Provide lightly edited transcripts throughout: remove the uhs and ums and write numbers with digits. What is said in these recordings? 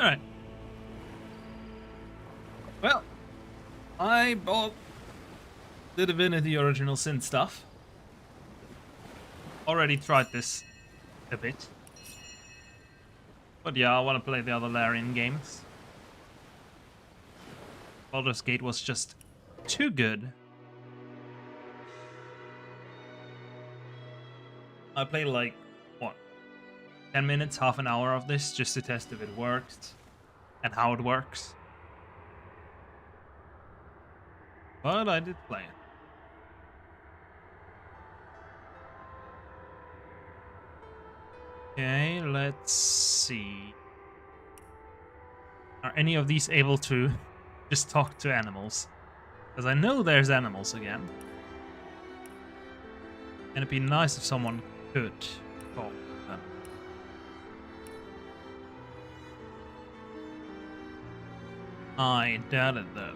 Alright. Well, I bought the Divinity Original Sin stuff. Already tried this a bit. But yeah, I want to play the other Larian games. Baldur's Gate was just too good. I played like, what, 10 minutes, half an hour of this just to test if it worked and how it works. But I did play it. Okay, let's see. Are any of these able to just talk to animals? Because I know there's animals again. And it'd be nice if someone could talk to them. I doubt it though.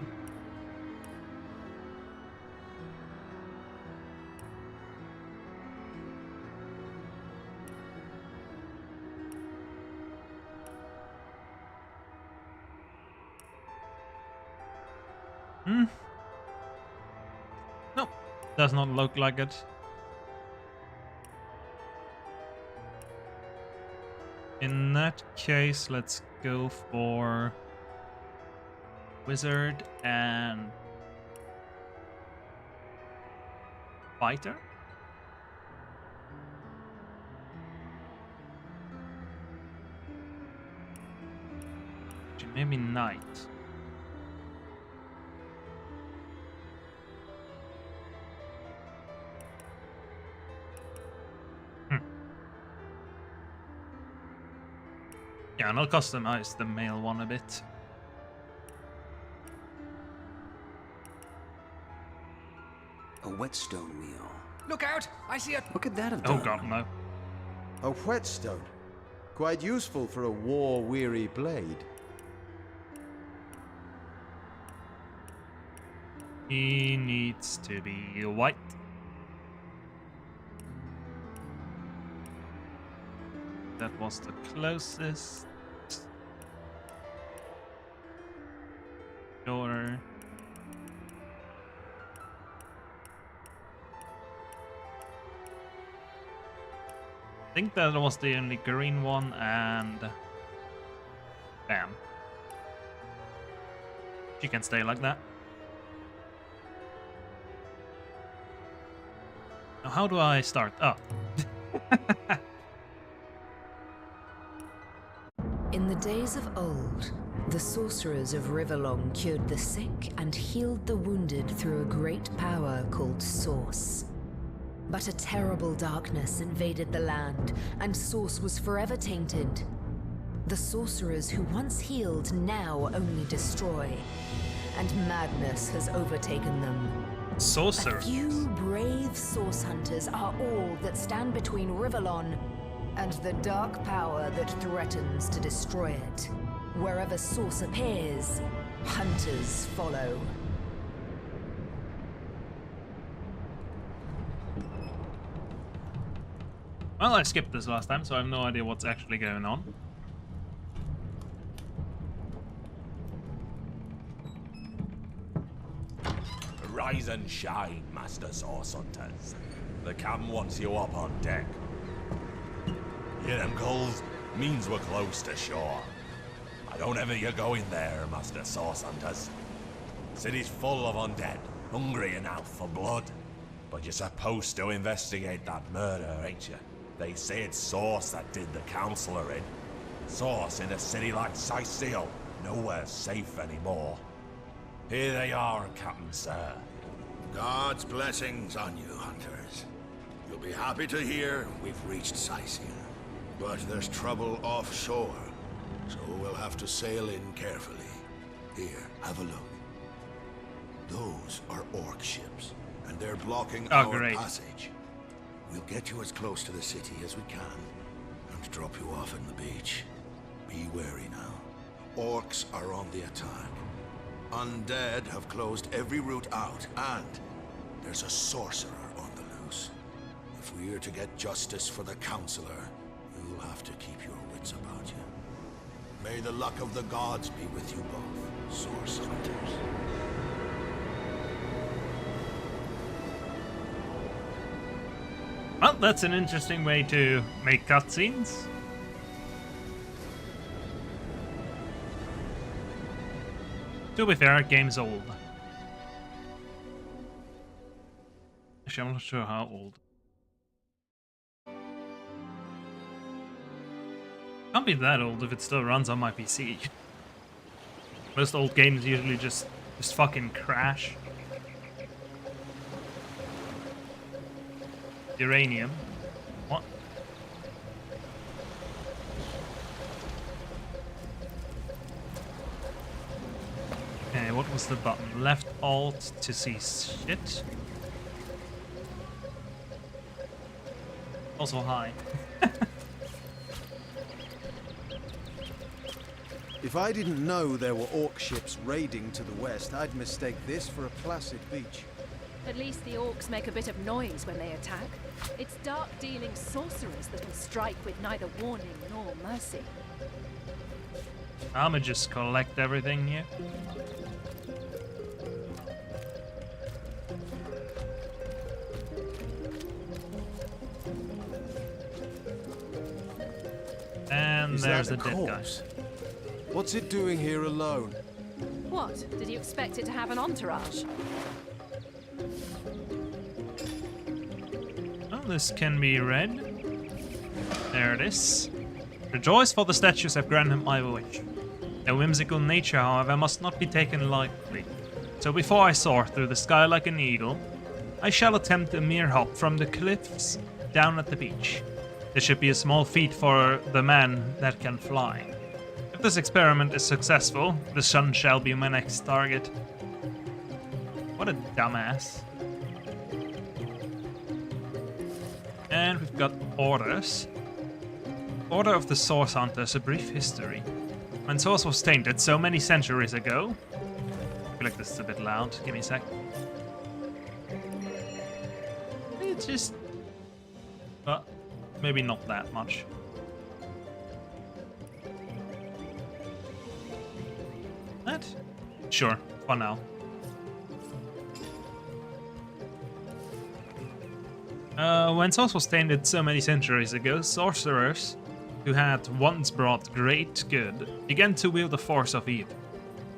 Nope, does not look like it. In that case, let's go for Wizard and Fighter. Maybe Knight. Yeah, and I'll customize the male one a bit. A whetstone wheel. Look out! I see a... What could that have Oh done? god, no. A whetstone. Quite useful for a war-weary blade. He needs to be white. That was the closest. Sure. I think that was the only green one, and bam. She can stay like that. Now, how do I start? Oh. In the days of old, the sorcerers of Riverlong cured the sick and healed the wounded through a great power called Source. But a terrible darkness invaded the land, and Source was forever tainted. The sorcerers who once healed now only destroy, and madness has overtaken them. Sorcerers. A few brave Source hunters are all that stand between Riverlon and the dark power that threatens to destroy it. Wherever Source appears, hunters follow. Well, I skipped this last time, so I have no idea what's actually going on. Rise and shine, Master Source Hunters. The captain wants you up on deck. Hear them gulls? Means we're close to shore. I don't ever you go in there, Master Source Hunters. City's full of undead, hungry enough for blood. But you're supposed to investigate that murder, ain't you? They say it's Source that did the Counselor in. Source in a city like Sicil, nowhere safe anymore. Here they are, Captain Sir. God's blessings on you, hunters. You'll be happy to hear we've reached Sicil. But there's trouble offshore, so we'll have to sail in carefully. Here, have a look. Those are orc ships, and they're blocking our great. passage. We'll get you as close to the city as we can, and drop you off on the beach. Be wary now. Orcs are on the attack. Undead have closed every route out, and there's a sorcerer on the loose. If we're to get justice for the Counselor, you'll have to keep your wits about you. May the luck of the gods be with you both, Source Hunters. Well, that's an interesting way to make cutscenes. To be fair, game's old. Actually, I'm not sure how old. Can't be that old if it still runs on my PC. Most old games usually just fucking crash. Uranium. What? Okay, what was the button? Left Alt to see shit. Also high. If I didn't know there were orc ships raiding to the west, I'd mistake this for a placid beach. At least the orcs make a bit of noise when they attack. It's dark-dealing sorcerers that will strike with neither warning nor mercy. I'ma just collect everything here. And Is there's that a dead guy. corpse? What's it doing here alone? What? Did you expect it to have an entourage? Oh, this can be read. There it is. Rejoice, for the statues have granted my wish. Their whimsical nature, however, must not be taken lightly. So before I soar through the sky like an eagle, I shall attempt a mere hop from the cliffs down at the beach. This should be a small feat for the man that can fly. If this experiment is successful, the sun shall be my next target. What a dumbass. And we've got orders. Order of the Source Hunters, a brief history. When Source was tainted so many centuries ago... I feel like this is a bit loud. Give me a sec. It's just... Well, maybe not that much. That? Sure, for now. When Source was tainted so many centuries ago, sorcerers who had once brought great good began to wield the force of evil.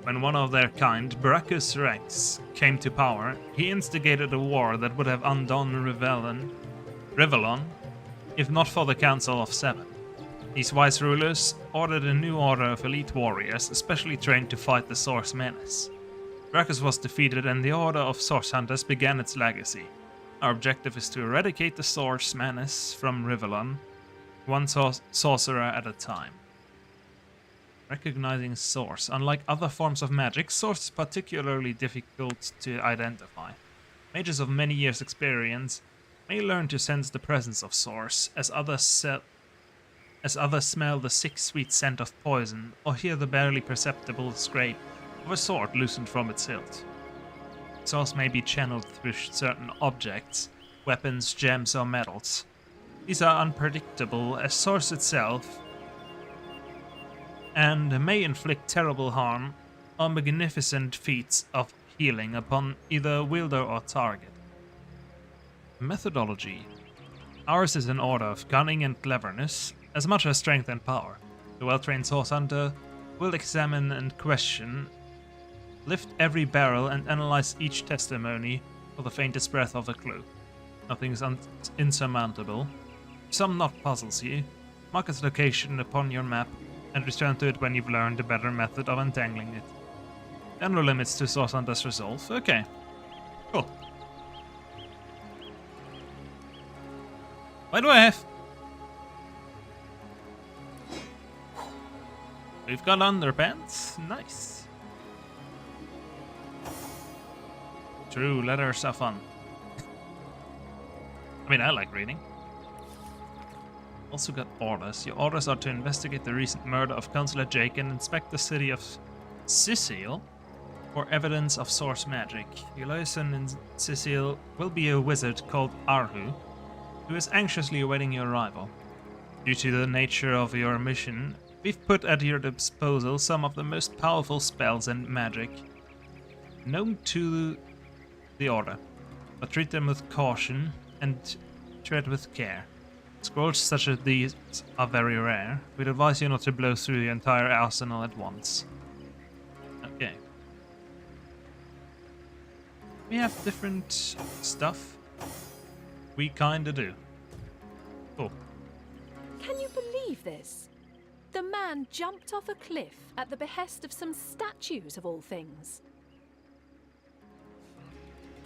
When one of their kind, Brachus Rex, came to power, he instigated a war that would have undone Rivellon, if not for the Council of Seven. These wise rulers ordered a new order of elite warriors, especially trained to fight the Source Menace. Brachus was defeated and the Order of Source Hunters began its legacy. Our objective is to eradicate the Source Menace from Rivellon, one sorcerer at a time. Recognizing Source. Unlike other forms of magic, Source is particularly difficult to identify. Mages of many years' experience may learn to sense the presence of Source, as others smell the sick sweet scent of poison, or hear the barely perceptible scrape of a sword loosened from its hilt. Source may be channeled through certain objects, weapons, gems, or metals. These are unpredictable as Source itself, and may inflict terrible harm or magnificent feats of healing upon either wielder or target. Methodology. Ours is an order of cunning and cleverness, as much as strength and power. The well-trained Source Hunter will examine and question, lift every barrel and analyze each testimony for the faintest breath of a clue. Nothing is insurmountable. If some knot puzzles you, mark its location upon your map and return to it when you've learned a better method of untangling it. There are no limits to Source Hunter's resolve. Okay. Cool. Why do I have... We've got underpants. Nice. True, letters are fun. I mean, I like reading. Also got orders. Your orders are to investigate the recent murder of Councillor Jake and inspect the city of Sicil for evidence of source magic. Your liaison in Sicil will be a wizard called Arhu, who is anxiously awaiting your arrival. Due to the nature of your mission, We've put at your disposal some of the most powerful spells and magic known to the Order, but treat them with caution and tread with care. Scrolls such as these are very rare. We'd advise you not to blow through the entire arsenal at once. Okay. We have different stuff. We kinda do. Cool. Can you believe this? The man jumped off a cliff at the behest of some statues of all things.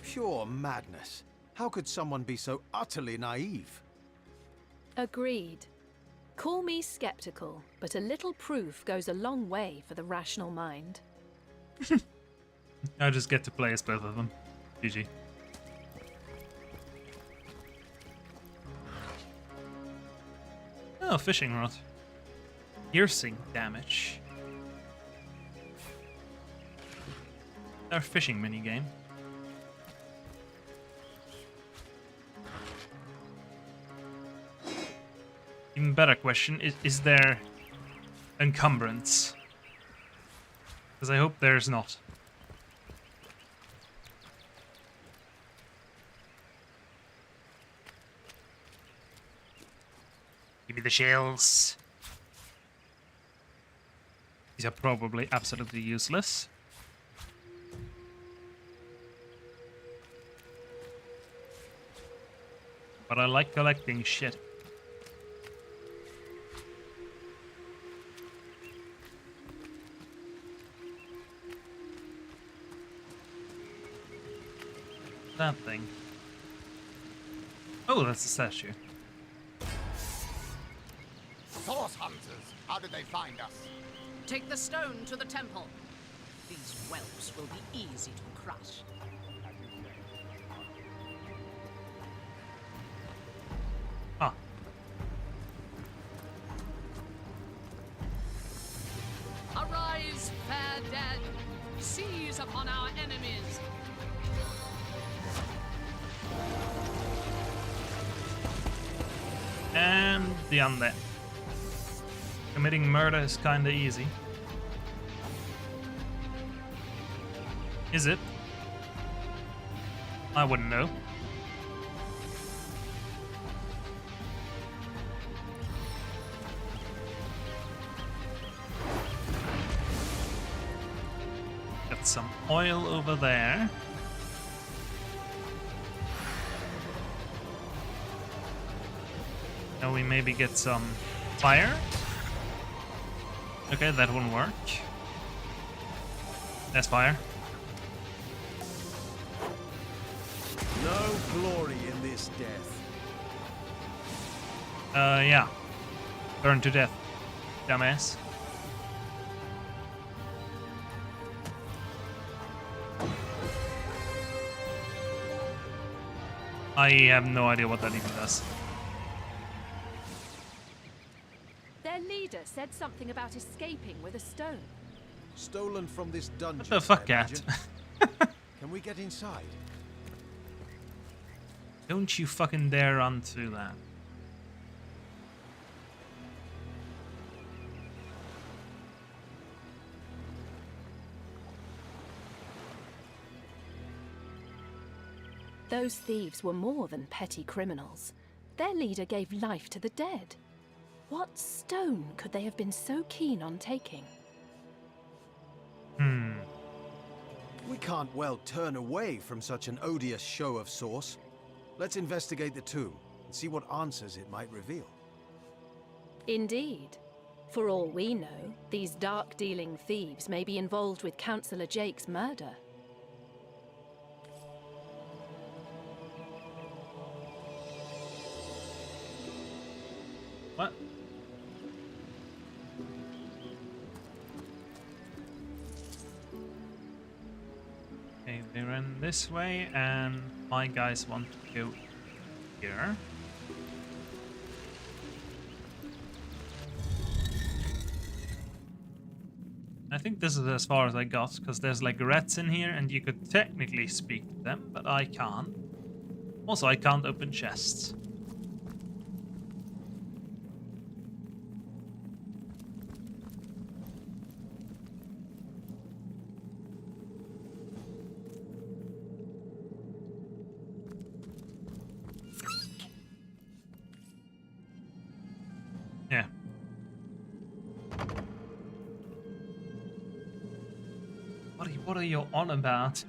Pure madness. How could someone be so utterly naive? Agreed. Call me skeptical, but a little proof goes a long way for the rational mind. I just get to play as both of them. GG. Oh, fishing rod. Piercing damage. Our fishing minigame. Even better question, is there encumbrance? Because I hope there's not. Give me the shells. These are probably absolutely useless. But I like collecting shit. That thing. Oh, that's a statue. Source hunters, how did they find us? Take the stone to the temple. These whelps will be easy to crush. Ah. Arise, fair dead. Seize upon our enemies. And the undead. Committing murder is kinda easy. Is it? I wouldn't know. Got some oil over there. Now we maybe get some fire. Okay, that won't work. That's fire. No glory in this death. Yeah. Burn to death, dumbass. I have no idea what that even does. Their leader said something about escaping with a stone. Stolen from this dungeon. What the fuck, I cat? imagine. Can we get inside? Don't you fucking dare run through that. Those thieves were more than petty criminals. Their leader gave life to the dead. What stone could they have been so keen on taking? We can't well turn away from such an odious show of source. Let's investigate the tomb and see what answers it might reveal. Indeed. For all we know, these dark-dealing thieves may be involved with Councillor Jake's murder. What? Okay, they ran this way, and my guys want to go here. I think this is as far as I got, because there's like rats in here, and you could technically speak to them, but I can't. Also, I can't open chests. What are you on about?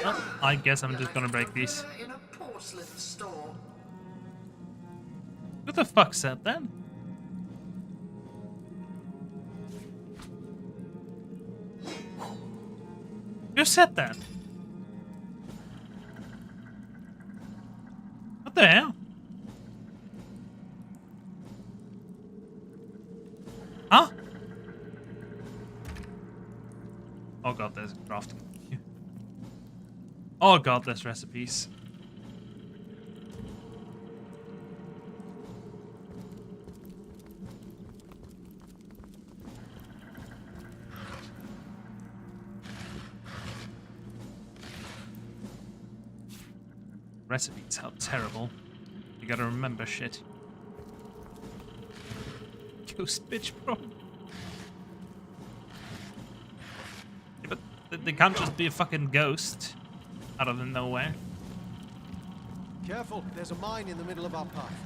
Well, I guess I'm just gonna break these. In a porcelain store. Who the fuck said that? Who said that? What the hell? Huh? Oh god, there's crafting. Oh god, there's recipes. Recipes, how terrible. You gotta remember shit. Ghost bitch, bro. Yeah, but they can't just be a fucking ghost out of nowhere. Careful, there's a mine in the middle of our path.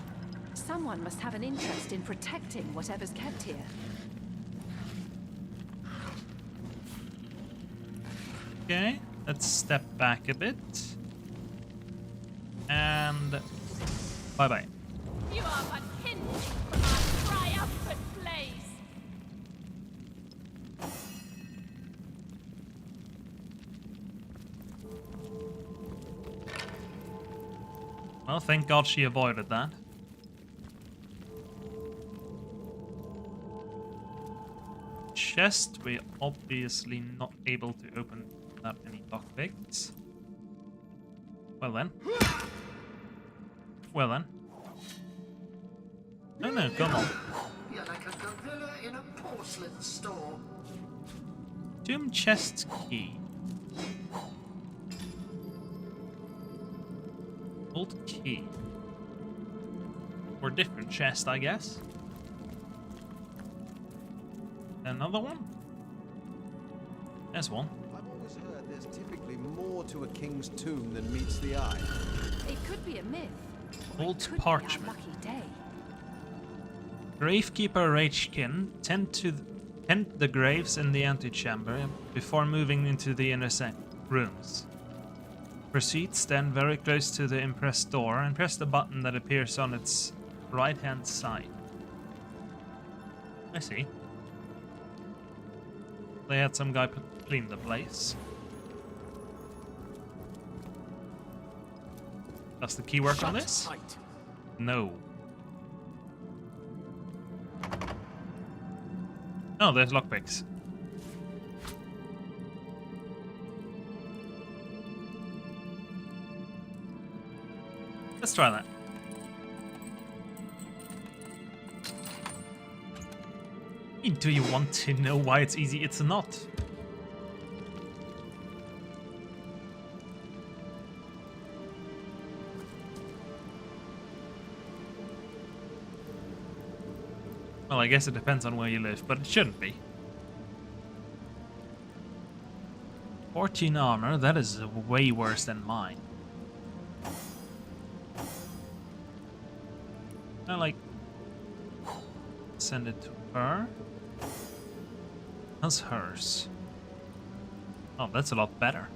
Someone must have an interest in protecting whatever's kept here. Okay, let's step back a bit. And bye-bye. You are but hindered from our triumphant place. Well, thank God she avoided that. Chest, we're obviously not able to open without any lockpicks. Well then. Well then. No, no, come on. You're like a gorilla in a porcelain store. Tomb chest key. Old key. Or different chest, I guess. Another one? There's one. I've always heard there's typically more to a king's tomb than meets the eye. It could be a myth. Or Old it could parchment. be our lucky day. Gravekeeper Rachkin tend the graves in the antechamber before moving into the inner rooms. Proceed, stand very close to the impressed door and press the button that appears on its right-hand side. I see. They had some guy clean the place. Does the key work on this? Tight. No. Oh, there's lockpicks. Let's try that. Do you want to know why it's easy? It's not. Well, I guess it depends on where you live, but it shouldn't be. 14 armor, that is way worse than mine. I like send it to her. How's hers? Oh, that's a lot better.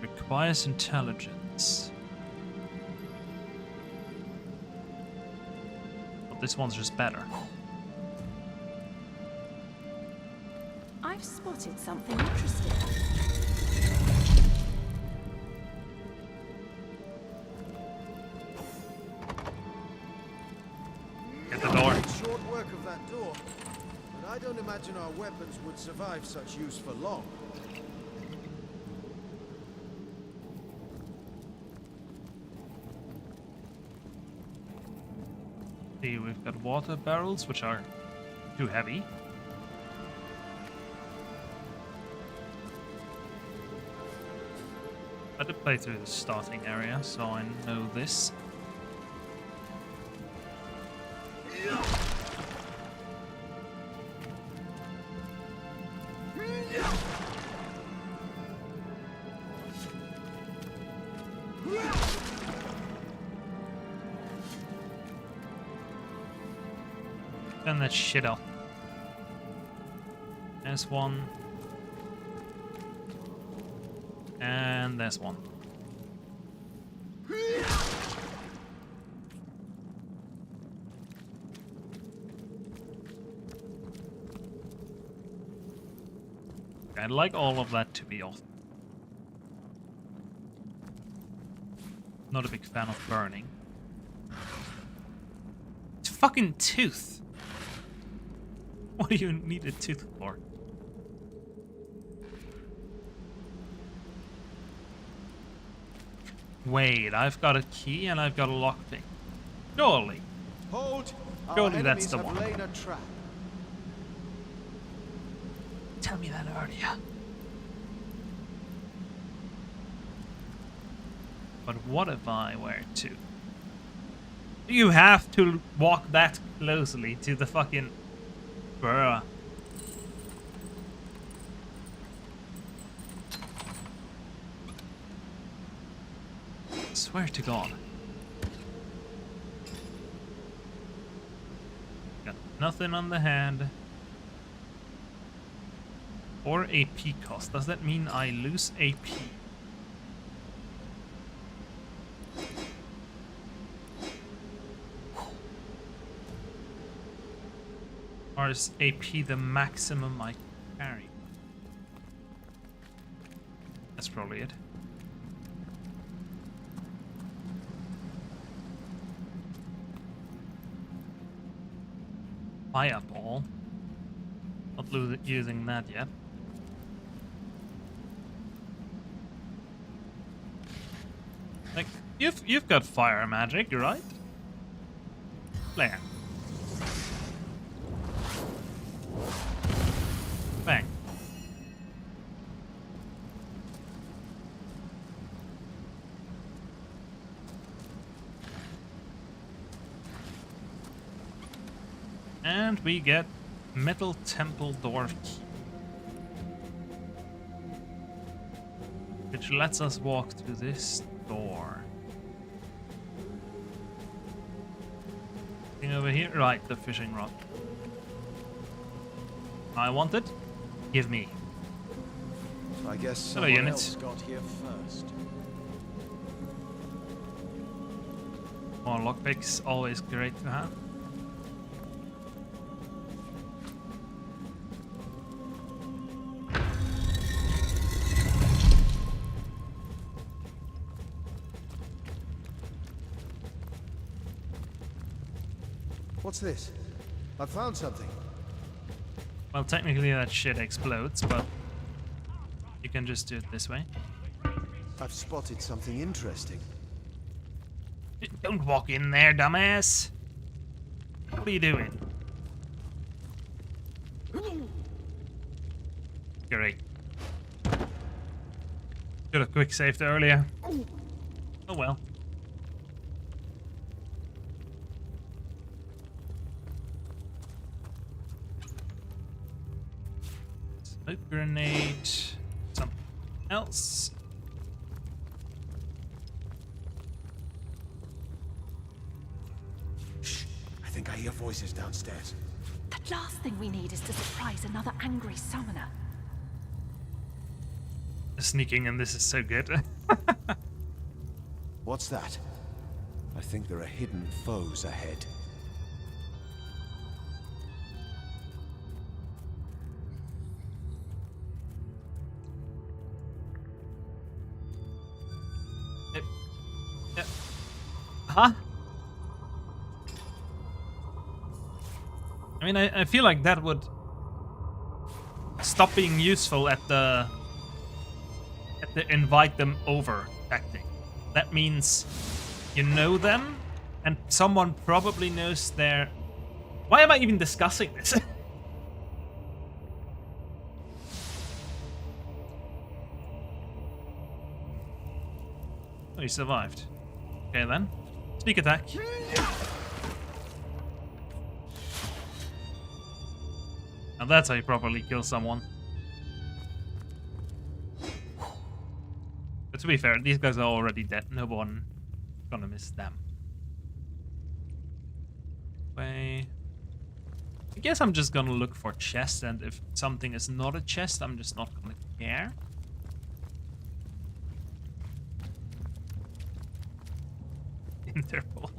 Requires intelligence. But this one's just better. I've spotted something interesting. Get the door. Short work of that door, but I don't imagine our weapons would survive such use for long. See, we've got water barrels, which are too heavy. I did play through the starting area, so I know this. Turn that shit off. There's one. And there's one. I'd like all of that to be off. Not a big fan of burning. It's fucking tooth. What do you need a tooth for? Wait, I've got a key and I've got a lockpick. Surely. Hold! Surely that's the one. Laid a trap. Tell me that earlier. But what if I were to? You have to walk that closely to the fucking... Bruh. Swear to God. Got nothing on the hand. Or AP cost. Does that mean I lose AP? Or is AP the maximum I carry? That's probably it. Fireball. Not using that yet. Like, you've got fire magic, right? Playin. Bang. And we get Metal Temple Door Key, which lets us walk through this door. Thing over here? Right, the fishing rod. I want it. Give me. I guess Hello, someone units. else got here first. More lockpicks, always great to have. What's this? I found something. Well, technically that shit explodes, but you can just do it this way. I've spotted something interesting. Don't walk in there, dumbass. What are you doing? Great. Should have quick saved earlier. Oh well. Smoke grenade. Something else. Shh! I think I hear voices downstairs. The last thing we need is to surprise another angry summoner. Sneaking in this is so good. What's that? I think there are hidden foes ahead. Huh? I mean, I feel like that would stop being useful at the invite them over tactic. That means you know them, and someone probably knows their... Why am I even discussing this? Oh, you survived. Okay then. Sneak attack. Now that's how you properly kill someone. But to be fair, these guys are already dead. No one gonna miss them. Way. I guess I'm just gonna look for chests, and if something is not a chest, I'm just not gonna care. Interpol.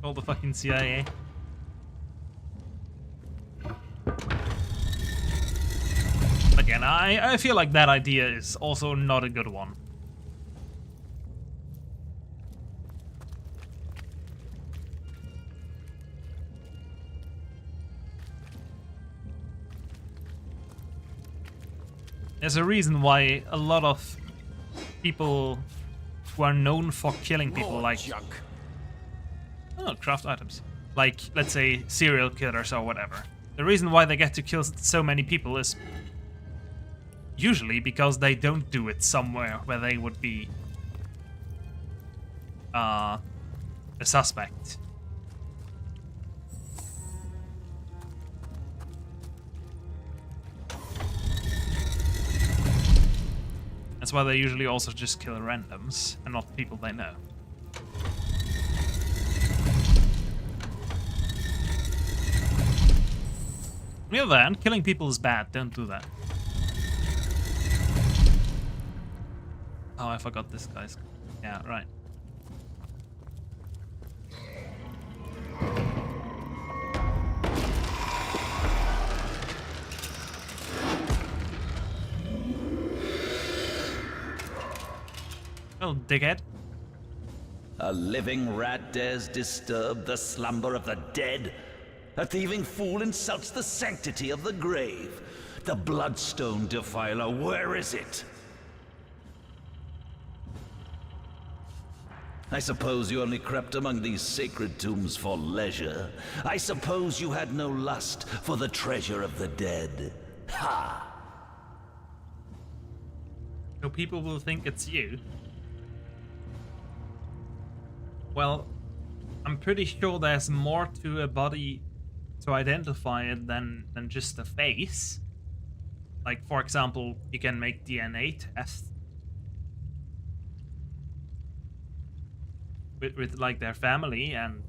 Call the fucking CIA. Again, I feel like that idea is also not a good one. There's a reason why a lot of people who are known for killing people, like craft items, like let's say serial killers or whatever. The reason why they get to kill so many people is usually because they don't do it somewhere where they would be a suspect. That's why they usually also just kill randoms and not people they know. On the other hand, killing people is bad. Don't do that. Oh, I forgot this guy's... Yeah, right. Oh, dickhead. A living rat dares disturb the slumber of the dead? A thieving fool insults the sanctity of the grave. The bloodstone defiler, where is it? I suppose you only crept among these sacred tombs for leisure. I suppose you had no lust for the treasure of the dead. Ha! So people will think it's you. Well, I'm pretty sure there's more to a body to identify it than just a face. Like, for example, you can make DNA tests with like their family, and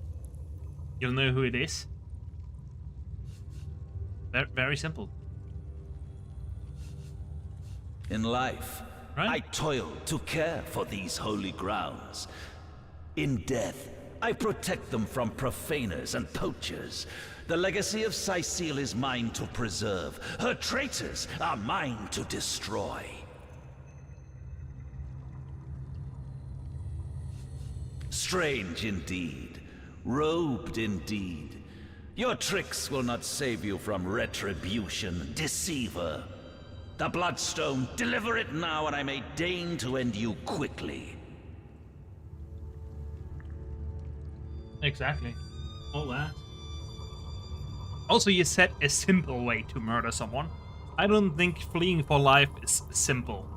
you'll know who it is. Very simple. In life, right? I toil to care for these holy grounds. In death, I protect them from profaners and poachers. The legacy of Cecile is mine to preserve. Her traitors are mine to destroy. Strange indeed. Robed indeed. Your tricks will not save you from retribution, deceiver. The Bloodstone, deliver it now and I may deign to end you quickly. Exactly. All that. Also, you said a simple way to murder someone. I don't think fleeing for life is simple.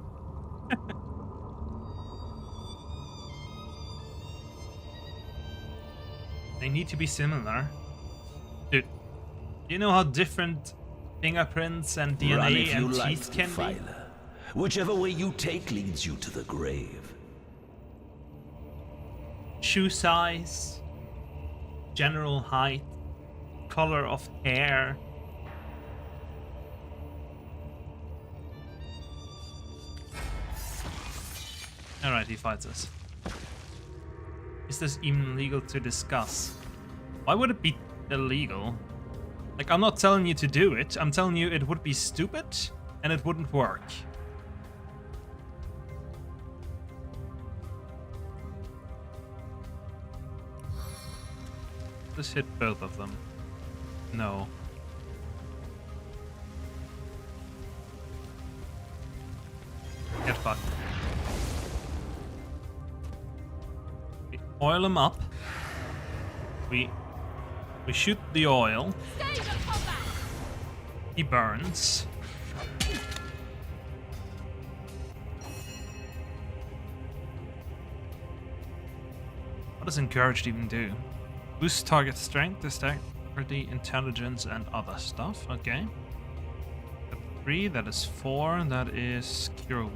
They need to be similar. Dude, do you know how different fingerprints and DNA and teeth can be? Whichever way you take leads you to the grave. Shoe size, general height, color of hair. Alright, he fights us. Is this even legal to discuss? Why would it be illegal? Like, I'm not telling you to do it, I'm telling you it would be stupid and it wouldn't work. Just hit both of them. No. Get fucked. We oil him up. We shoot the oil. He burns. What does encouraged even do? Boost target strength, dexterity, intelligence, and other stuff. Okay. 3, that is 4, that is cure wound.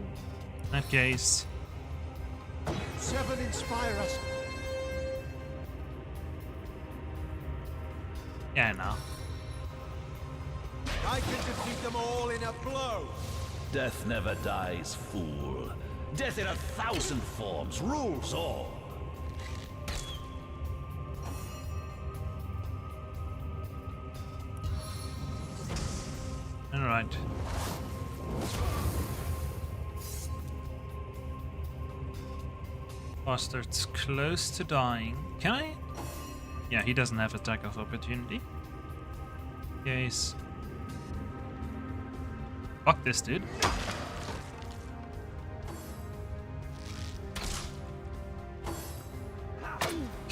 In that case. 7 inspire us. Yeah, I know. I can defeat them all in a blow. Death never dies, fool. Death in 1,000 forms rules all. All right. Bastard's close to dying. Can I? Yeah, he doesn't have attack of opportunity. Yes. Fuck this dude.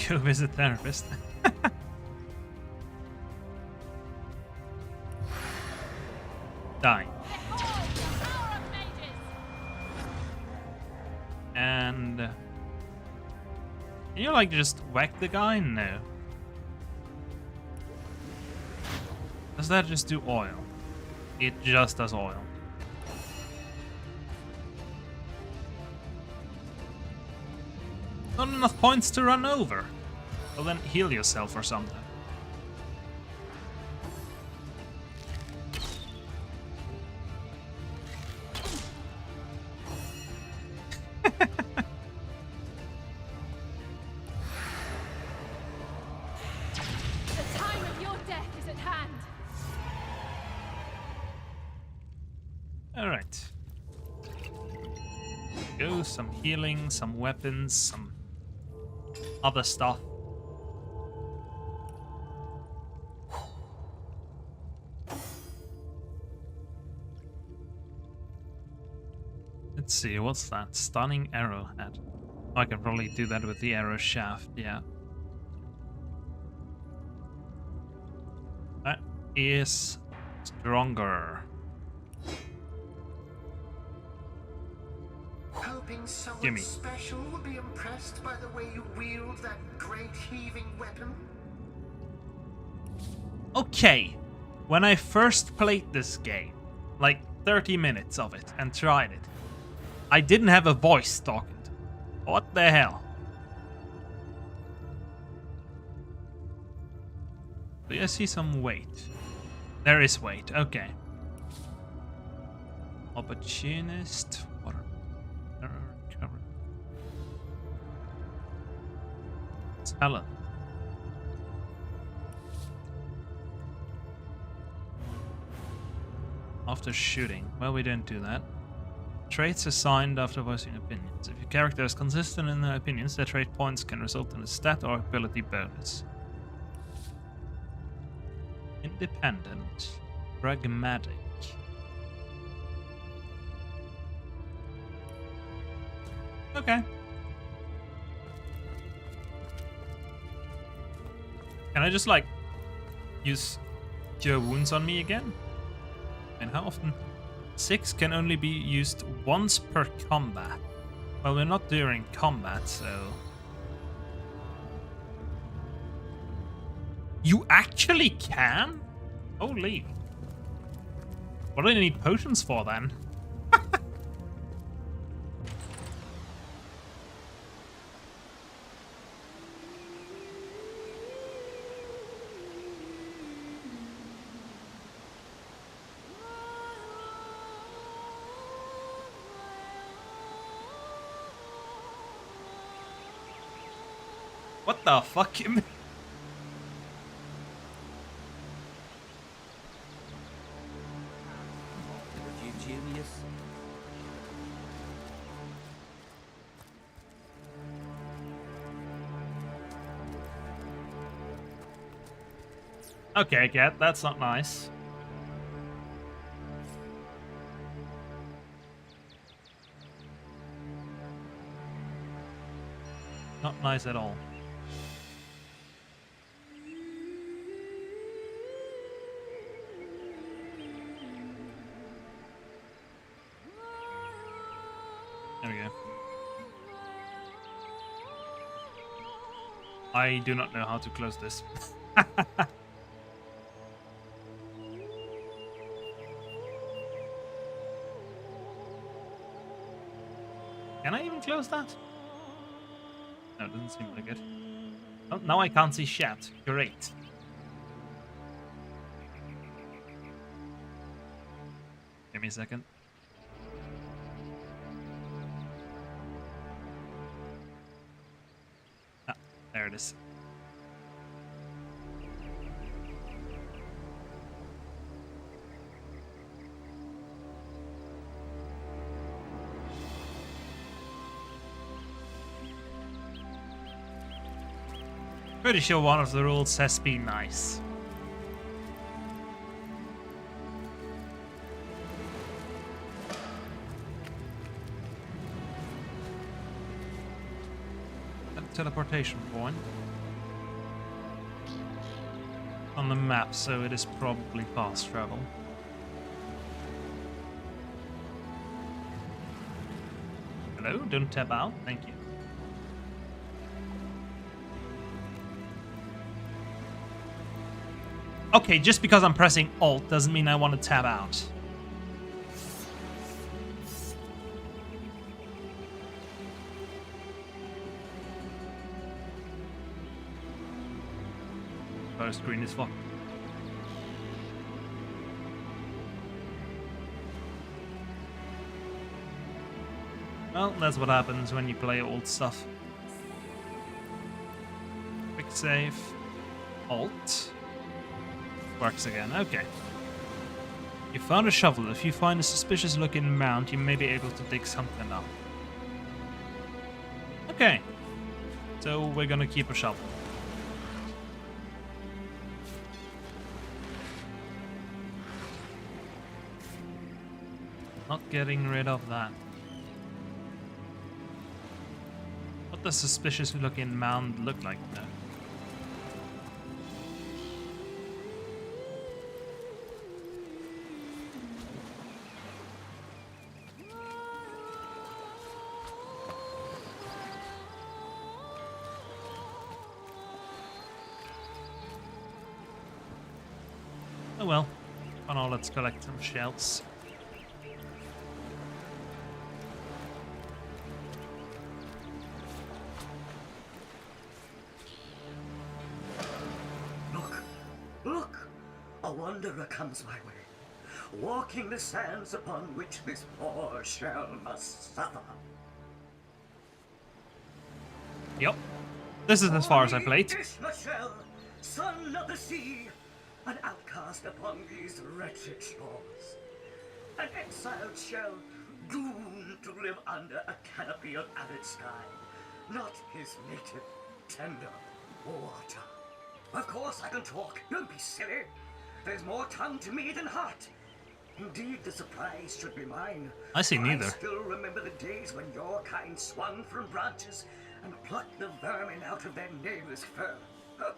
Go visit therapist. Die. And can you like just whack the guy? No. Does that just do oil? It just does oil. Not enough points to run over. Well then heal yourself or something. The time of your death is at hand. Alright. Go, some healing, some weapons, some other stuff. Let's see, what's that? Stunning arrowhead. I can probably do that with the arrow shaft, yeah. That is stronger. Hoping someone Gimme. special will be impressed by the way you wield that great heaving weapon? Okay, when I first played this game, like 30 minutes of it, and tried it, I didn't have a voice talking. What the hell? Do I see some weight? There is weight, okay. Opportunist. What? Talent. After shooting. Well, we didn't do that. Traits assigned after voicing opinions. If your character is consistent in their opinions, their trait points can result in a stat or ability bonus. Independent. Pragmatic. Okay. Can I just, like, use Cure Wounds on me again? And how often? 6 can only be used once per combat. Well, we're not during combat, so... You actually can? Holy. What do I need potions for, then? What the fuck? You genius. Okay, Cat, that's not nice. Not nice at all. There we go. I do not know how to close this. Can I even close that? No, it doesn't seem like it. Oh, now I can't see chat. Great. a second. Ah, there it is. Pretty sure one of the rules says be nice. A teleportation point on the map, so it is probably fast travel. Hello, don't tap out, thank you. Okay, just because I'm pressing Alt doesn't mean I want to tab out. First screen is fucked. Well, that's what happens when you play old stuff. Quick save. Alt. Works again, okay. You found a shovel. If you find a suspicious looking mound, you may be able to dig something up. Okay. So we're gonna keep a shovel. Not getting rid of that. What does suspicious looking mound look like though? Oh well. For now, let's collect some shells. Look! A wanderer comes my way, walking the sands upon which this poor shell must suffer. Yep. This is as far as I played. Shell, son of the sea, an outcast upon these wretched shores. An exiled shell, doomed to live under a canopy of arid sky, not his native, tender water. Of course I can talk, don't be silly. There's more tongue to me than heart. Indeed, the surprise should be mine. I see neither. I still remember the days when your kind swung from branches and plucked the vermin out of their neighbor's fur. Huh?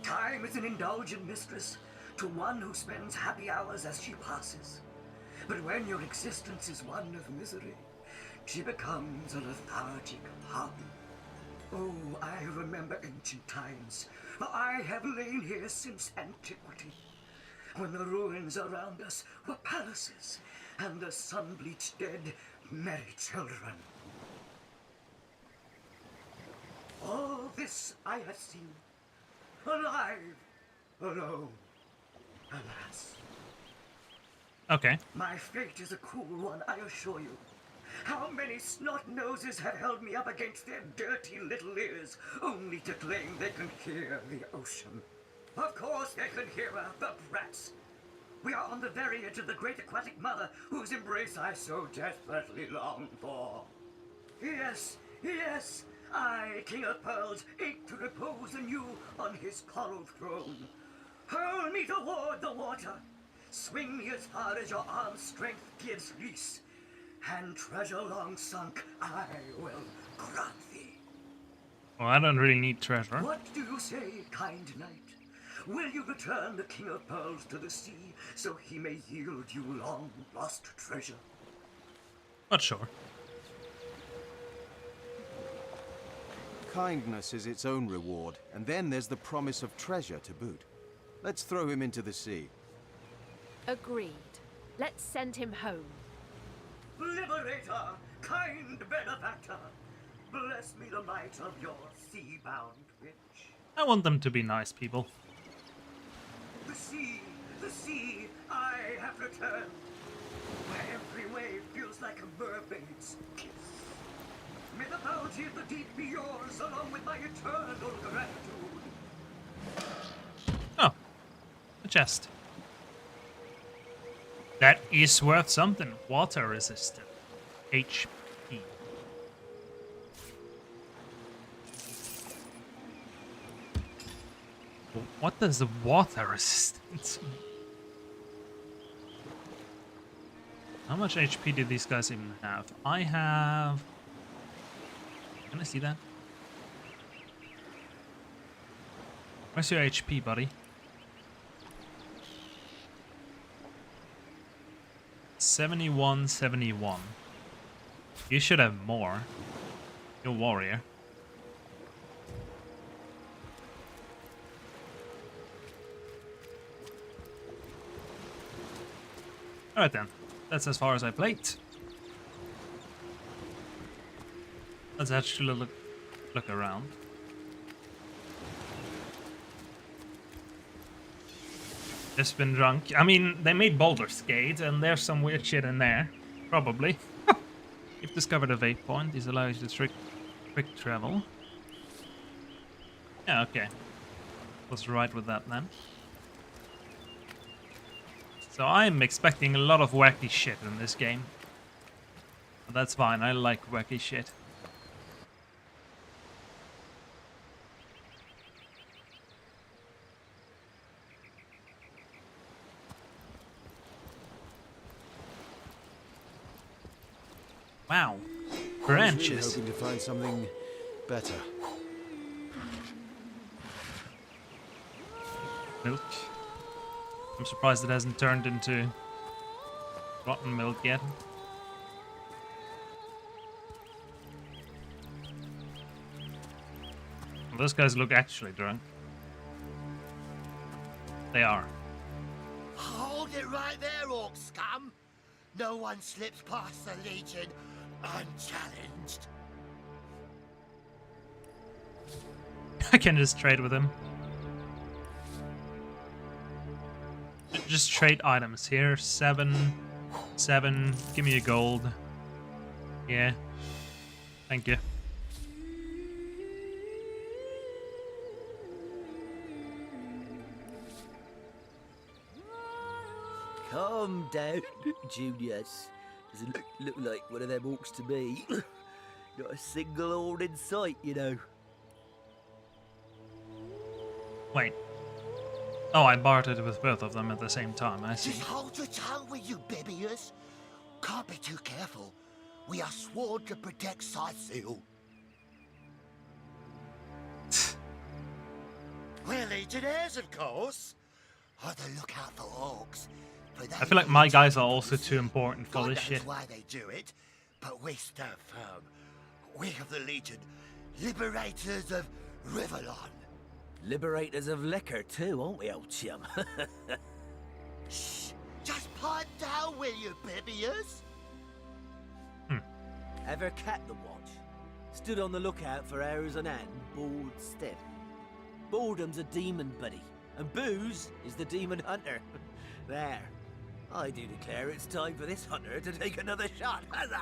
Time is an indulgent mistress to one who spends happy hours as she passes. But when your existence is one of misery, she becomes a lethargic hobby. Oh, I remember ancient times, for I have lain here since antiquity, when the ruins around us were palaces, and the sun-bleached dead merry children. All this I have seen, alive, alone, alas. Okay. My fate is a cruel one, I assure you. How many snot-noses have held me up against their dirty little ears, only to claim they can hear the ocean? Of course they can hear her, the brats. We are on the very edge of the great aquatic mother, whose embrace I so desperately long for. Yes, yes, I, King of Pearls, ache to repose anew on his coral throne. Hurl me toward the water. Swing me as far as your arm's strength gives release. And treasure long sunk, I will grant thee. Well, I don't really need treasure. What do you say, kind knight? Will you return the King of Pearls to the sea, so he may yield you long-lost treasure? Not sure. Kindness is its own reward, and then there's the promise of treasure to boot. Let's throw him into the sea. Agreed. Let's send him home. Liberator, kind benefactor, bless me the might of your sea-bound witch. I want them to be nice people. The sea, I have returned. where every wave feels like a mermaid's kiss. May the bounty of the deep be yours, along with my eternal gratitude. Oh, a chest. That is worth something. Water resistant. HP. What does the water resistance mean? How much HP do these guys even have? I have... Can I see that? Where's your HP, buddy? 71, 71. You should have more. You're a warrior. Alright then. That's as far as I played. Let's actually look around. Just been drunk. I mean, they made Baldur's Gate, and there's some weird shit in there. Probably. You've discovered a vape point. This allows you to quick travel. Yeah, okay. Was right with that then. So I'm expecting a lot of wacky shit in this game. But that's fine, I like wacky shit. Wow. Branches. I was really hoping to find something better. Milk. I'm surprised it hasn't turned into rotten milk yet. Well, those guys look actually drunk. They are. Hold it right there, orc scum! No one slips past the Legion unchallenged. I can just trade with him. Just trade items here. 7, 7. Give me a gold. Yeah. Thank you. Calm down, Juniors. Doesn't look like one of them orcs to me. Not a single horde in sight, you know. Wait. Oh, I bartered with both of them at the same time, I see. Just hold your tongue, will you, Bibius? Can't be too careful. We are sworn to protect Scythiel. We're legionnaires, of course. On the lookout for orcs. I feel like my guys are also too important for God this knows shit. why they do it, but we stand firm. We of the Legion, liberators of Riverlon. Liberators of liquor too, aren't we, old chum? Shh! Just pipe down, will you, Bibius? Ever cat the watch? Stood on the lookout for hours on end, bored stiff. Boredom's a demon buddy, and booze is the demon hunter. There. I do declare it's time for this hunter to take another shot. Huzzah!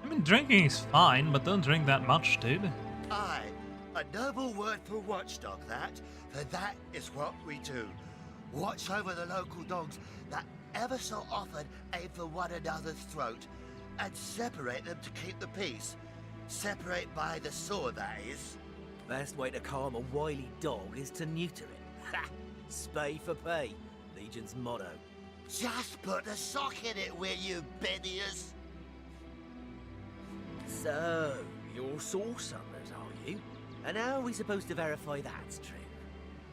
I mean, drinking is fine, but don't drink that much, dude. Aye, a noble word for watchdog, that. For that is what we do. Watch over the local dogs that ever so often aim for one another's throat, and separate them to keep the peace. Separate by the sword, that is. Best way to calm a wily dog is to neuter it. Ha! Spay for pay. Legion's motto. Just put a sock in it, will you, Bibius? So, you're source hunters, are you? And how are we supposed to verify that's true?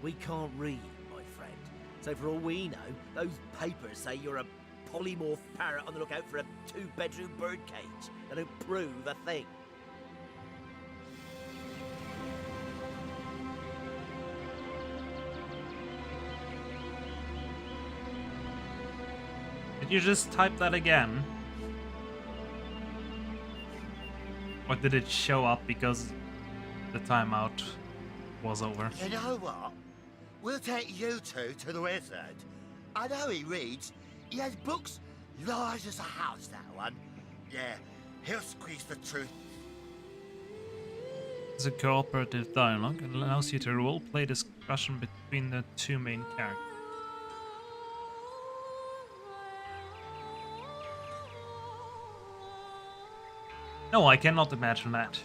We can't read, my friend. So for all we know, those papers say you're a polymorph parrot on the lookout for a 2-bedroom birdcage. They don't prove a thing. Did you just type that again? Or did it show up because the timeout was over? You know what? We'll take you two to the wizard. I know he reads. He has books large as a house, that one. Yeah, he'll squeeze the truth. It's a cooperative dialogue and allows you to role-play discussion between the two main characters. No, I cannot imagine that.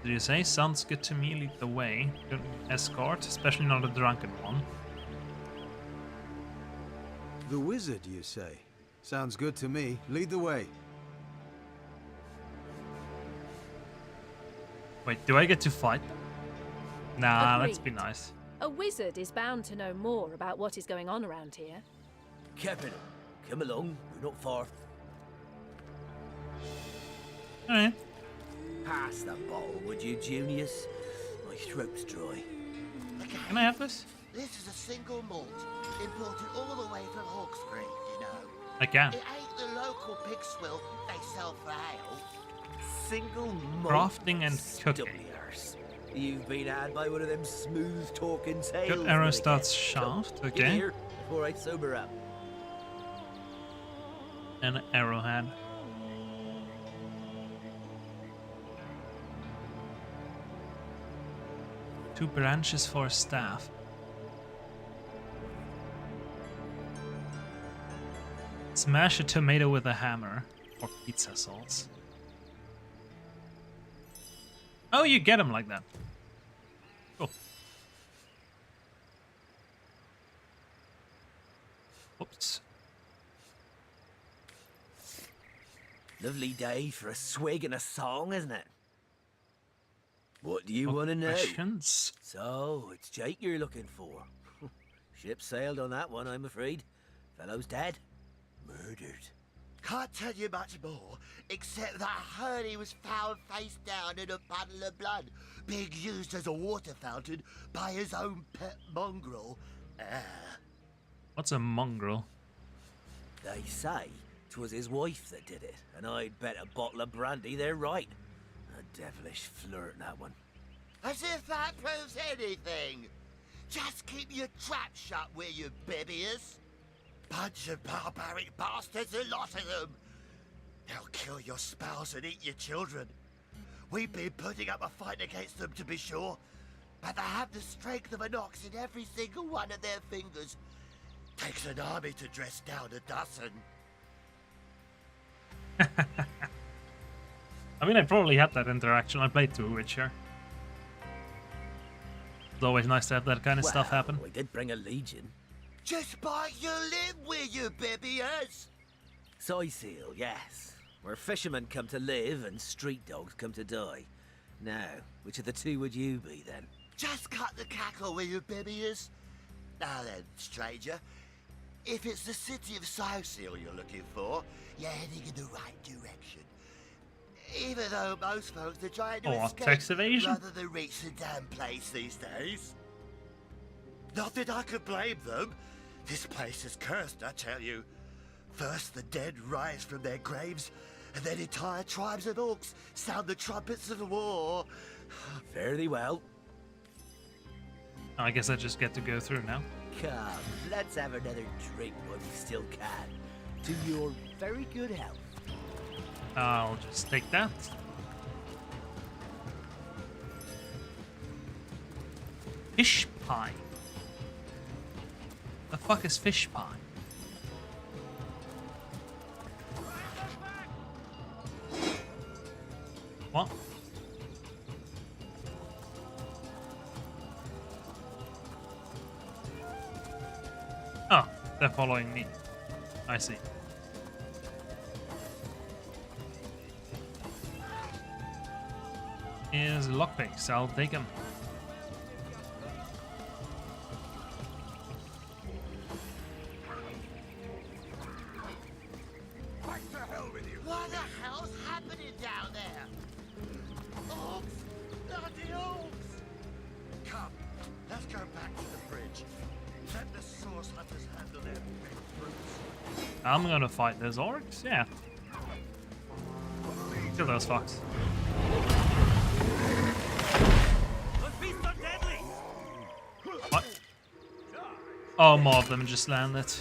Did you say? Sounds good to me, lead the way. Don't escort, especially not a drunken one. The wizard, you say? Sounds good to me. Lead the way. Wait, do I get to fight them? Nah, let's be Agreed. nice. A wizard is bound to know more about what is going on around here. Capital. Come along, we're not far. Alright. Pass the bottle, would you, Junius? My throat's dry. Can I have this? This is a single malt, imported all the way from Hawksbury, you know. I can. It ain't the local pig swill they sell for ale. Single malt. Crafting and cooking. Stubbliers. You've been had by one of them smooth-talking Good salesmen arrow again. starts shaft, Come, okay. get here before I sober up. And an arrowhead. Two branches for a staff. Smash a tomato with a hammer. Or pizza sauce. Oh, you get them like that. Cool. Oops. Lovely day for a swig and a song, isn't it? What do you want to know? Questions? So, it's Jake you're looking for. Ship sailed on that one, I'm afraid. Fellow's dead. Murdered. Can't tell you much more, except that I heard he was found face down in a puddle of blood, being used as a water fountain by his own pet mongrel. What's a mongrel? They say 'twas his wife that did it, and I'd bet a bottle of brandy they're right. A devilish flirt, that one. As if that proves anything. Just keep your trap shut, will you, bibbies? Bunch of barbaric bastards, a lot of them. They'll kill your spouse and eat your children. We've been putting up a fight against them, to be sure, but they have the strength of an ox in every single one of their fingers. Takes an army to dress down a dozen. I mean, I probably had that interaction. I played through Witcher. It's always nice to have that kind of stuff happen. We did bring a legion. Just bite your lip, will you, bibbies? Soyseal, yes. Where fishermen come to live and street dogs come to die. Now, which of the two would you be, then? Just cut the cackle, will you, bibbies? Now then, stranger, if it's the city of Soyseal you're looking for, you're heading in the right direction. Even though most folks are trying to escape tax evasion? rather than reach the damn place these days. Not that I could blame them. This place is cursed, I tell you. First the dead rise from their graves, and then entire tribes of orcs sound the trumpets of war. Fairly well. I guess I just get to go through now. Come, let's have another drink while we still can. To your very good health. I'll just take that. Fish pie. The fuck is fish pie? What? Oh, they're following me. I see. Is lockpicks, I'll take them. What the hell's happening down there? Orcs! Bloody orcs! Come, let's go back to the bridge. Let the source hunters handle their big brutes. I'm gonna fight those orcs, yeah. Kill those fucks. Those beasts are deadly! What? Oh, more of them just landed.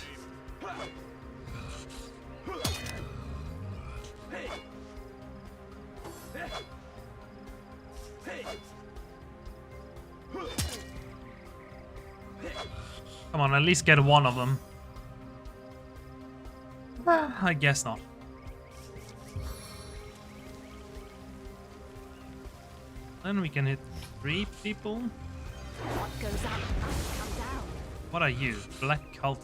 Come on, at least get one of them. I guess not. Then we can hit 3 people. What goes up must come down. What are you? Black cult.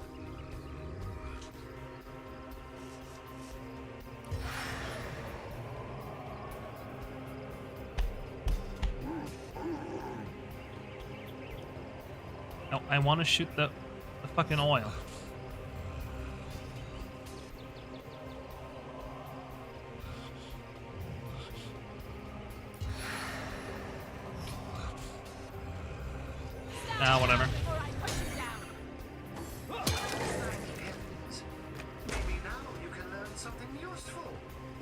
No, I want to shoot the fucking oil. Ah, whatever. Maybe now you can learn something useful,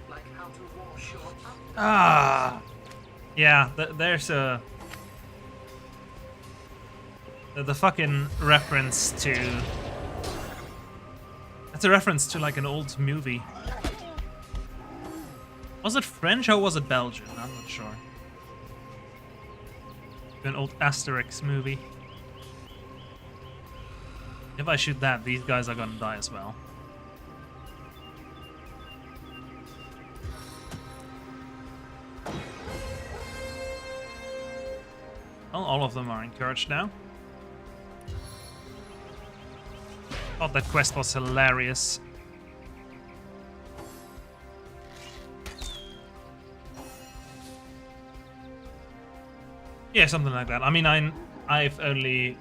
like how to wash your up. Ah, yeah. There's a the fucking reference to. That's a reference to like an old movie. Was it French or was it Belgian? I'm not sure. An old Asterix movie. If I shoot that, these guys are gonna die as well. Well, all of them are encouraged now. Thought that quest was hilarious. Yeah, something like that. I mean, I've only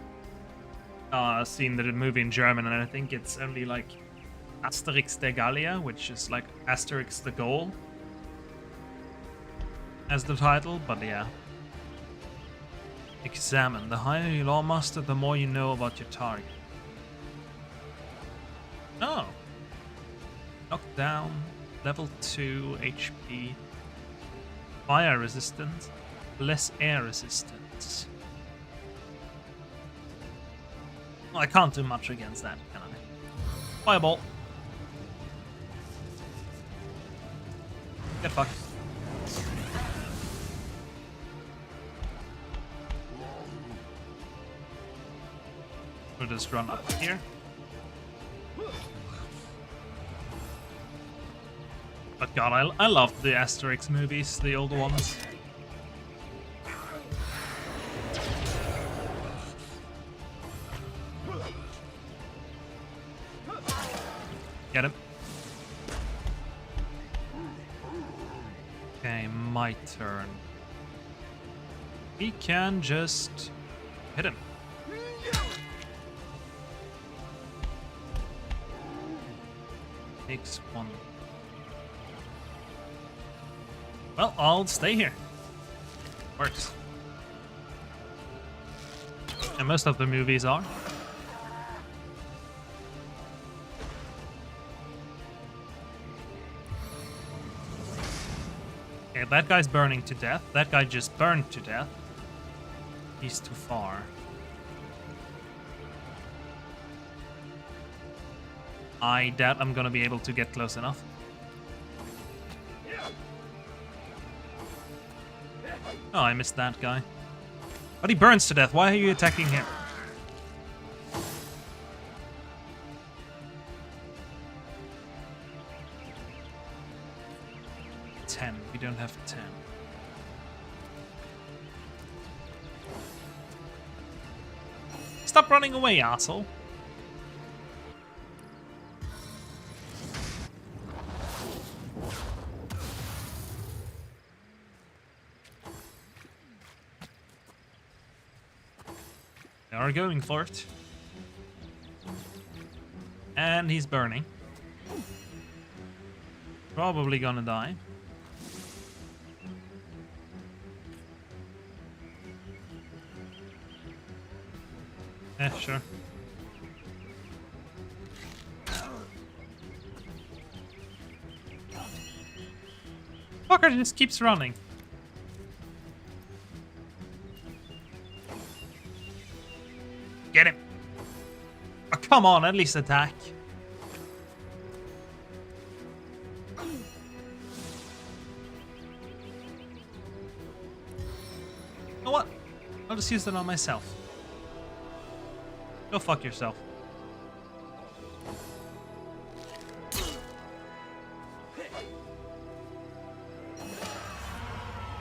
seen the movie in German, and I think it's only like Asterix der Gallier, which is like Asterix the Goal as the title, but yeah. Examine. The higher you law master, the more you know about your target. Oh. Knockdown, level 2 HP, fire resistance, less air resistance. Well, I can't do much against that, can I? Fireball. Get fucked. We'll just run up here. But god, I love the Asterix movies, the old ones. Get him. Okay, my turn. We can just hit him. Takes 1. Well, I'll stay here. Works. And most of the movies are. Okay, that guy's burning to death. That guy just burned to death. He's too far. I doubt I'm gonna be able to get close enough. Oh, I missed that guy. But he burns to death. Why are you attacking him? We don't have 10. Stop running away, asshole. They are going for it. And he's burning. Probably gonna die. Yeah, sure. Fucker just keeps running. Get him. Come on, at least attack. You know what? I'll just use that on myself. Go fuck yourself.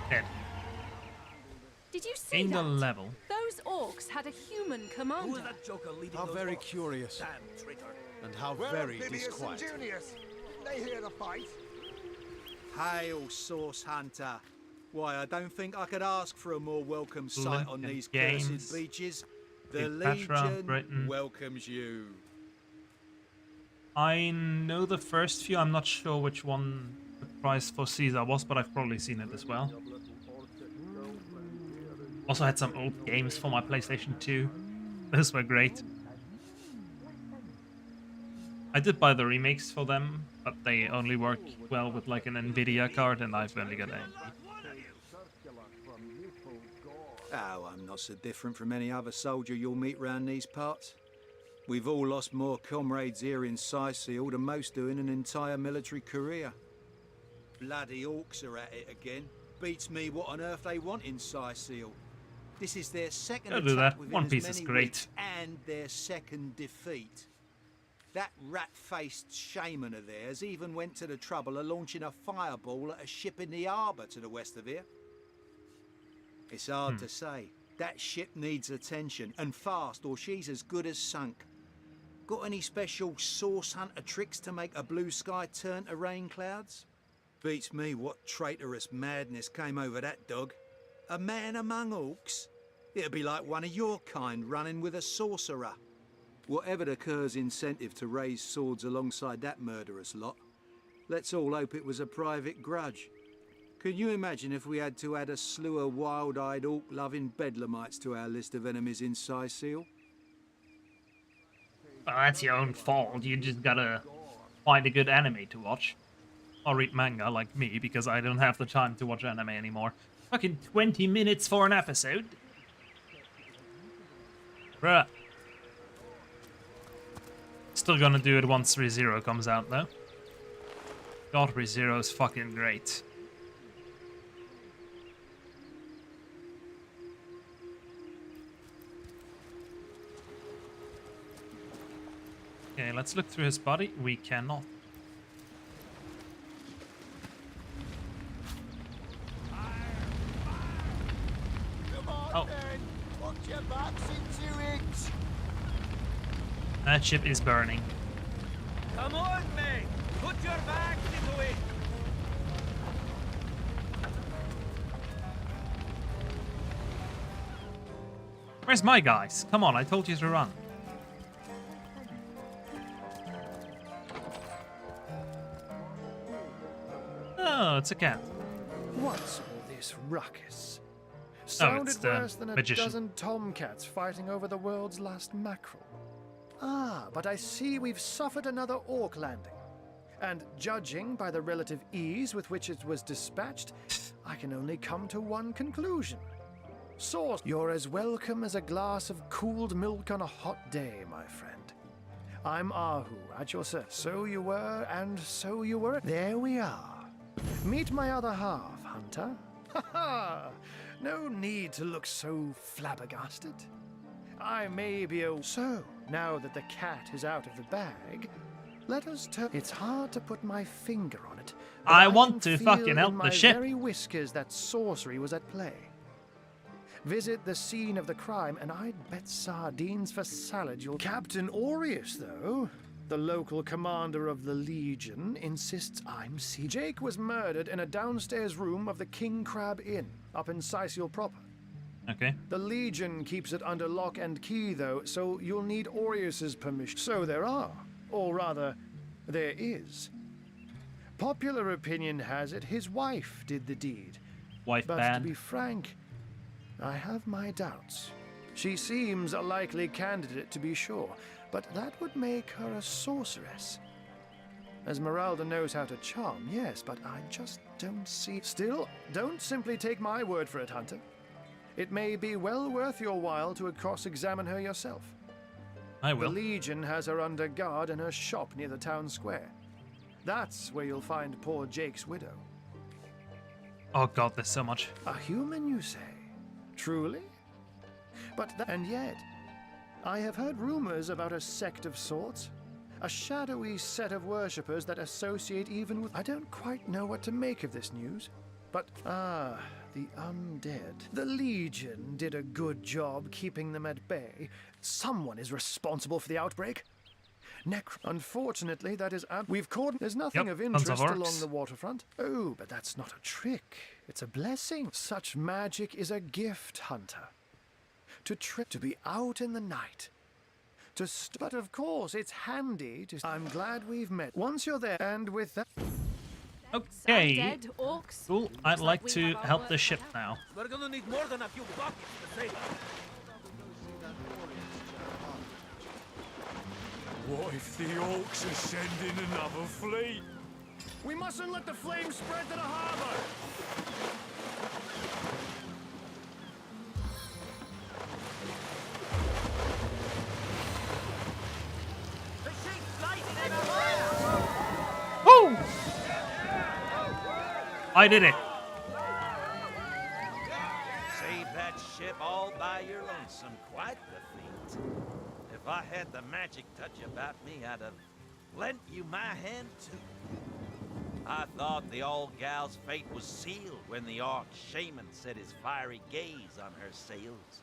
Dead. Did you see Gained that? a level. Those orcs had a human commander. Who was that joker leading How those very orcs? curious. Damn traitor. And how Where very are Bilius and disquieting. Junius? They hear the fight. Hail, Source Hunter. Why, I don't think I could ask for a more welcome sight on Olympic these Games, cursed beaches. The Cleopatra, Legion Britain. welcomes you. I know the first few. I'm not sure which one the prize for Caesar was, but I've probably seen it as well. Also had some old games for my PlayStation 2. Those were great. I did buy the remakes for them, but they only work well with like an Nvidia card, and I've only got AMD. Oh, I'm not so different from any other soldier you'll meet round these parts. We've all lost more comrades here in Sicil than most do in an entire military career. Bloody orcs are at it again. Beats me what on earth they want in Sicil. This is their second Don't attack do that. within One as Piece is many great. weeks and their second defeat. That rat-faced shaman of theirs even went to the trouble of launching a fireball at a ship in the harbour to the west of here. It's hard to say. That ship needs attention, and fast, or she's as good as sunk. Got any special source hunter tricks to make a blue sky turn to rain clouds? Beats me what traitorous madness came over that dog. A man among orcs? It'd be like one of your kind running with a sorcerer. Whatever the Kerr's incentive to raise swords alongside that murderous lot, let's all hope it was a private grudge. Can you imagine if we had to add a slew of wild-eyed, orc-loving bedlamites to our list of enemies in Sicil? Well, that's your own fault. You just gotta find a good anime to watch. Or read manga like me, because I don't have the time to watch anime anymore. Fucking 20 minutes for an episode. Bruh. Still gonna do it once ReZero comes out, though. God, ReZero is fucking great. Okay, let's look through his body. We cannot. Come on, then. Put your backs into it. That ship is burning. Come on, mate! Put your backs into it! Where's my guys? Come on, I told you to run. Oh, it's a cat. What's all this ruckus? it's Sounded the worse than a magician. dozen tomcats fighting over the world's last mackerel. Ah, but I see we've suffered another orc landing. And judging by the relative ease with which it was dispatched, I can only come to one conclusion. Source, you're as welcome as a glass of cooled milk on a hot day, my friend. I'm Ahu, at your service. So you were, and so you were. There we are. Meet my other half, Hunter. Ha ha! No need to look so flabbergasted. I may be a... So, now that the cat is out of the bag, let us turn... It's hard to put my finger on it. But I want can to feel fucking in help my the ship. very whiskers that sorcery was at play. Visit the scene of the crime, and I'd bet sardines for salad you'll... Captain Aureus, though, the local commander of the Legion, insists I'm C. Jake was murdered in a downstairs room of the King Crab Inn, up in Sicil proper. Okay. The Legion keeps it under lock and key, though, so you'll need Aureus's permission. So there are, or rather, there is. Popular opinion has it his wife did the deed. Wife but bad. to be frank, I have my doubts. She seems a likely candidate, to be sure, but that would make her a sorceress. Esmeralda knows how to charm, yes, but I just don't see... Still, don't simply take my word for it, Hunter. It may be well worth your while to cross-examine her yourself. I will. The Legion has her under guard in her shop near the town square. That's where you'll find poor Jake's widow. Oh god, there's so much. A human, you say? Truly? And yet, I have heard rumors about a sect of sorts. A shadowy set of worshippers that associate even with... I don't quite know what to make of this news. But, the undead. The Legion did a good job keeping them at bay. Someone is responsible for the outbreak. Unfortunately, that is... We've caught... There's nothing of interest along the waterfront. Oh, but that's not a trick. It's a blessing. Such magic is a gift, Hunter. To be out in the night. But of course, it's handy to... I'm glad we've met. Once you're there, and with that... Okay. Cool. I'd like to help the ship now. We're gonna need more than a few buckets to save. What if the orcs are sending another fleet? We mustn't let the flames spread to the harbor! Woo! I did it. Save that ship all by your lonesome. Quite the feat. If I had the magic touch about me, I'd have lent you my hand too. I thought the old gal's fate was sealed when the orc shaman set his fiery gaze on her sails.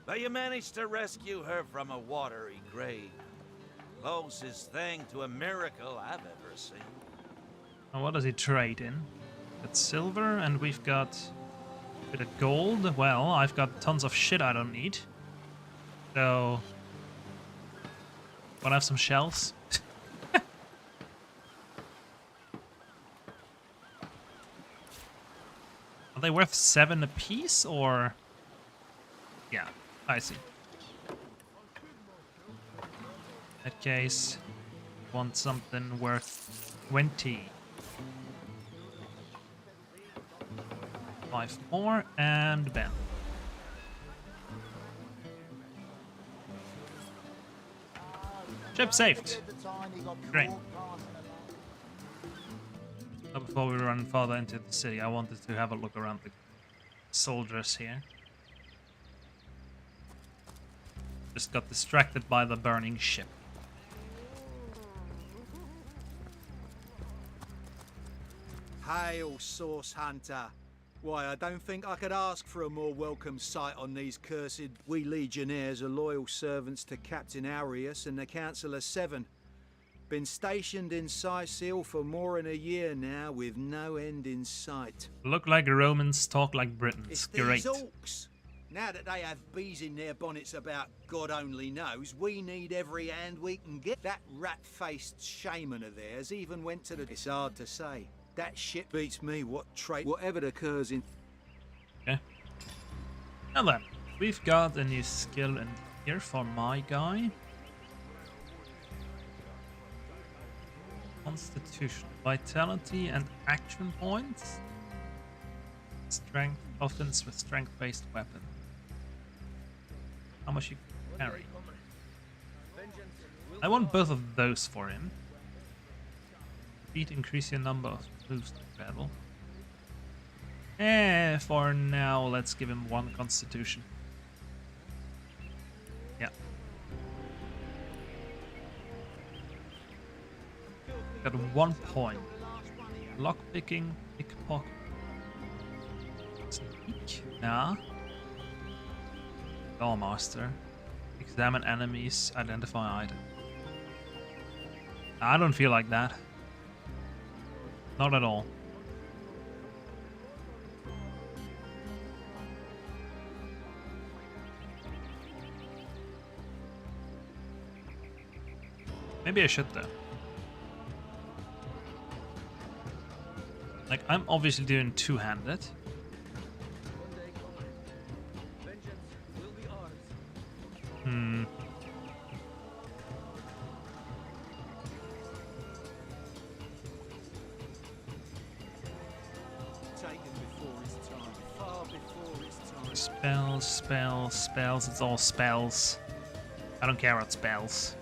But you managed to rescue her from a watery grave. Closest thing to a miracle I've ever seen. And what does he trade in? Got silver, and we've got a bit of gold. Well, I've got tons of shit I don't need. So... wanna have some shells? Are they worth 7 apiece, or...? Yeah, I see. In that case, want something worth 20. 5 more, and bam. Ship saved. Great. Now before we run further into the city, I wanted to have a look around the soldiers here. Just got distracted by the burning ship. Hail, Source Hunter. Why, I don't think I could ask for a more welcome sight on these cursed... We Legionnaires are loyal servants to Captain Aureus and the Council of Seven. Been stationed in Sicil for more than a year now, with no end in sight. Look like Romans, talk like Britons. It's Great. these orcs. Now that they have bees in their bonnets about God only knows, we need every hand we can get. That rat-faced shaman of theirs even went to the... It's hard to say. That shit beats me, what trait, whatever occurs in... Okay. Now then, we've got a new skill in here for my guy. Constitution, vitality and action points. Strength, offense with strength-based weapon. How much you can carry? I want both of those for him. Speed, increase your number of moves to battle. For now, let's give him 1 constitution. Yeah. Got 1 point. Lockpicking, pickpocket. Sneak. Nah. Doormaster. Examine enemies, identify item. I don't feel like that. Not at all. Maybe I should though. Like, I'm obviously doing two-handed. Spells, spells, spells. It's all spells. I don't care about spells.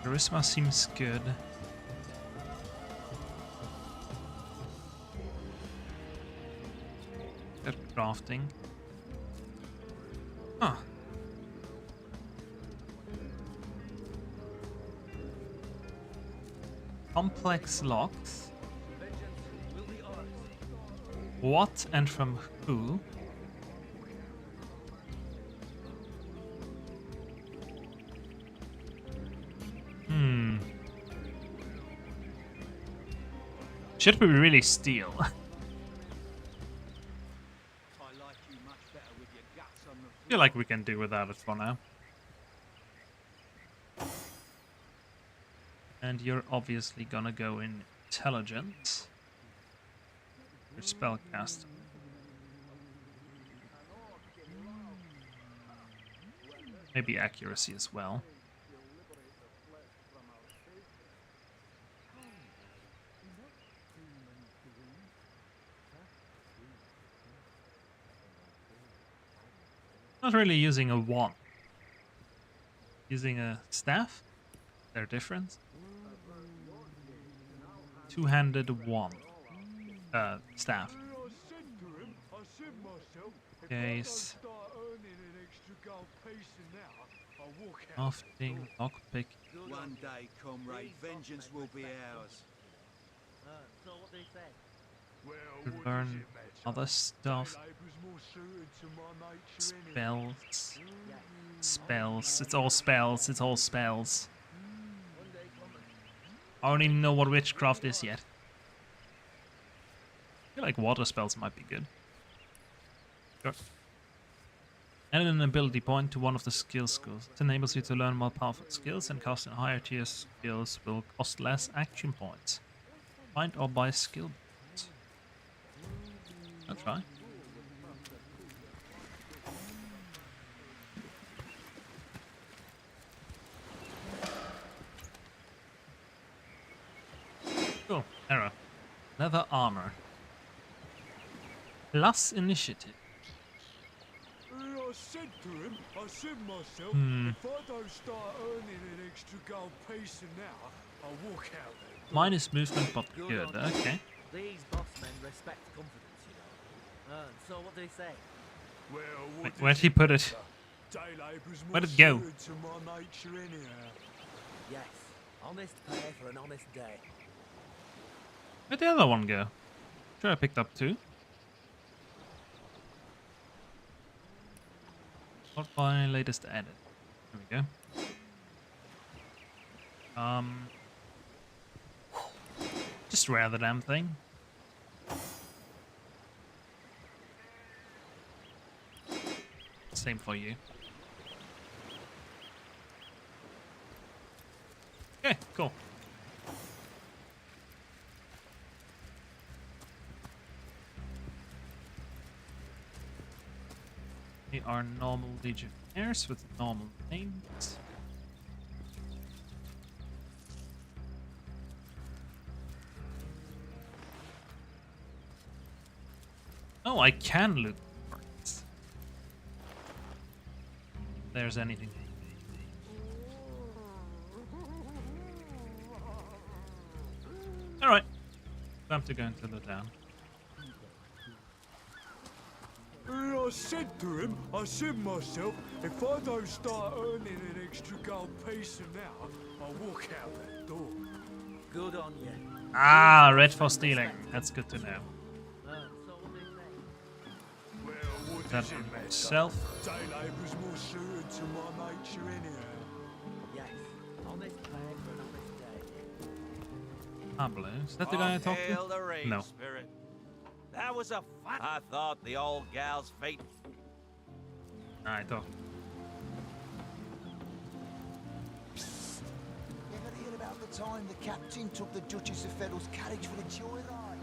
Charisma seems good. Good crafting. Huh. Complex locks. What and from who? Should we really steal? Feel like we can do without it for now. And you're obviously gonna go in intelligence. Your spellcaster. Maybe accuracy as well. Not really using a wand. Using a staff? They're different. Two-handed wand. Staff. Case. Crafting, lockpick. One day, comrade, vengeance will be ours. So what they say? Learn other stuff. Spells. Spells. It's all spells. It's all spells. I don't even know what witchcraft is yet. I feel like water spells might be good. Sure. Add an ability point to one of the skill schools. It enables you to learn more powerful skills, and casting higher tier skills will cost less action points. Find or buy skill points. I'll try. Cool. Arrow. Leather armor. Plus initiative. I said to him, I said myself, if I don't start earning an extra gold piece an hour, I'll walk out there. Minus movement, but good. Okay. These bossmen respect confidence, you know. So what do they say? Well, Wait, where'd he put it? Day labour's more Where'd it go? suited to my nature anyhow. Yes, honest pay for an honest day. Where'd the other one go? Sure, I picked up two. What by latest added? There we go. Just wear the damn thing. Same for you. Okay, cool. We are normal legionnaires with normal names. Oh, I can loot parts. If there's anything. Alright. Time to go into the town. I said to him, I said myself, if I don't start earning an extra gold piece an hour, I'll walk out that door. Good on you. Ah, red for stealing. That's good to know. So what they say? Well, what That does it matter? myself. Day labour's more suited to my nature anyhow. Yes, honest pay for an honest day. Pablo. Is that the guy I talked Hail the to? rain No. spirit. That was a fun. I thought the old gal's fate. I talked. Ever hear about the time the captain took the Duchess of Federal's carriage for a joyride?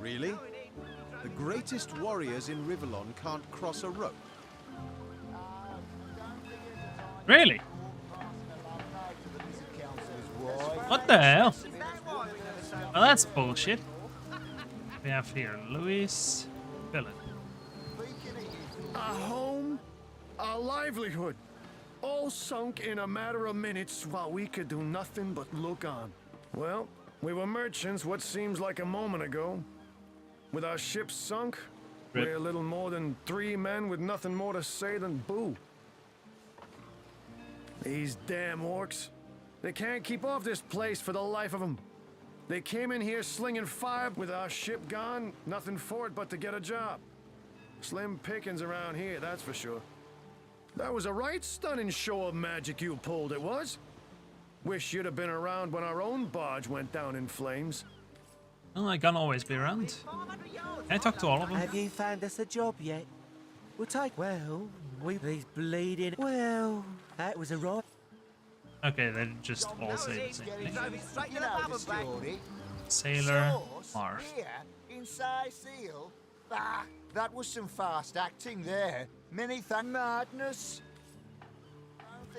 Really? The greatest warriors in Rivellon can't cross a rope. Really? What the hell? Well, that's bullshit. We have here Luis, Philip. Our home, our livelihood, all sunk in a matter of minutes while we could do nothing but look on. Well, we were merchants what seems like a moment ago. With our ship sunk, we're little more than 3 men with nothing more to say than boo. These damn orcs. They can't keep off this place for the life of them. They came in here slinging fire with our ship gone, nothing for it but to get a job. Slim pickings around here, that's for sure. That was a right stunning show of magic you pulled, it was. Wish you'd have been around when our own barge went down in flames. Well, I can't always be around. Can I talk to all of them? Have you found us a job yet? We'll take. Well, these bleeding. Well, that was a right. Okay, they just all say the same thing. Sailor, Marv. Here, inside Seal. Ah, that was some fast acting there. Many thank madness.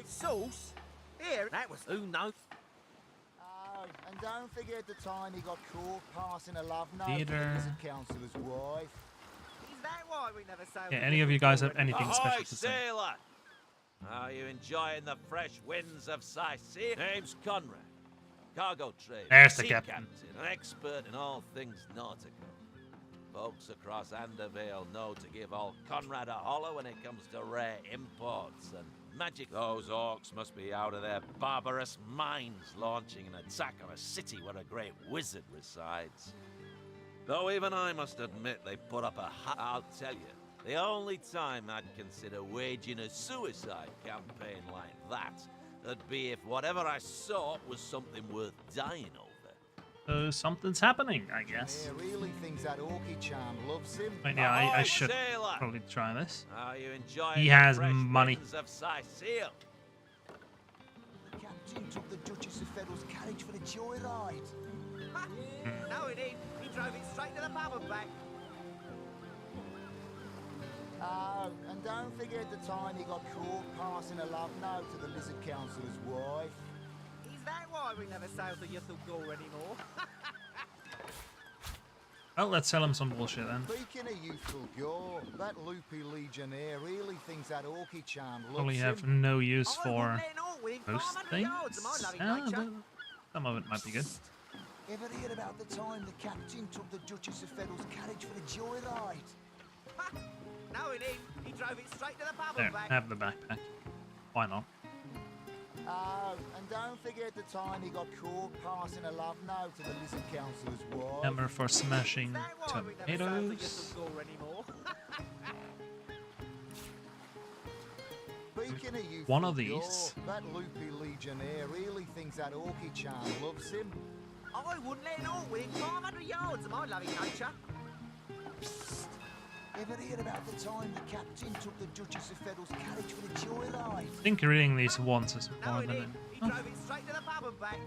Sauce? Here, that was who knows. Oh, and don't forget the time he got caught passing a love note to the Theater. Lizard Councillor's wife. Is that why we never sailed? Yeah, any of you guys have anything Ahoy, special to say? sailor! Are you enjoying the fresh winds of Sicily? Name's Conrad. Cargo trader, There's the sea captain. an expert in all things nautical. Folks across Andervale know to give old Conrad a holler when it comes to rare imports and magic. Those orcs must be out of their barbarous minds launching an attack on a city where a great wizard resides. Though even I must admit they put up a I'll tell you, the only time I'd consider waging a suicide campaign like that would be if whatever I sought was something worth dying over. Something's happening, I guess. Yeah, really thinks that Orky charm loves him. But yeah, I Ahoy, should sailor! probably try this. Are you enjoying He the has fresh money. winds of Sicily? The captain took the Duchess of Federal's carriage for the joyride. No, he didn't. He drove it straight to the pub and back. Oh, and don't forget the time he got caught passing a love note to the Lizard Councillor's wife. Is that why we never sailed the Yuthel Gore anymore? Well, let's sell him some bullshit then. Speaking of youthful gore, that loopy legionnaire really thinks that Orky charm loves Probably have him. no use for most things. Some of it might be good. Ever heard about the time the captain took the Duchess of Federal's carriage for the joyride? No, he didn't. He drove it straight to the pub There, and back. have the backpack. Why not? Oh, and don't forget the time he got caught passing a love note to the Lizard Councillor's wife. Hammer for smashing tomatoes. Speaking of youthful One of gore, these. that loopy legionnaire really thinks that Orky charm loves him. I wouldn't let an orc within 500 yards of my loving nature. Ever heard about the time the captain took the Duchess of Federal's carriage for the joyride? I think reading these once is No, more he than didn't. He drove it straight to the pub and back.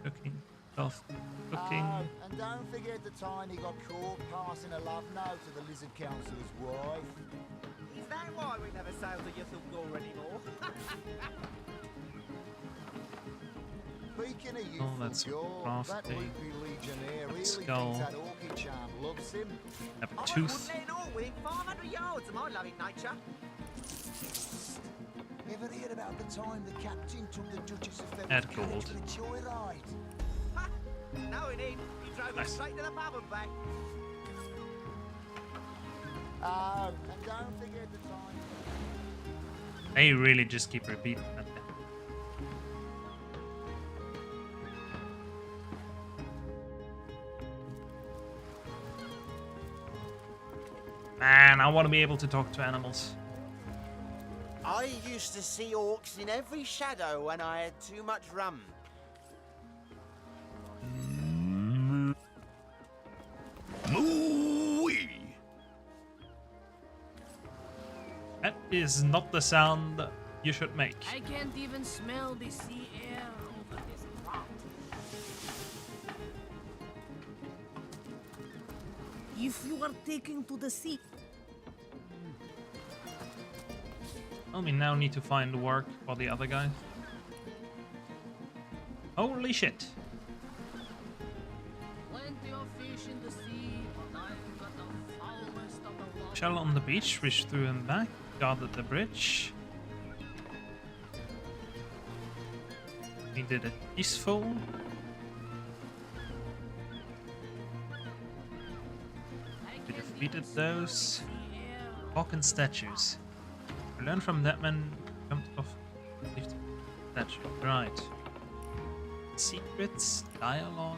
cooking. Stuff. Cooking. Oh, and don't forget the time he got caught passing a love note to the Lizard Councillor's wife. Is that why we never sailed the Yuthel Gore anymore? Speaking of Oh, youthful that's gore, crafty. that loopy legionnaire really Skull. thinks that Orky charm loves him. Have a I tooth. wouldn't let an orc within 500 yards of my loving nature. Ever heard about the time the captain took the Duchess of Federal's Add carriage gold. for the joyride? No, he didn't. He drove Nice. it straight to the pub and back. Oh, and don't forget the time. They really just keep repeating that. Man, I want to be able to talk to animals. I used to see orcs in every shadow when I had too much rum. Moo-wee! That is not the sound you should make. I can't even smell the sea air over this rock. If you are taken to the sea, Well, we now need to find work for the other guy. Holy shit. plenty of fish in the sea, but I've got the foulest of the Shell on the beach, reached through and back, guarded the bridge. We did it peaceful. We defeated those. Falcon statues. We learned from that man of statue. Right. Secrets, dialogue.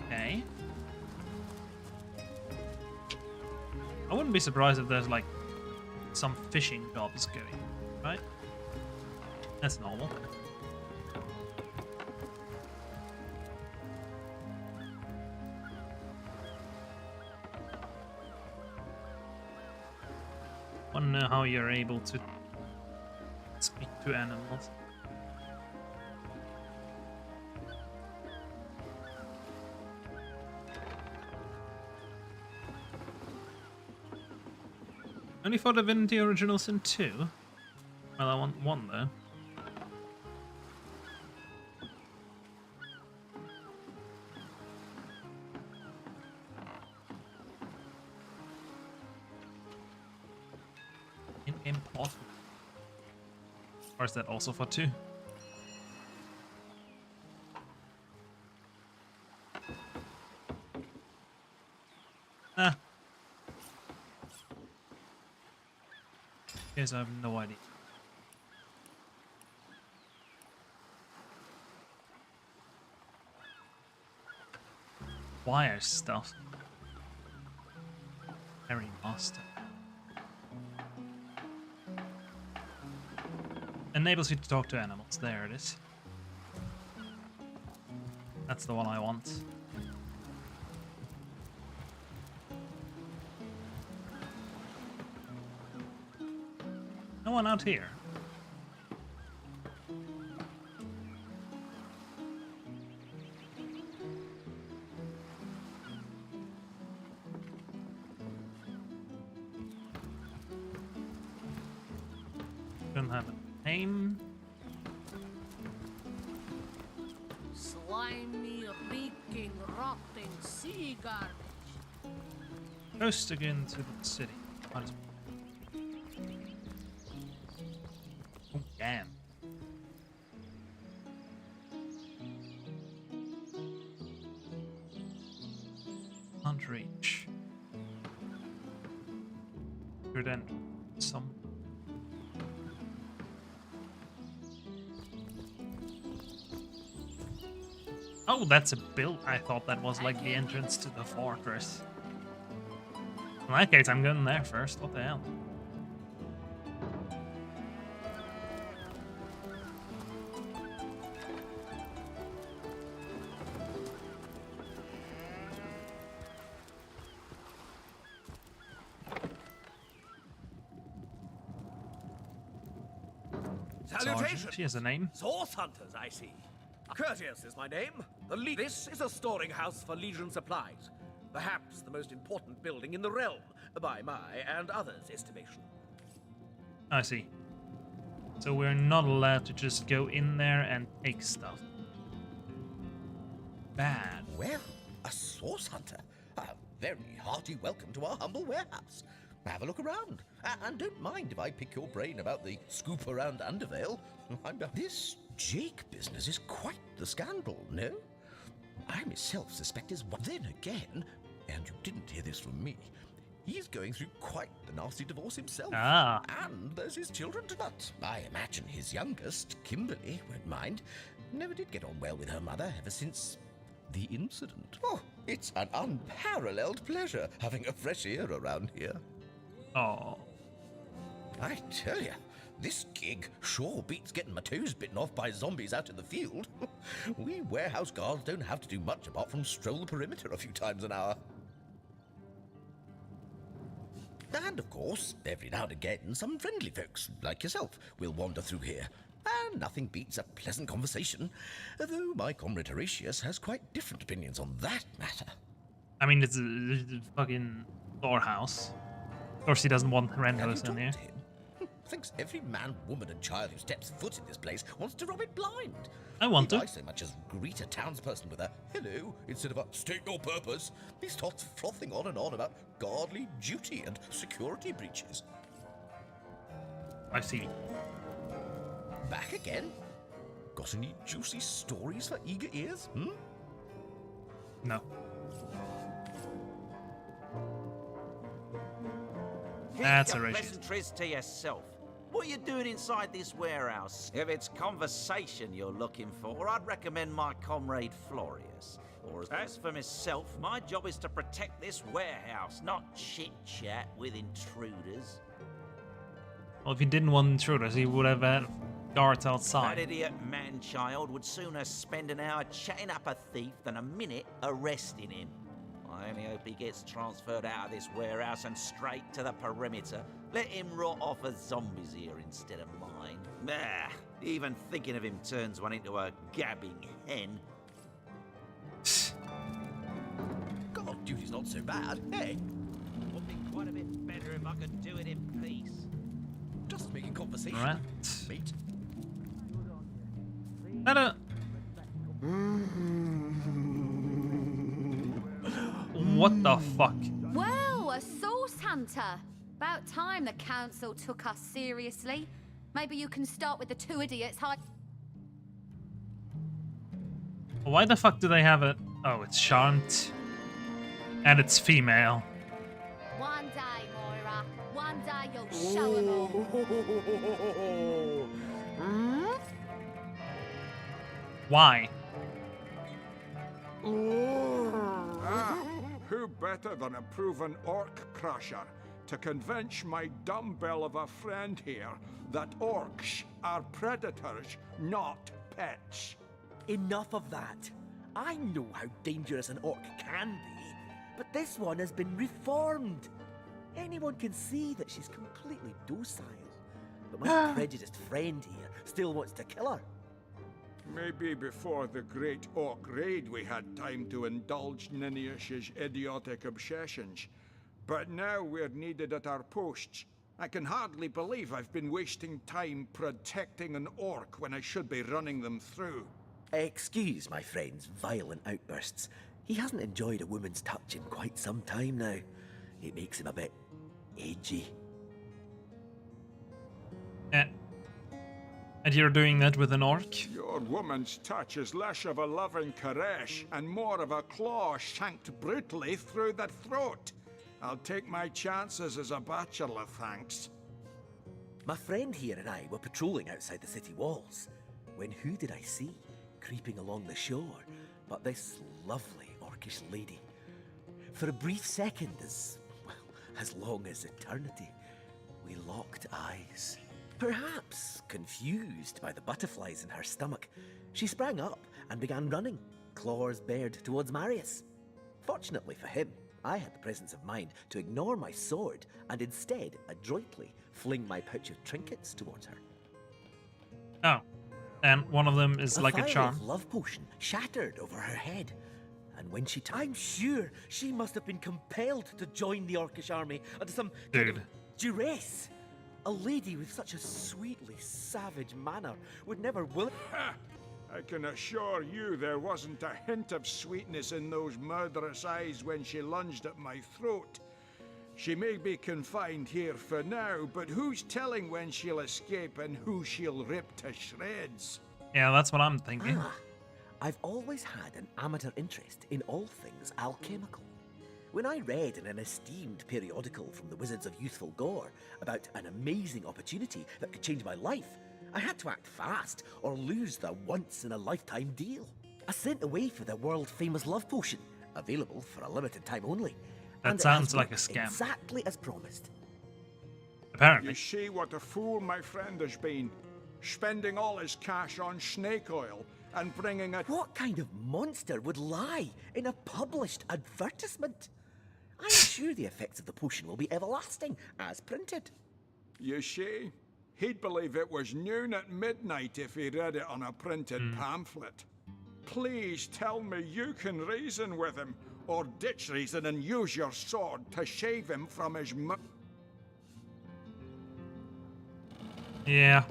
Okay. I wouldn't be surprised if there's like some fishing jobs going, right? That's normal. Wanna know how you're able to speak to animals. Only for Divinity Original Sin 2? Well, I want one though. In-game pause. Or is that also for 2? Ah. Yes, I have no idea. Wire stuff. Harry Master. Enables you to talk to animals. There it is. That's the one I want. No one out here. Don't have a name. Slimy, reeking, rotting sea garbage. Coast again to the city. Might as well. Oh, damn. Can't reach. Good end. Some. Oh, that's a build. I thought that was like the entrance to the fortress. In that case, I'm going there first. What the hell? Salutations! She has a name. Source hunters, I see. Courteous is my name. This is a storing house for Legion supplies. Perhaps the most important building in the realm, by my and others' estimation. I see. So we're not allowed to just go in there and take stuff. Bad. Well, a source hunter. A very hearty welcome to our humble warehouse. Have a look around. And don't mind if I pick your brain about the scoop around Undervale. This Jake business is quite the scandal, no? I myself suspect is one. Then again, and you didn't hear this from me, he's going through quite the nasty divorce himself. Ah. And there's his children to nut. I imagine his youngest, Kimberly, won't mind. Never did get on well with her mother ever since the incident. Oh, it's an unparalleled pleasure having a fresh ear around here. Oh. I tell you, this gig sure beats getting my toes bitten off by zombies out in the field. We warehouse guards don't have to do much apart from stroll the perimeter a few times an hour. And of course, every now and again, some friendly folks, like yourself, will wander through here. And nothing beats a pleasant conversation, though my comrade Horatius has quite different opinions on that matter. I mean, it's a fucking storehouse. Of course he doesn't want randos in here. Thinks every man, woman, and child who steps foot in this place wants to rob it blind. I want to. If I so much as greet a townsperson with a hello instead of a state your purpose, he starts frothing on and on about godly duty and security breaches. I see. Back again? Got any juicy stories for eager ears, hmm? No. That's a racist. Pleasantries to yourself. What are you doing inside this warehouse? If it's conversation you're looking for, I'd recommend my comrade Florius. Or as for myself, my job is to protect this warehouse, not chit-chat with intruders. Well, if he didn't want intruders, he would have had guards That outside. idiot man-child would sooner spend an hour chatting up a thief than a minute arresting him. I only hope he gets transferred out of this warehouse and straight to the perimeter. Let him rot off as zombies here instead of mine. Ah, even thinking of him turns one into a gabbing hen. God, duty's not so bad, hey? Would be quite a bit better if I could do it in peace. Just making conversation, Right. mate. What the fuck? Well, a source hunter. About time the council took us seriously. Maybe you can start with the two idiots Why the fuck do they have it? Oh, it's Charmed. And it's female. One day, Moira. One day you'll show them all. Why? Who better than a proven orc crusher to convince my dumbbell of a friend here that orcs are predators, not pets? Enough of that. I know how dangerous an orc can be, but this one has been reformed. Anyone can see that she's completely docile. But my prejudiced friend here still wants to kill her. Maybe before the Great Orc Raid we had time to indulge Ninius's idiotic obsessions. But now we're needed at our posts. I can hardly believe I've been wasting time protecting an orc when I should be running them through. Excuse my friend's violent outbursts. He hasn't enjoyed a woman's touch in quite some time now. It makes him a bit edgy. And you're doing that with an orc? Your woman's touch is less of a loving caress and more of a claw shanked brutally through the throat. I'll take my chances as a bachelor, thanks. My friend here and I were patrolling outside the city walls, when who did I see creeping along the shore but this lovely orcish lady? For a brief second, as long as eternity, we locked eyes. Perhaps confused by the butterflies in her stomach, she sprang up and began running, claws bared towards Marius. Fortunately for him, I had the presence of mind to ignore my sword and instead adroitly fling my pouch of trinkets towards her. Oh. And one of them is like a charm. Love potion shattered over her head. And when she I'm sure she must have been compelled to join the Orcish army under some kind of duress. A lady with such a sweetly savage manner would never will. I can assure you there wasn't a hint of sweetness in those murderous eyes when she lunged at my throat. She may be confined here for now, but who's telling when she'll escape and who she'll rip to shreds? Yeah, that's what I'm thinking. I've always had an amateur interest in all things alchemical. When I read in an esteemed periodical from the Wizards of Youthful Gore about an amazing opportunity that could change my life, I had to act fast or lose the once-in-a-lifetime deal. I sent away for the world-famous love potion, available for a limited time only. That sounds like a scam. Exactly as promised. Apparently. You see what a fool my friend has been, spending all his cash on snake oil and bringing a... What kind of monster would lie in a published advertisement? I'm sure the effects of the potion will be everlasting, as printed. You see, he'd believe it was noon at midnight if he read it on a printed pamphlet. Please tell me you can reason with him, or ditch reason and use your sword to shave him from his Yeah.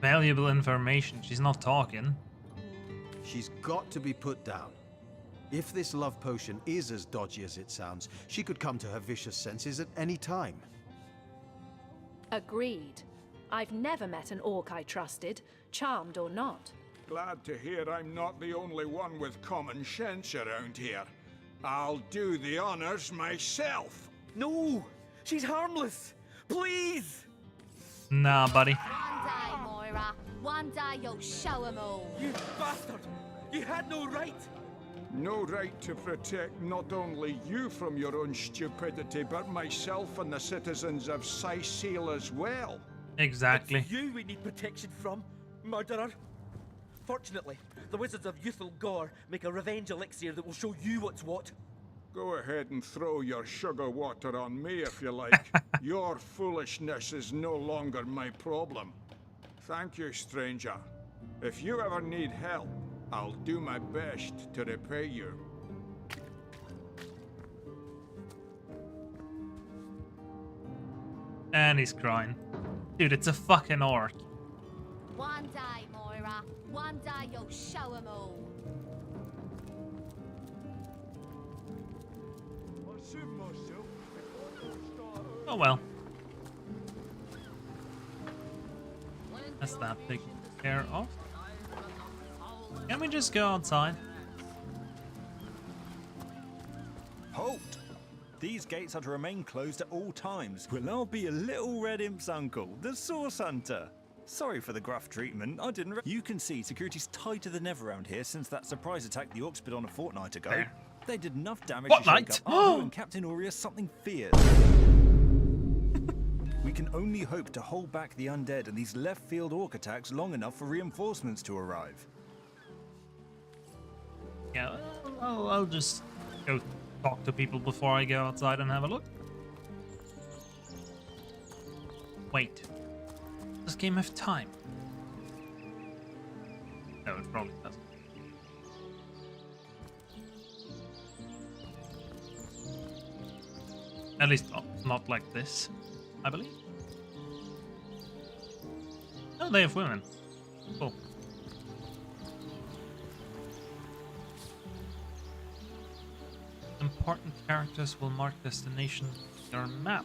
Valuable information. She's not talking. She's got to be put down. If this love potion is as dodgy as it sounds, she could come to her vicious senses at any time. Agreed. I've never met an orc I trusted, charmed or not. Glad to hear I'm not the only one with common sense around here. I'll do the honors myself. No! She's harmless! Please! Nah, buddy. One day, Moira. One day you'll show 'em all. You bastard! You had no right! No right to protect not only you from your own stupidity, but myself and the citizens of Sicil as well. Exactly. It's you we need protection from, murderer. Fortunately, the Wizards of Youthful Gore make a revenge elixir that will show you what's what. Go ahead and throw your sugar water on me if you like. Your foolishness is no longer my problem. Thank you, stranger. If you ever need help, I'll do my best to repay you. And he's crying. Dude, it's a fucking orc. One day, Moira. One day you'll show 'em all. Oh well. That's that taken care of. Can we just go outside? Halt! These gates are to remain closed at all times. Will I be a little red imp's uncle, the Source Hunter? Sorry for the gruff treatment, I didn't You can see security's tighter than ever around here since that surprise attack the Orcs put on a fortnight ago. There. They did enough damage Fortnite? to shake up Arthur and Captain Aureus something fierce. We can only hope to hold back the undead and these left-field Orc attacks long enough for reinforcements to arrive. Yeah, I'll just go talk to people before I go outside and have a look. Wait. Does this game have time? No, it probably doesn't. At least not like this, I believe. Oh, they have women. Cool. Important characters will mark destination on your map.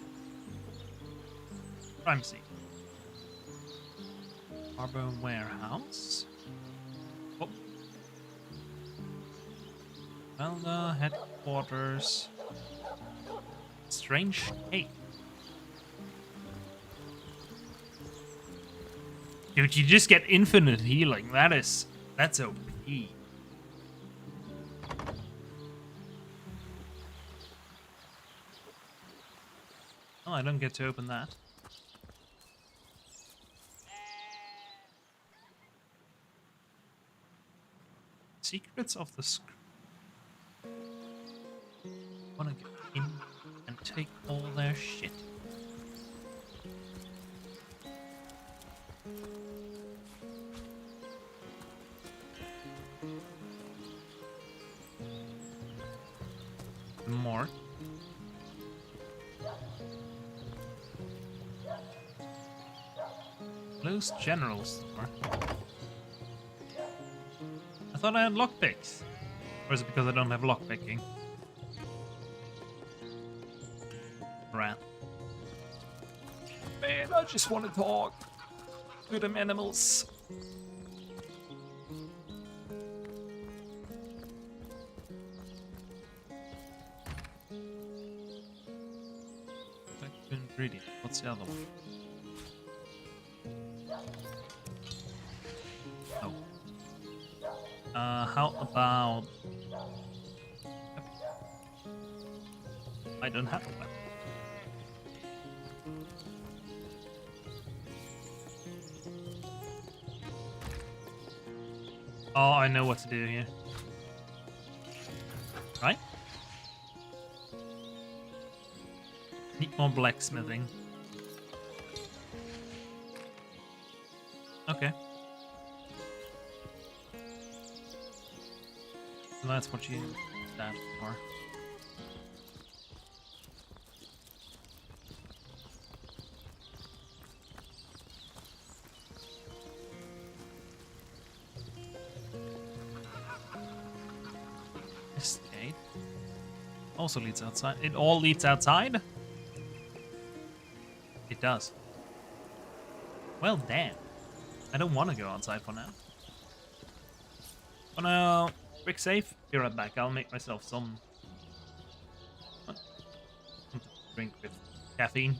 Crime scene. Harbor warehouse. Oh. Velda headquarters. Strange shape. Dude, you just get infinite healing. That's OP. Oh, I don't get to open that. Secrets of the Screw. Wanna get in and take all their shit. More. Loose general store. I thought I had lockpicks. Or is it because I don't have lockpicking? Rat. Man, I just want to talk to them animals. Active ingredient. What's the other one? Oh. How about... I don't have one. Oh, I know what to do here. Right? Need more blacksmithing. Okay. So that's what you that for? This gate also leads outside. It all leads outside? It does. Well, damn. I don't want to go outside for now. Oh no. Quick save. Be right back. I'll make myself some drink with caffeine.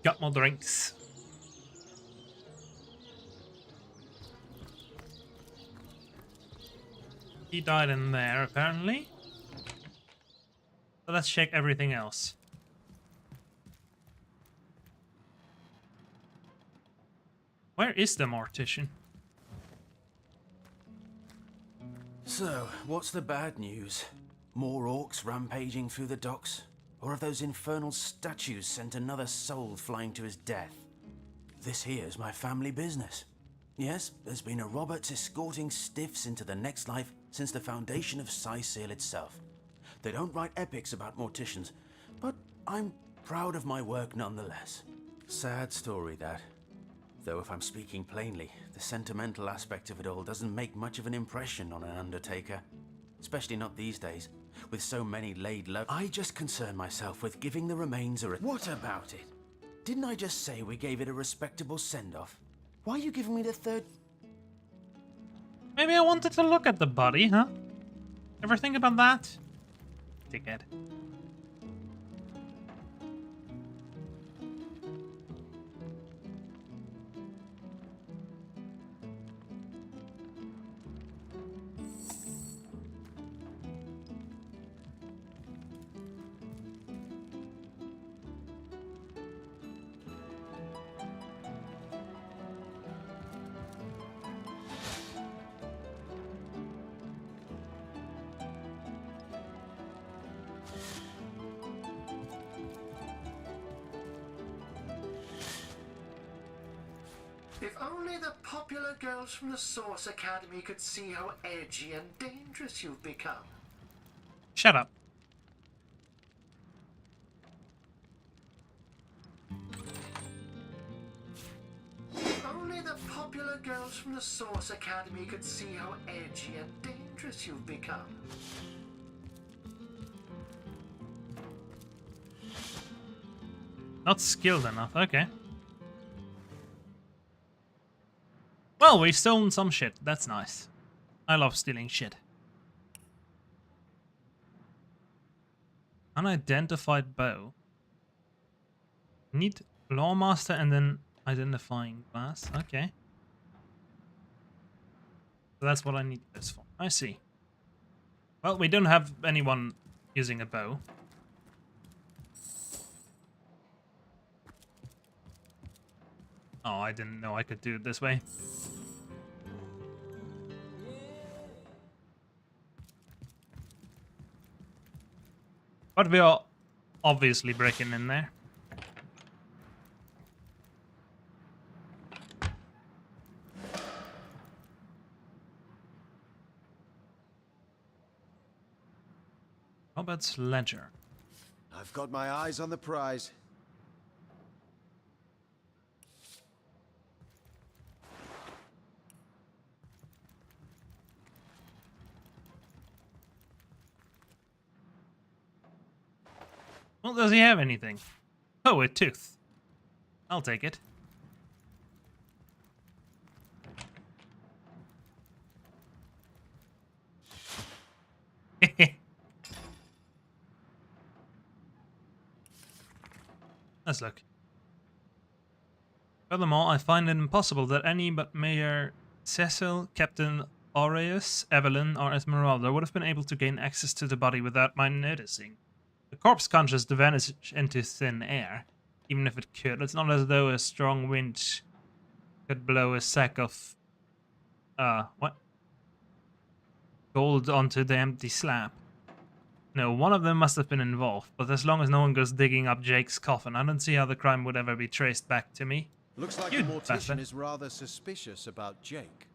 Got more drinks. He died in there, apparently. So let's check everything else. Where is the mortician? So, what's the bad news? More orcs rampaging through the docks? Or have those infernal statues sent another soul flying to his death? This here's my family business. Yes, there's been a Roberts escorting stiffs into the next life since the foundation of Cyseal itself. They don't write epics about morticians, but I'm proud of my work nonetheless. Sad story, that. Though if I'm speaking plainly, the sentimental aspect of it all doesn't make much of an impression on an undertaker. Especially not these days, with so many laid low. I just concern myself with giving the remains a What about it? Didn't I just say we gave it a respectable send-off? Why are you giving me the third? Maybe I wanted to look at the body, huh? Ever think about that? Dickhead. If only the popular girls from the Source Academy could see how edgy and dangerous you've become. Shut up. If only the popular girls from the Source Academy could see how edgy and dangerous you've become. Not skilled enough, okay. Well, we stolen some shit. That's nice. I love stealing shit. Unidentified bow. Need Lawmaster and then identifying class. Okay. So that's what I need this for. I see. Well, we don't have anyone using a bow. Oh, I didn't know I could do it this way. But we are obviously breaking in there. Robert's ledger. I've got my eyes on the prize. Well, does he have anything? Oh, a tooth. I'll take it. Let's look. Furthermore, I find it impossible that any but Mayor Cecil, Captain Aureus, Evelyn, or Esmeralda would have been able to gain access to the body without my noticing. The corpse can't just vanish into thin air, even if it could. It's not as though a strong wind could blow a sack of what? Gold onto the empty slab. No, one of them must have been involved, but as long as no one goes digging up Jake's coffin, I don't see how the crime would ever be traced back to me. Looks like the mortician is rather suspicious about Jake.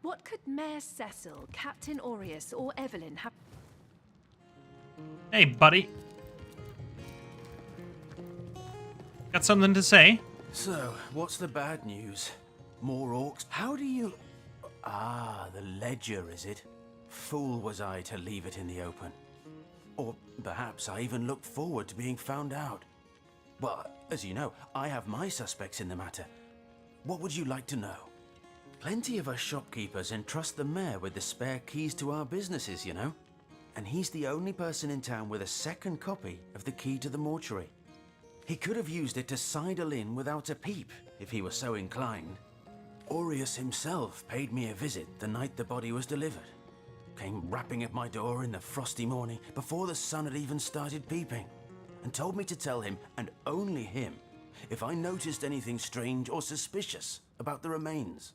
What could Mayor Cecil, Captain Aureus, or Evelyn have? Hey, buddy. Got something to say? So, what's the bad news? More orcs? How do you... Ah, the ledger, is it? Fool was I to leave it in the open. Or perhaps I even looked forward to being found out. Well, as you know, I have my suspects in the matter. What would you like to know? Plenty of us shopkeepers entrust the mayor with the spare keys to our businesses, you know? And he's the only person in town with a second copy of the key to the mortuary. He could have used it to sidle in without a peep, if he were so inclined. Aureus himself paid me a visit the night the body was delivered. Came rapping at my door in the frosty morning before the sun had even started peeping, and told me to tell him, and only him, if I noticed anything strange or suspicious about the remains.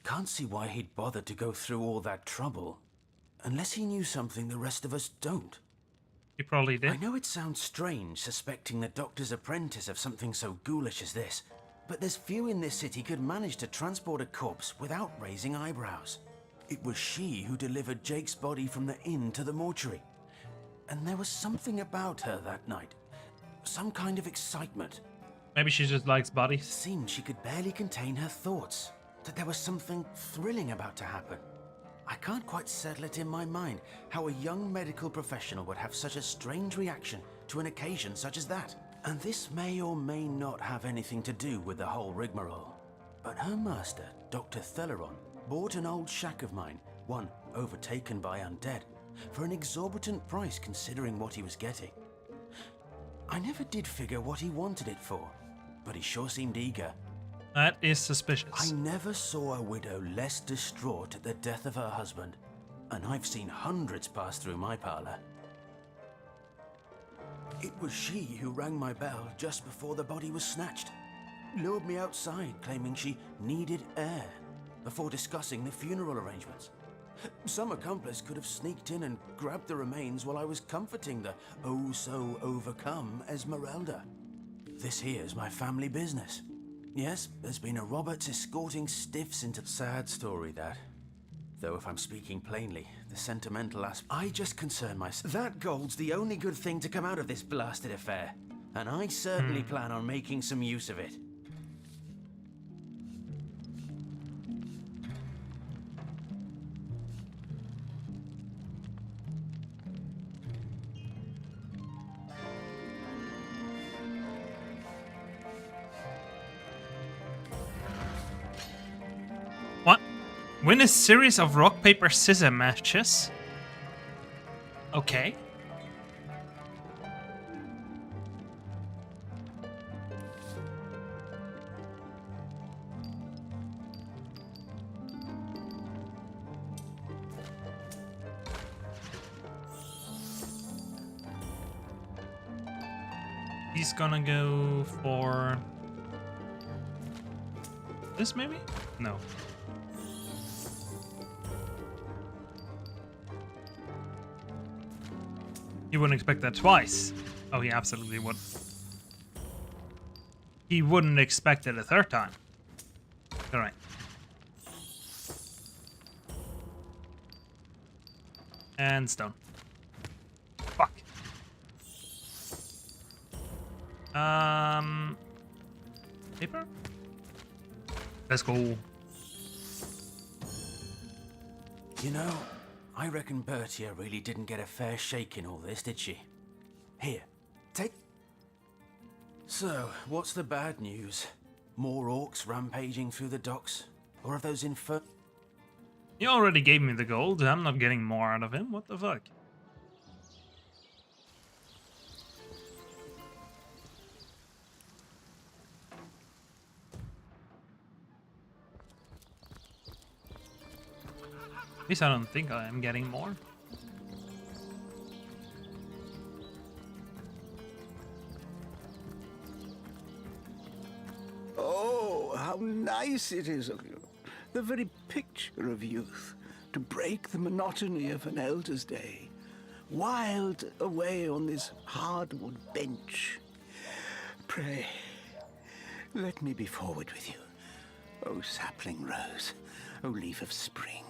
Can't see why he'd bothered to go through all that trouble, unless he knew something the rest of us don't. He probably did. I know it sounds strange suspecting the doctor's apprentice of something so ghoulish as this, but there's few in this city could manage to transport a corpse without raising eyebrows. It was she who delivered Jake's body from the inn to the mortuary. And there was something about her that night. Some kind of excitement. Maybe she just likes bodies. It seemed she could barely contain her thoughts. That there was something thrilling about to happen. I can't quite settle it in my mind how a young medical professional would have such a strange reaction to an occasion such as that. And this may or may not have anything to do with the whole rigmarole. But her master, Dr. Theleron, bought an old shack of mine, one overtaken by undead, for an exorbitant price considering what he was getting. I never did figure what he wanted it for, but he sure seemed eager. That is suspicious. I never saw a widow less distraught at the death of her husband, and I've seen hundreds pass through my parlor. It was she who rang my bell just before the body was snatched, lured me outside claiming she needed air, before discussing the funeral arrangements. Some accomplice could have sneaked in and grabbed the remains while I was comforting the oh-so-overcome Esmeralda. This here's my family business. Yes, there's been a Roberts escorting stiffs into... Sad story, that. Though if I'm speaking plainly, the sentimental aspect... I just concern myself. That gold's the only good thing to come out of this blasted affair. And I certainly plan on making some use of it. What? Win a series of rock, paper, scissors matches? Okay. He's gonna go for this, maybe? No. You wouldn't expect that twice. Oh, he absolutely would. He wouldn't expect it a third time. Alright. And stone. Fuck. Paper? Let's go. You know, I reckon Bertia really didn't get a fair shake in all this, did she? Here, take... So, what's the bad news? More orcs rampaging through the docks? Or have those He already gave me the gold. I'm not getting more out of him. What the fuck? At least I don't think I am getting more. Oh, how nice it is of you. The very picture of youth, to break the monotony of an elder's day. Wild away on this hardwood bench. Pray, let me be forward with you. Oh, sapling rose, oh, leaf of spring.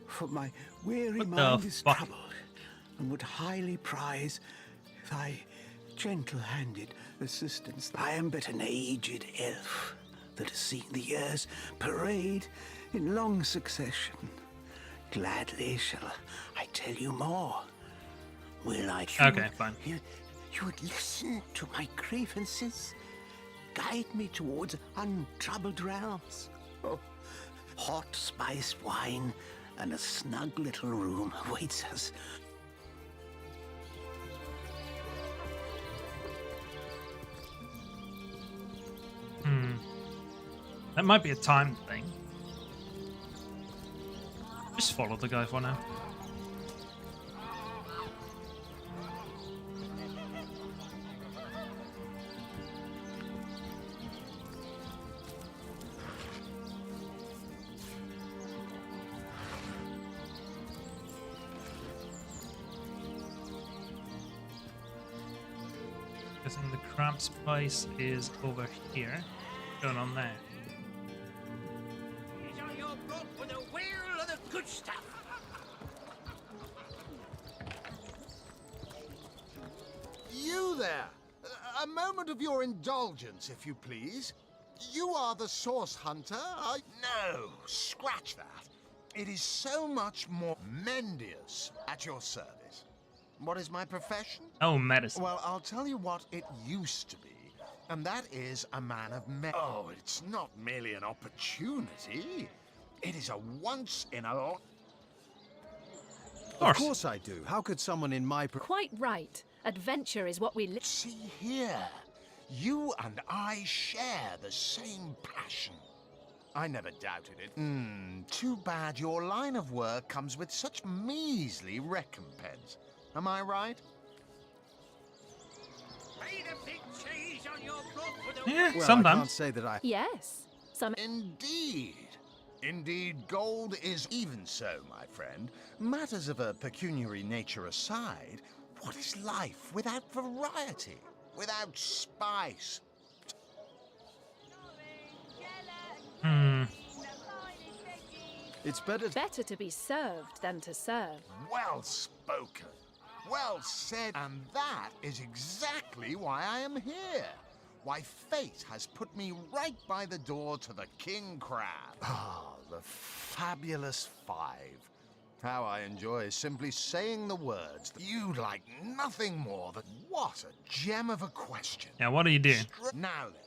For my weary mind is troubled, and would highly prize thy gentle-handed assistance. I am but an aged elf that has seen the years parade in long succession. Gladly shall I tell you more. Will I? Okay, fine. You would listen to my grievances, guide me towards untroubled realms. Oh, hot spiced wine and a snug little room awaits us. That might be a time thing. Just follow the guy for now. Guessing the crab's place is over here. Going on there. He's on your boat with a wheel of the good stuff. You there! A moment of your indulgence, if you please. You are the source hunter, No, scratch that. It is so much more Mendius at your service. What is my profession? Oh, medicine. Well, I'll tell you what it used to be, and that is a man of Oh, it's not merely an opportunity. It is a once in a... Of course I do. How could someone in my... Quite right. Adventure is what we See here. You and I share the same passion. I never doubted it. Too bad your line of work comes with such measly recompense. Am I right? Made a big change on your boat with a Yeah, Well, sometimes. I can't say that I... Yes. Indeed. Indeed, gold is even so, my friend. Matters of a pecuniary nature aside, what is life without variety? Without spice? It's better to be served than to serve. Well spoken. Well said. And that is exactly why I am here. Why fate has put me right by the door to the King Crab. Ah, the fabulous five. How I enjoy simply saying the words. You'd like nothing more than... What a gem of a question. Yeah, what do you do? Now then,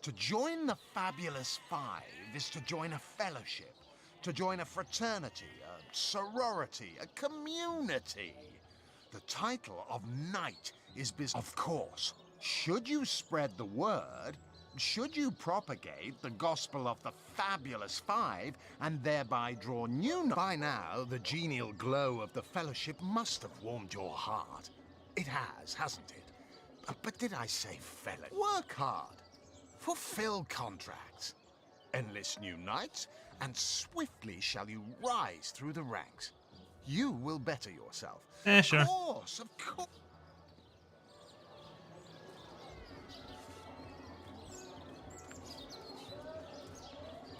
to join the Fabulous Five is to join a fellowship, to join a fraternity, a sorority, a community. The title of knight is of course. Should you spread the word, should you propagate the gospel of the Fabulous Five and thereby draw new... By now, the genial glow of the fellowship must have warmed your heart. It has, hasn't it? But did I say fellow? Work hard. Fulfill contracts. Enlist new knights, and swiftly shall you rise through the ranks. You will better yourself. Yeah, sure. Of course.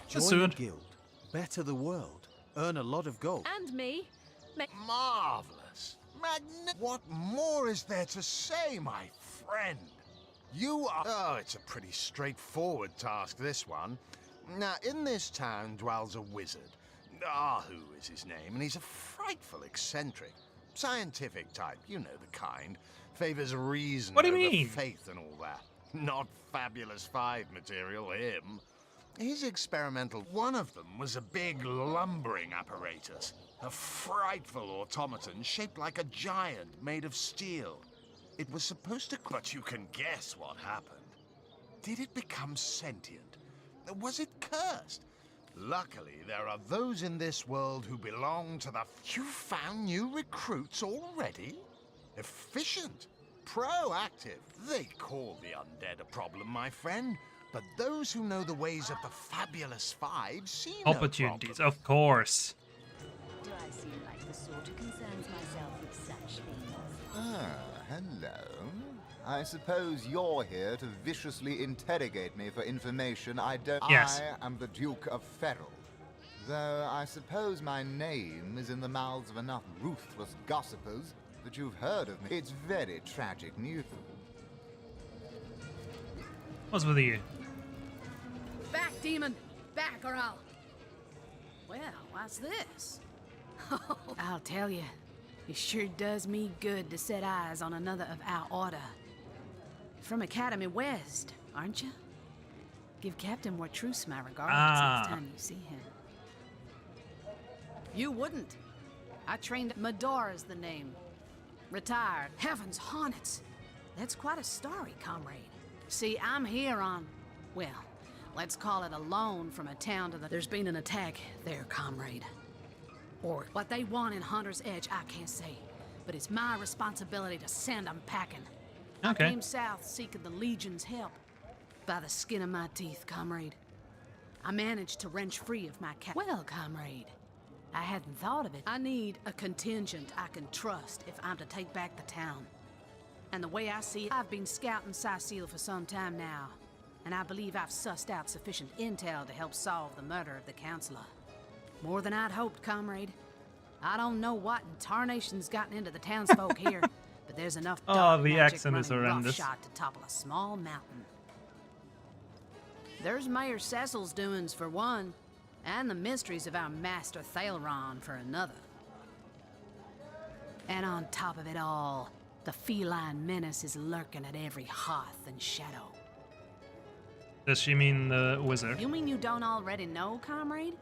Join the guild, better the world, earn a lot of gold. And me. Marvelous. What more is there to say, my friend? You are... Oh, it's a pretty straightforward task, this one. Now, in this town dwells a wizard. Ahu is his name, and he's a frightful eccentric. Scientific type, you know the kind. Favors reason What do you over mean? faith and all that. Not Fabulous Five material, him. His experimental... One of them was a big lumbering apparatus. A frightful automaton shaped like a giant made of steel. It was supposed to... But you can guess what happened. Did it become sentient? Was it cursed? Luckily, there are those in this world who belong to the... You found new recruits already? Efficient. Proactive. They call the undead a problem, my friend. But those who know the ways of the Fabulous Five see no Opportunities, problem. of course. Do I seem like the sort who concerns myself with such things? Ah, hello. I suppose you're here to viciously interrogate me for information I don't... Yes. I am the Duke of Ferrell. Though I suppose my name is in the mouths of enough ruthless gossipers that you've heard of me. It's very tragic news. What's with you? Back, demon! Back, or I'll... Well, what's this? I'll tell you, it sure does me good to set eyes on another of our order. From Academy West, aren't you? Give Captain Wartruce my regards next time you see him. You wouldn't. I trained... Medora's the name. Retired. Heavens hornets! That's quite a story, comrade. See, I'm here on... well, let's call it a loan from a town to the... There's been an attack there, comrade. Or what they want in Hunter's Edge, I can't say. But it's my responsibility to send them packing. Okay. I came south seeking the Legion's help. By the skin of my teeth, comrade. I managed to wrench free of my Well, comrade, I hadn't thought of it. I need a contingent I can trust if I'm to take back the town. And the way I see it, I've been scouting Cecile for some time now. And I believe I've sussed out sufficient intel to help solve the murder of the Counselor. More than I'd hoped, comrade. I don't know what in tarnation's gotten into the townsfolk here, but there's enough dark the magic accent is running horrendous. roughshod to topple a small mountain. There's Mayor Cecil's doings for one, and the mysteries of our master Thaleron for another. And on top of it all, the feline menace is lurking at every hearth and shadow. Does she mean the wizard? You mean you don't already know, comrade?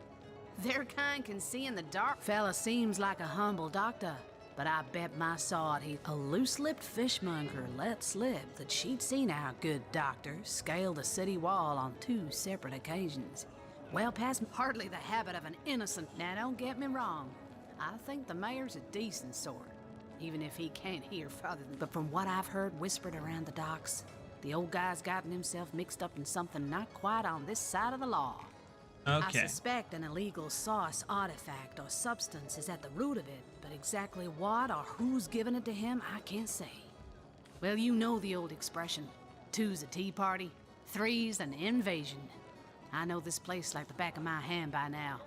Their kind can see in the dark. Fella seems like a humble doctor, but I bet my sword a loose-lipped fishmonger let slip that she'd seen our good doctor scale the city wall on 2 separate occasions. Well past hardly the habit of an innocent. Now don't get me wrong, I think the mayor's a decent sort, even if he can't hear farther than... But from what I've heard whispered around the docks, the old guy's gotten himself mixed up in something not quite on this side of the law. Okay. I suspect an illegal source, artifact, or substance is at the root of it, but exactly what or who's given it to him, I can't say. Well, you know the old expression. 2's a tea party, 3's an invasion. I know this place like the back of my hand by now,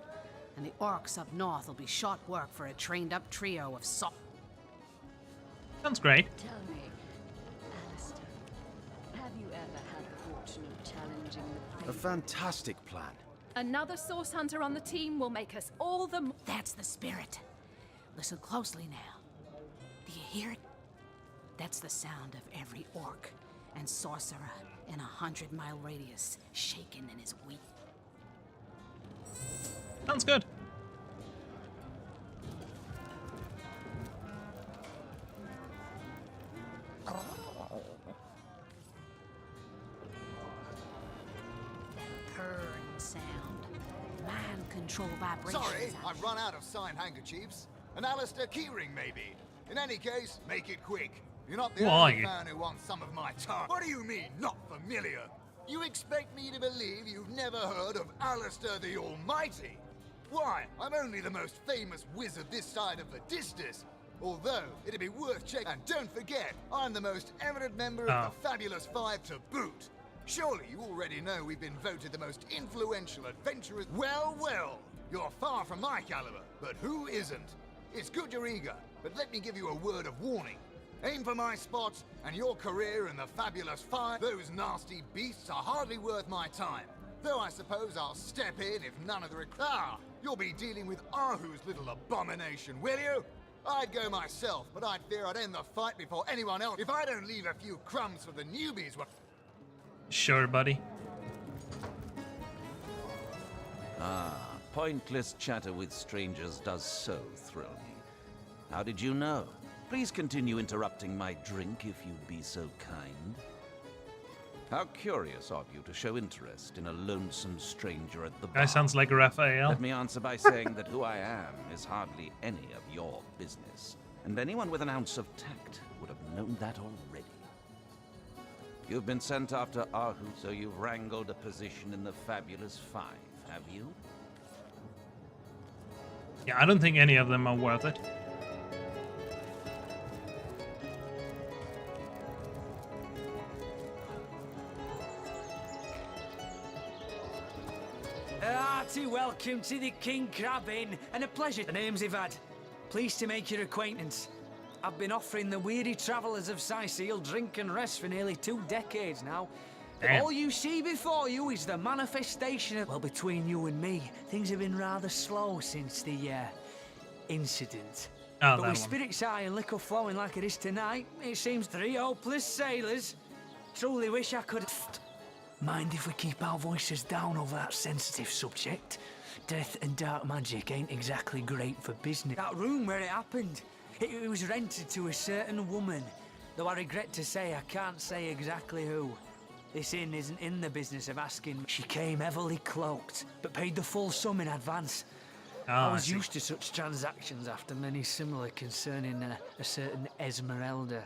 and the orcs up north will be short work for a trained-up trio of Sounds great. Tell me, Alistair, have you ever had the fortune of challenging the A fantastic plan. Another source hunter on the team will make us all the... That's the spirit. Listen closely now. Do you hear it? That's the sound of every orc and sorcerer in a 100-mile radius shaking in his wheat. Sounds good. Purring sound. Mind control vibrations. Sorry, I've run out of signed handkerchiefs. An Alistair keyring, maybe. In any case, make it quick. You're not the only man who wants some of my time. What do you mean, not familiar? You expect me to believe you've never heard of Alistair the Almighty? Why, I'm only the most famous wizard this side of the Distis. Although, it'd be worth checking. And don't forget, I'm the most eminent member of the Fabulous Five to boot. Surely you already know we've been voted the most influential adventurers. Well, well, you're far from my caliber, but who isn't? It's good you're eager, but let me give you a word of warning. Aim for my spots, and your career in the Fabulous Five, those nasty beasts are hardly worth my time. Though I suppose I'll step in if none of the you'll be dealing with Ahu's little abomination, will you? I'd go myself, but I'd fear I'd end the fight before anyone else if I don't leave a few crumbs for the newbies. Sure, buddy. Pointless chatter with strangers does so thrill me. How did you know? Please continue interrupting my drink if you'd be so kind. How curious of you to show interest in a lonesome stranger at the bar. Guy sounds like Raphael. Let me answer by saying that who I am is hardly any of your business. And anyone with an ounce of tact would have known that already. You've been sent after Ahu, so you've wrangled a position in the Fabulous Five, have you? Yeah, I don't think any of them are worth it. Hearty welcome to the King Crab Inn, and a pleasure. The name's Ivad. Pleased to make your acquaintance. I've been offering the weary travellers of Cecile drink and rest for nearly 2 decades now. Damn. All you see before you is the manifestation of... Well, between you and me, things have been rather slow since the, incident. Oh, but that with one. spirits high and liquor flowing like it is tonight, it seems 3 hopeless sailors. Truly wish I could... Mind if we keep our voices down over that sensitive subject? Death and dark magic ain't exactly great for business. That room where it happened, it was rented to a certain woman. Though I regret to say I can't say exactly who. This inn isn't in the business of asking. She came heavily cloaked, but paid the full sum in advance. I was used to such transactions after many similar concerning a certain Esmeralda.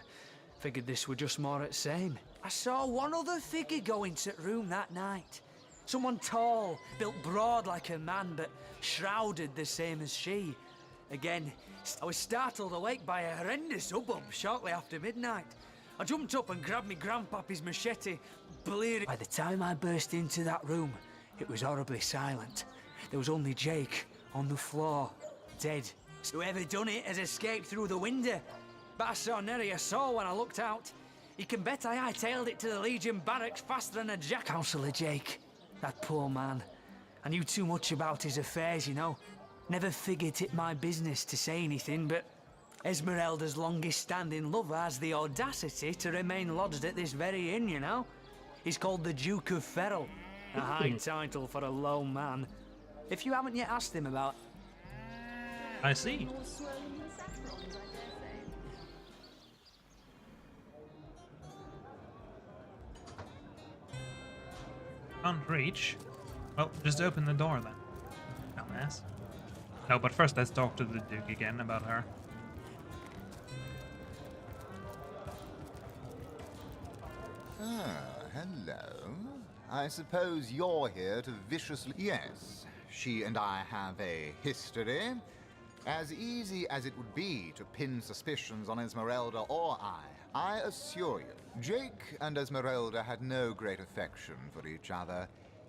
Figured this were just more at same. I saw one other figure go into the room that night. Someone tall, built broad like a man, but shrouded the same as she. Again, I was startled awake by a horrendous hubbub shortly after midnight. I jumped up and grabbed me grandpappy's machete, bleeding. By the time I burst into that room, it was horribly silent. There was only Jake on the floor, dead. Whoever done it has escaped through the window. But I saw nary a soul when I looked out. You can bet I hightailed it to the Legion barracks faster than a jack. Councillor Jake, that poor man. I knew too much about his affairs, you know. Never figured it my business to say anything, but Esmeralda's longest-standing lover has the audacity to remain lodged at this very inn, you know. He's called the Duke of Ferrell, a high title for a low man. If you haven't yet asked him about... I see. Can't reach. Well, just open the door then. Dumbass. No, but first let's talk to the Duke again about her. Ah, hello. I suppose you're here to viciously... Yes, she and I have a history. As easy as it would be to pin suspicions on Esmeralda or I assure you, Jake and Esmeralda had no great affection for each other.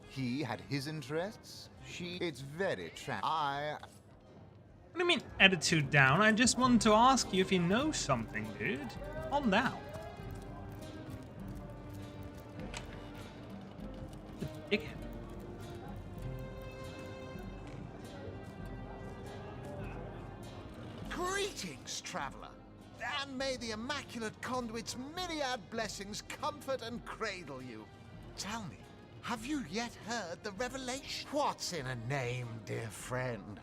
He had his interests, she... It's very What do you mean, attitude down? I just wanted to ask you if you know something, dude. Calm down. Dickhead. Greetings, traveller, and may the Immaculate Conduit's myriad blessings comfort and cradle you. Tell me, have you yet heard the revelation? What's in a name, dear friend?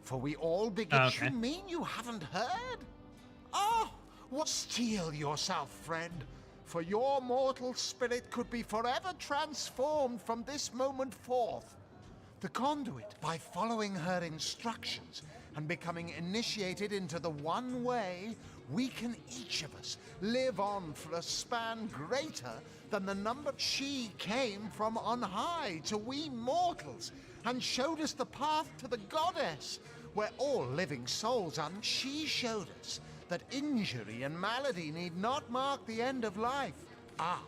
For we all begin. Okay. You mean you haven't heard? Oh, what? Steel yourself, friend, for your mortal spirit could be forever transformed from this moment forth. The Conduit, by following her instructions and becoming initiated into the one way, we can each of us live on for a span greater than the number. She came from on high to we mortals and showed us the path to the goddess, where all living souls are. She showed us that injury and malady need not mark the end of life. Ah,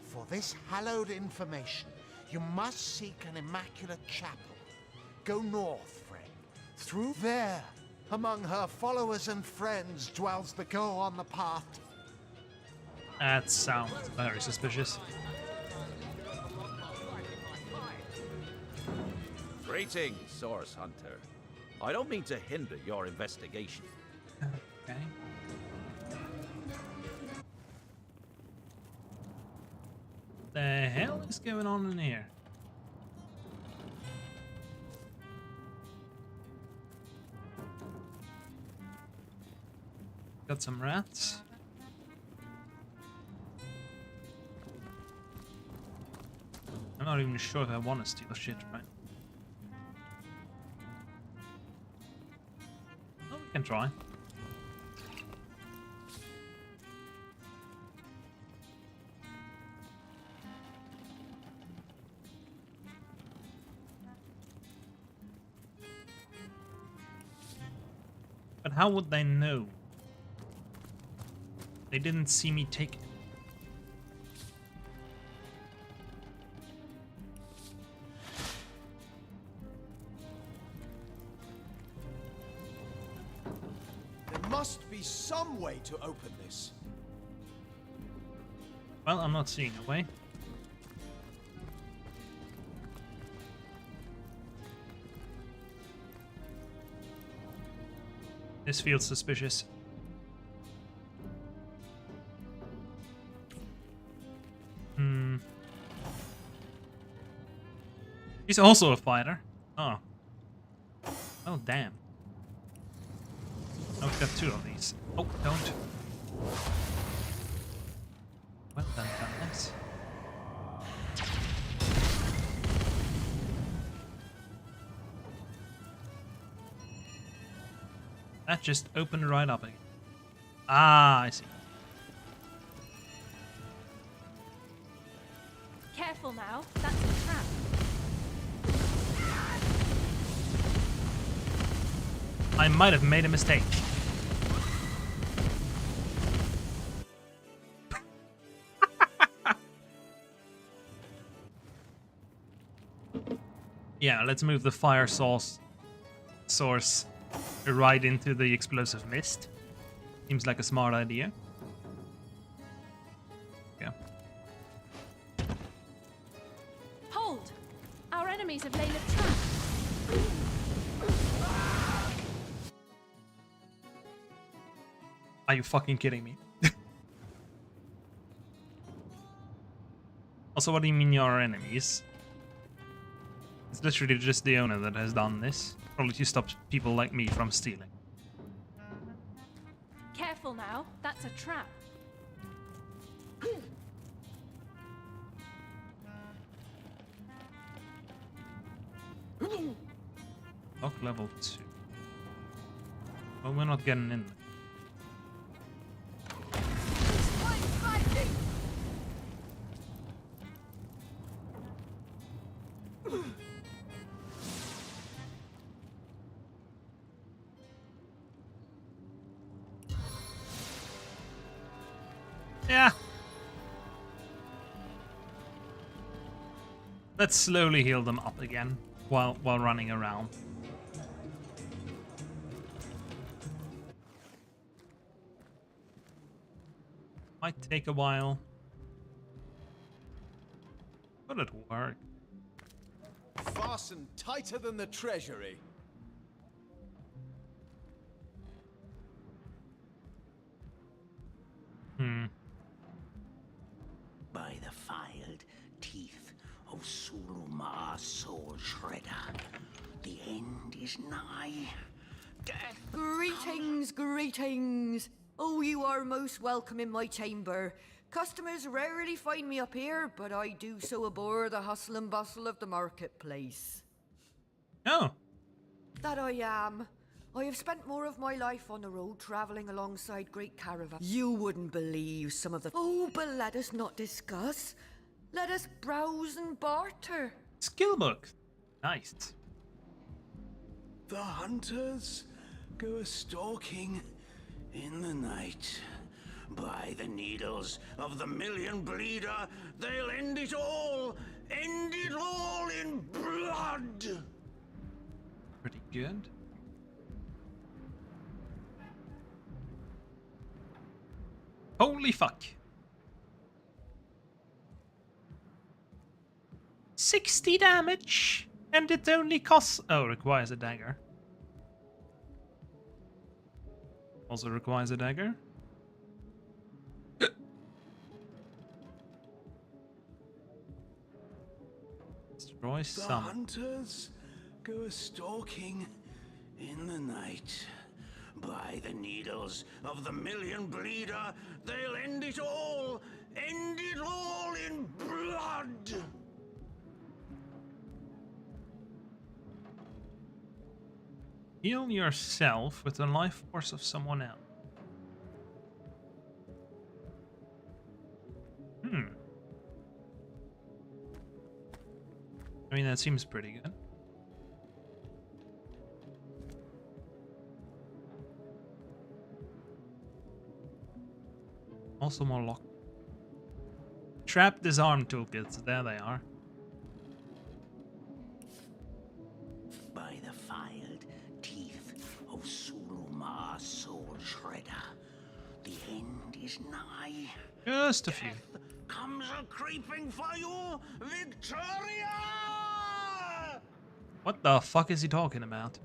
for this hallowed information, you must seek an immaculate chapel. Go north, friend. Through there, among her followers and friends, dwells the go on the path. That sounds very suspicious. Greetings, Source Hunter. I don't mean to hinder your investigation. Okay. The hell is going on in here? Got some rats. I'm not even sure if I want to steal shit, right? Well, we can try. But how would they know? They didn't see me take it. There must be some way to open this. Well, I'm not seeing a way. This feels suspicious. He's also a fighter. Oh. Oh, damn. Oh, we've got two of these. Oh, don't. Well done, guys. That just opened right up again. Ah, I see. Careful now, that's a trap. I might have made a mistake. Yeah, let's move the fire source right into the explosive mist. Seems like a smart idea. Yeah. Hold! Our enemies have laid a trap. Are you fucking kidding me? Also, what do you mean you're our enemies? It's literally just the owner that has done this. Probably to stop people like me from stealing. Careful now, that's a trap. Lock level 2. Well, we're not getting in there. Yeah. Let's slowly heal them up again while running around. Might take a while, but it'll work. Fasten tighter than the treasury. By the filed teeth of Sulumar Soul Shredder, the end is nigh. Death. Greetings, greetings. Oh, you are most welcome in my chamber. Customers rarely find me up here, but I do so abhor the hustle and bustle of the marketplace. Oh. That I am. I have spent more of my life on the road traveling alongside great caravans. You wouldn't believe some of the... Oh, but let us not discuss. Let us browse and barter. Skill book. Nice. The hunters go a-stalking in the night. By the needles of the million bleeder, they'll end it all in blood. Pretty good. Holy fuck. 60 damage! And it only costs... Oh, requires a dagger. Also requires a dagger. Destroy some. The hunters go a-stalking in the night. By the needles of the million bleeder, they'll end it all in blood. Heal yourself with the life force of someone else. I mean, that seems pretty good. Also more lock. Trap disarm toolkits. There they are. By the filed teeth of Sulumar Soul Shredder, the end is nigh. Just a few. Comes a creeping for you, Victoria! What the fuck is he talking about?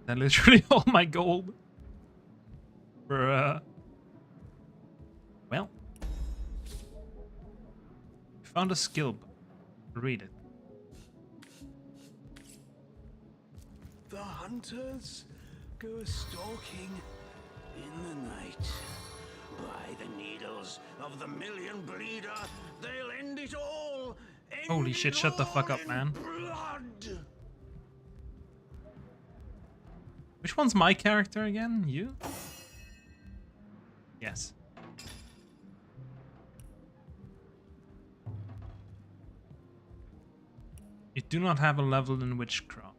That literally all my gold. Bruh. Well. Found a skill book. Read it. The hunters go a-stalking in the night. By the needles of the million bleeder, they'll end it all. Holy shit, shut the fuck up, man. Blood. Which one's my character again? You? Yes. You do not have a level in witchcraft.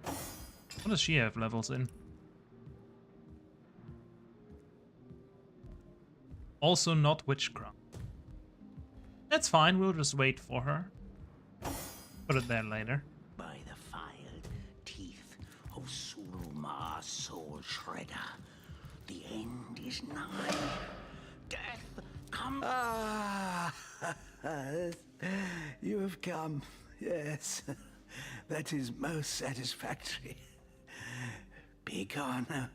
What does she have levels in? Also not witchcraft. That's fine, we'll just wait for her. Put it there later. By the filed teeth of Suruma Soul Shredder, the end is nigh. Death come. Ah, you have come. Yes, that is most satisfactory. Begone,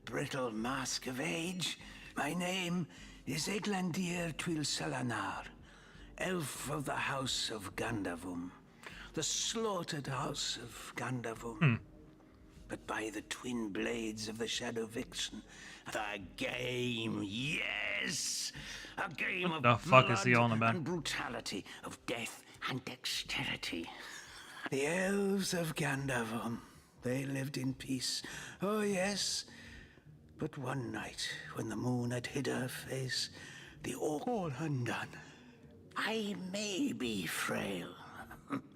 brittle mask of age. My name is Eglandir Twil Selanar, elf of the House of Gandavum, the slaughtered House of Gandavum. But by the twin blades of the Shadow Vixen, the game, yes! A game what of the fuck is he blood on about? and brutality, of death and dexterity. The elves of Gandavum, they lived in peace. Oh yes, but one night, when the moon had hid her face, the orc all undone. I may be frail,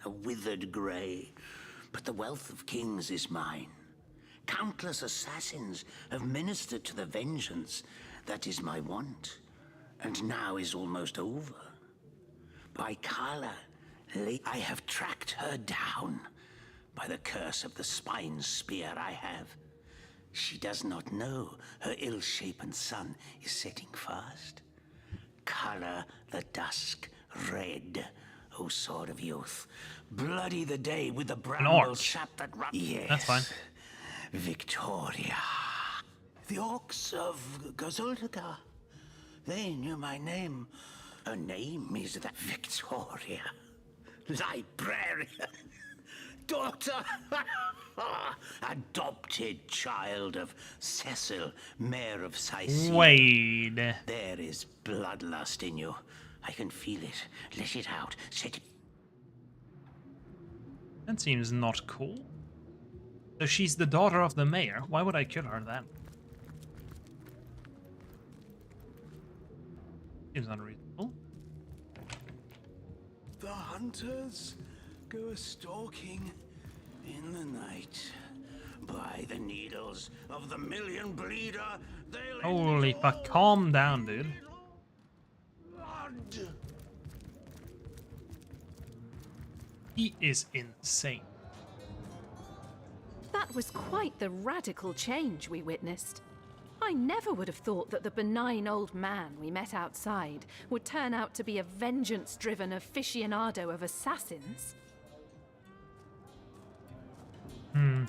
a withered grey, but the wealth of kings is mine. Countless assassins have ministered to the vengeance that is my want, and now is almost over. By Kala, I have tracked her down. By the curse of the spine spear I have. She does not know her ill-shapen sun is setting fast. Color the dusk red, O sword of youth. Bloody the day with the bramble sap that runs. Yes, that's fine. Victoria. The orcs of Gazuldaga. They knew my name. Her name is the Victoria. Librarian. Daughter. Adopted child of Cecil, Mayor of Sicily. Wait. There is bloodlust in you. I can feel it. Let it out. Set it. That seems not cool. So she's the daughter of the mayor. Why would I kill her then? Seems unreasonable. The hunters go a-stalking in the night. By the needles of the million bleeder, they'll Holy fuck, calm down, dude. blood. He is insane. That was quite the radical change we witnessed. I never would have thought that the benign old man we met outside would turn out to be a vengeance-driven aficionado of assassins.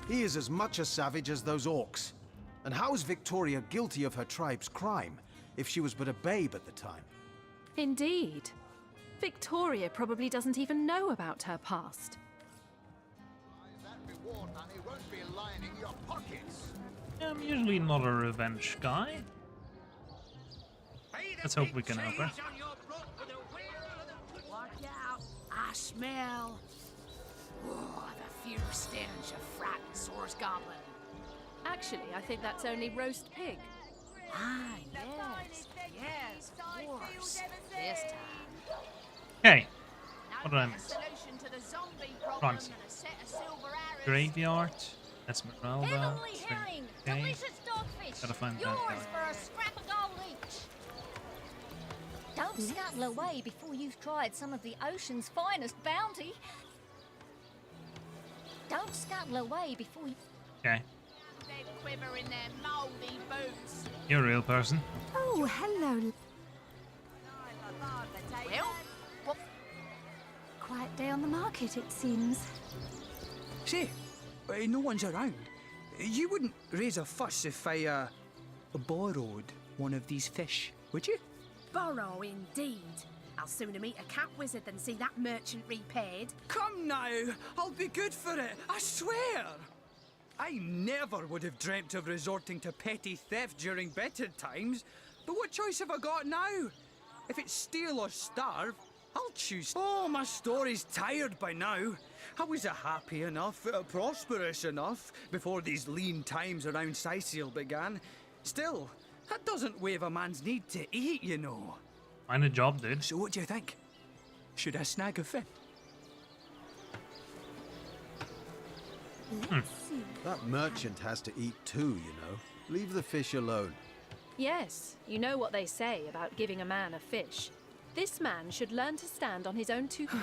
He is as much a savage as those orcs. And how is Victoria guilty of her tribe's crime, if she was but a babe at the time? Indeed. Victoria probably doesn't even know about her past. That reward money won't be lining your pockets. I'm usually not a revenge guy. Let's hope we can help her. Watch out! I smell the fierce stench of frightened source goblin. Actually, I think that's only roast pig. Ah, yes, of course. This time. Hey, what did I miss? Solution to the zombie problem Primes. and a set of silver arrows. Graveyard, Esmeralda. Heavenly herring, Okay. delicious dogfish. Gotta find that Yours guy. for a scrap of gold each. Don't scuttle away before you've tried some of the ocean's finest bounty. Don't scuttle away before you... Okay, They quiver in their mouldy boots. you're a real person. Oh, hello. Well, Quiet day on the market, it seems. Say, no one's around. You wouldn't raise a fuss if I, borrowed one of these fish, would you? borrow indeed. I'll sooner meet a cat wizard than see that merchant repaid. Come now, I'll be good for it, I swear. I never would have dreamt of resorting to petty theft during better times, but what choice have I got now? If it's steal or starve, I'll choose. Oh, my story's tired by now. I was happy enough, prosperous enough, before these lean times around Sicil began. Still, that doesn't waive a man's need to eat, you know. Find a job, dude. So what do you think? Should I snag a fish? That merchant has to eat too, you know. Leave the fish alone. Yes, you know what they say about giving a man a fish. This man should learn to stand on his own two feet.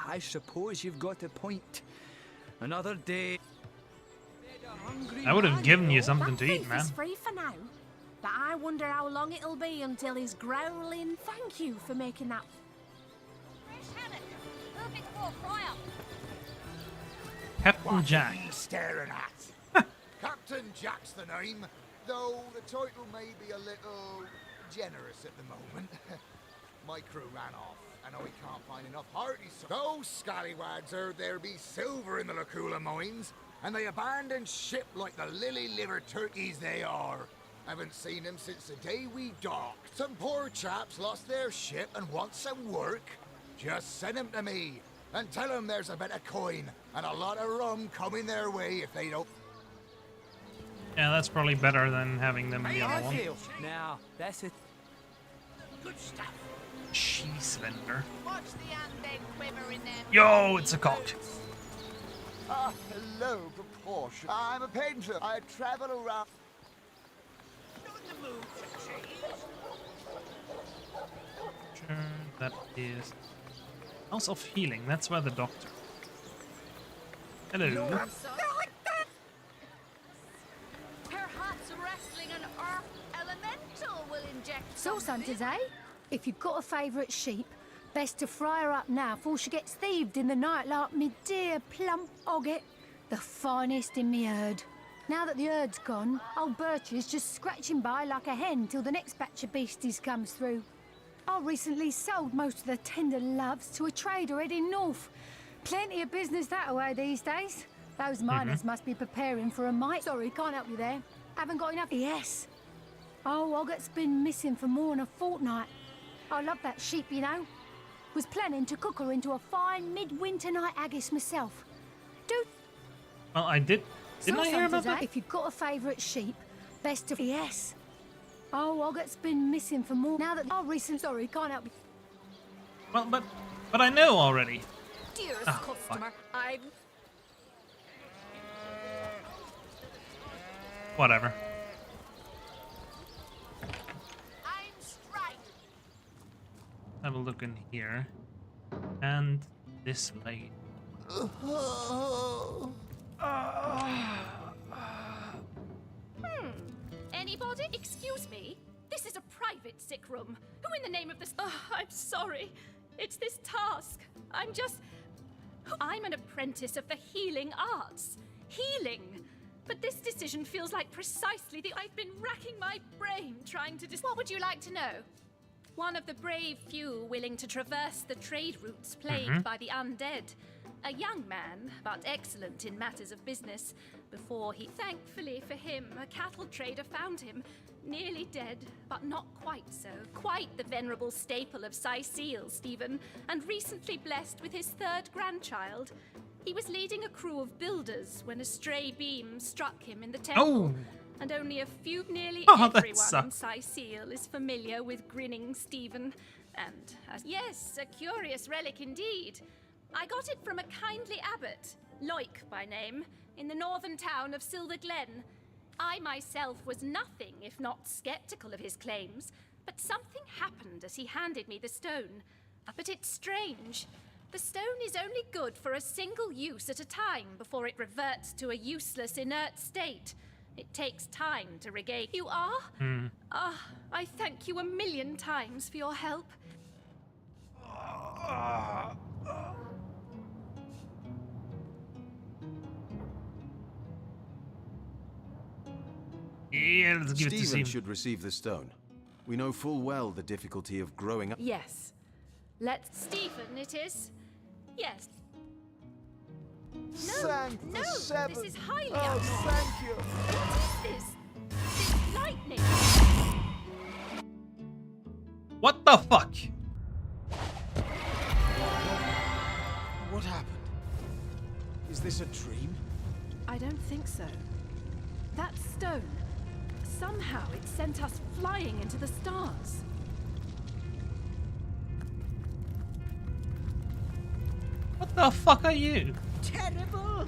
I suppose you've got a point. Another day. I would have given you something to eat, man. He's free for now, but I wonder how long it'll be until he's growling thank you for making that. Captain Jack. What are you staring at? Captain Jack's the name, though the title may be a little generous at the moment. My crew ran off, and I can't find enough hearty. Those scallywags heard there be silver in the Lacula mines, and they abandoned ship like the lily-livered turkeys they are. Haven't seen them since the day we docked. Some poor chaps lost their ship and want some work. Just send them to me, and tell them there's a bit of coin and a lot of rum coming their way if they don't. Yeah, that's probably better than having them in the other one. Now, that's it. Good stuff. Cheese vendor. Watch the undead quiver in there. Yo, it's a cock. Ah, hello, proportion. I'm a painter. I travel around. Sure, that is House of Healing. That's where the doctor. Hello. Perhaps wrestling an earth elemental will inject Source something. hunters, eh? If you've got a favourite sheep, best to fry her up now before she gets thieved in the night like me dear plump Ogget, the finest in me herd. Now that the herd's gone, old Birch is just scratching by like a hen till the next batch of beasties comes through. I recently sold most of the tender loves to a trader heading north. Plenty of business that way these days. Those miners must be preparing for a mite. Sorry, can't help you there. Haven't got enough. Yes. Oh, Ogget's been missing for more than a fortnight. I love that sheep, you know. Was planning to cook her into a fine midwinter night haggis myself. Dude. Well, I did. Didn't I hear about Sometimes, that? If you've got a favourite sheep, best to. Yes. Oh, Ogget's been missing for more. Now that. Oh, recent. Sorry, can't help you. Well, but I know already. Dearest Ah, customer, I'm. Whatever. I'm straight. Have a look in here. And this lane. Anybody? Excuse me? This is a private sick room. Who in the name of this? I'm sorry. It's this task. I'm an apprentice of the healing arts. Healing. But this decision feels like precisely the. I've been racking my brain trying to What would you like to know? One of the brave few willing to traverse the trade routes plagued by the undead. A young man, but excellent in matters of business. Before he, thankfully for him, a cattle trader found him, nearly dead, but not quite so. Quite the venerable staple of Sicil, Stephen, and recently blessed with his third grandchild. He was leading a crew of builders when a stray beam struck him in the temple. Oh. And only nearly Oh, that everyone in sucks. Sicil is familiar with grinning Stephen. And, yes, a curious relic indeed. I got it from a kindly abbot, Loic by name, in the northern town of Silver Glen. I myself was nothing if not skeptical of his claims, but something happened as he handed me the stone. But it's strange. The stone is only good for a single use at a time before it reverts to a useless, inert state. It takes time to regain. You are? I thank you 1,000,000 times for your help. Yeah, let's give it to Stephen Stephen. should receive the stone. We know full well the difficulty of growing up. Yes. Stephen, it is? Yes. No, this is highly thank you. What is this? This lightning. What the fuck? What happened? Is this a dream? I don't think so. That stone, somehow it sent us flying into the stars. What the fuck are you? Terrible!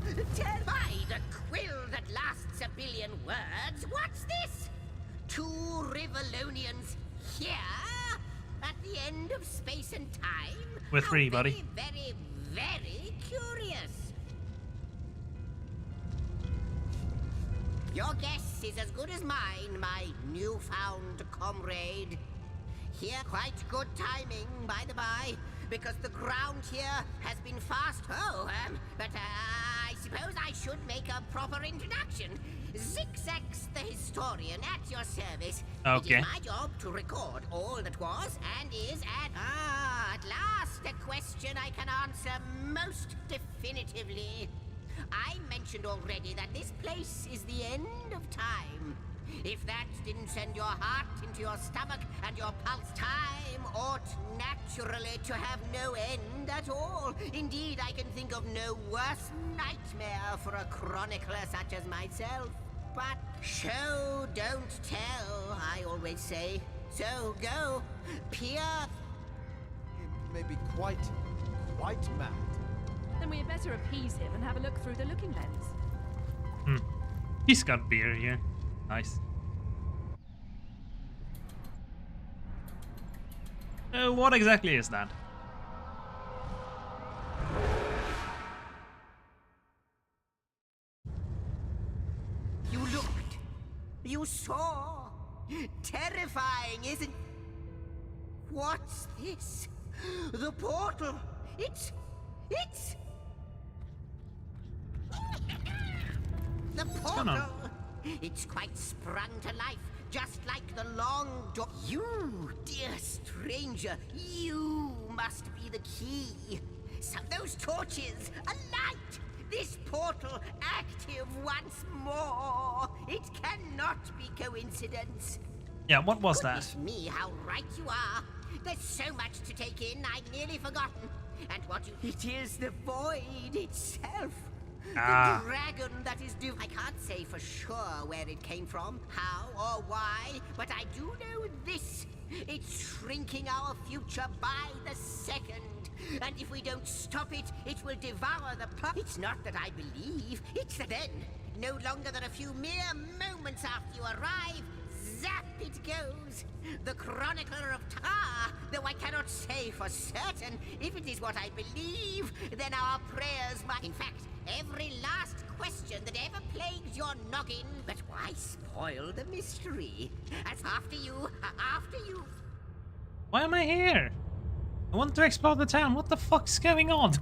By the quill that lasts a billion words, what's this? 2 Rivalonians here? At the end of space and time? We're free, buddy. Very, very curious. Your guess is as good as mine, my newfound comrade. Here, quite good timing, by the by, because the ground here has been fast. But I suppose I should make a proper introduction. Zigzags the historian at your service. Okay. It is my job to record all that was and is at last a question I can answer most definitively. I mentioned already that this place is the end of time. If that didn't send your heart into your stomach and your pulse, time ought naturally to have no end at all. Indeed, I can think of no worse nightmare for a chronicler such as myself. But show, don't tell, I always say. So go, peer. He may be quite mad. Then we had better appease him and have a look through the looking lens. He's got beer here. Nice. What exactly is that? You looked. You saw. Terrifying, isn't... What's this? The portal. It's... The portal! It's quite sprung to life, just like the long door. You, dear stranger, you must be the key. Those torches, a light! This portal active once more. It cannot be coincidence. Yeah, what was that? Goodness me, how right you are. There's so much to take in, I'd nearly forgotten. And what you... It is the void itself. The dragon that is due. I can't say for sure where it came from, how or why, but I do know this. It's shrinking our future by the second. And if we don't stop it, it will devour the planet. It's not that I believe, it's that then, no longer than a few mere moments after you arrive, zap it goes. The chronicler of Tar, though I cannot say for certain, if it is what I believe, then our prayers might... In fact, every last question that ever plagues your noggin, but why spoil the mystery? As after you... Why am I here? I want to explore the town. What the fuck's going on?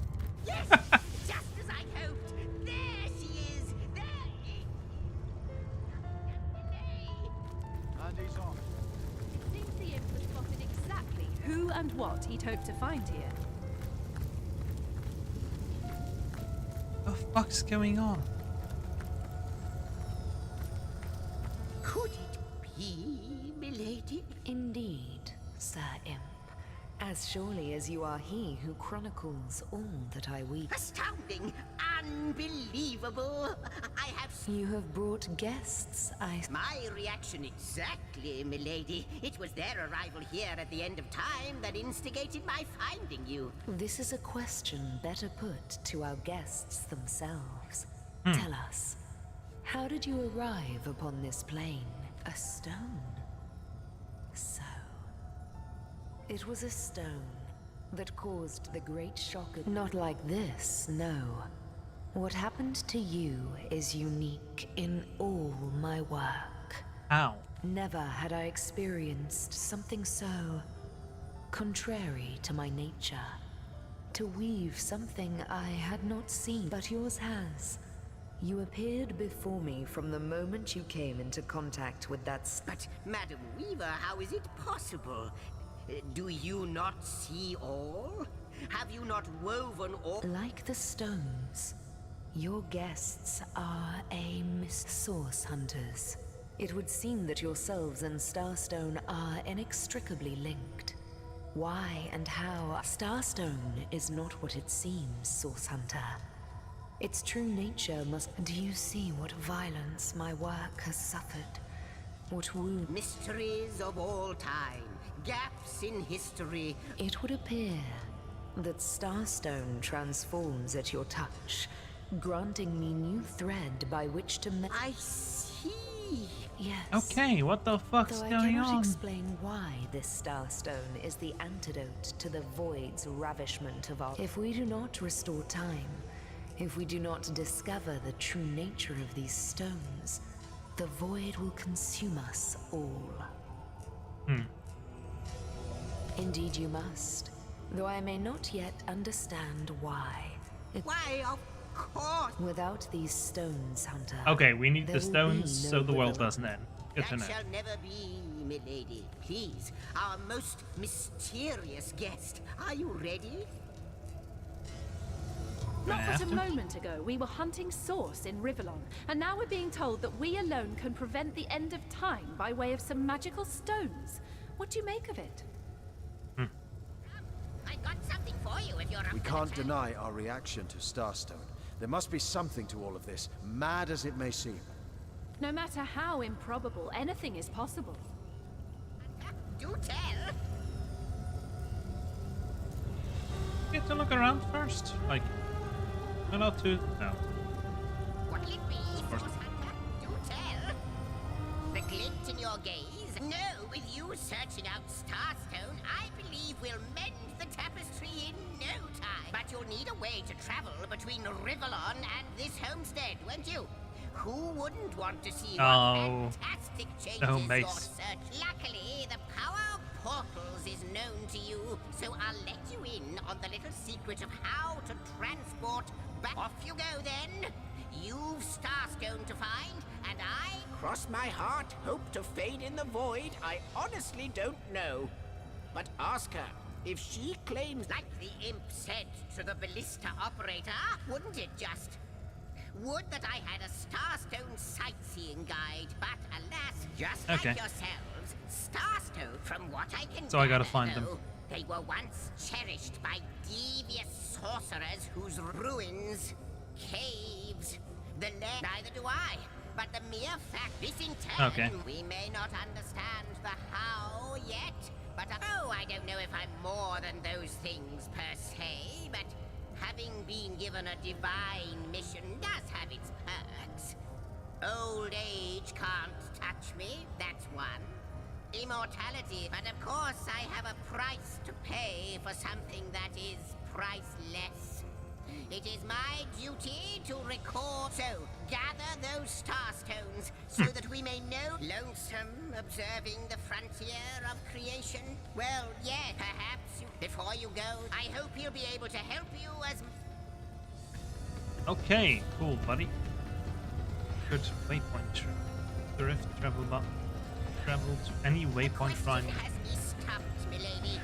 Yes! Just as I hoped! There she is! There! And he's off. It seems the imp has spotted exactly who and what he'd hoped to find here. What the fuck's going on? Could it be, milady? Indeed, Sir Imp. As surely as you are he who chronicles all that I weave. Astounding! Unbelievable! I have... You have brought guests, My reaction exactly, milady. It was their arrival here at the end of time that instigated my finding you. This is a question better put to our guests themselves. Tell us, how did you arrive upon this plane? A stone? So... It was a stone that caused the great shock of... Not like this, no. What happened to you is unique in all my work. How? Never had I experienced something so... contrary to my nature. To weave something I had not seen, but yours has. You appeared before me from the moment you came into contact with that... But, Madam Weaver, how is it possible? Do you not see all? Have you not woven all? Like the stones, your guests are a source hunters. It would seem that yourselves and Starstone are inextricably linked. Why and how? Starstone is not what it seems, Source Hunter. Its true nature must... Do you see what violence my work has suffered? What wound... Mysteries of all time. Gaps in history. It would appear that Starstone transforms at your touch, granting me new thread by which to... I see. Yes. Okay, what the fuck's Though I going cannot on? explain why this Starstone is the antidote to the Void's ravishment of our... If we do not restore time, if we do not discover the true nature of these stones, the Void will consume us all. Indeed you must, though I may not yet understand why. Why, of course. Without these stones, Hunter... Okay, we need there the will stones be so no the world Rivellon. doesn't end. Good to That know. shall never be, milady. Please, our most mysterious guest. Are you ready? Not but a moment ago, we were hunting Source in Rivellon, and now we're being told that we alone can prevent the end of time by way of some magical stones. What do you make of it? I've got something for you if you're up We for can't the deny our reaction to Starstone. There must be something to all of this, mad as it may seem. No matter how improbable, anything is possible. Do tell. Get to look around first. Like, not to. No. What'll it be, Source Hunter? Do tell. The glint in your gaze? No, with you searching out Starstone, I believe we'll mend the tapestry in no time. But you'll need a way to travel between Rivellon and this homestead, won't you? Who wouldn't want to see what fantastic changes your search? Luckily, the power of portals is known to you, so I'll let you in on the little secret of how to transport back. Off you go then. You've Starstone to find, and I... Cross my heart, hope to fade in the void, I honestly don't know. But ask her. If she claims... Like the imp said to the ballista operator, wouldn't it just? Would that I had a Starstone sightseeing guide, but alas, just like yourselves, Starstone, from what I can So I gotta gather, find them. though, they were once cherished by devious sorcerers whose ruins, caves, the land... Neither do I. But the mere fact this in turn, we may not understand the how yet, but I don't know if I'm more than those things per se, but having been given a divine mission does have its perks. Old age can't touch me, that's one. Immortality, but of course I have a price to pay for something that is priceless. It is my duty to record, so gather those Starstones so that we may know. Lonesome observing the frontier of creation? Well, yeah, perhaps before you go, I hope he'll be able to help you as... Okay, cool, buddy. Good waypoint. Drift, travel to any waypoint shrine. Has me stumped, milady.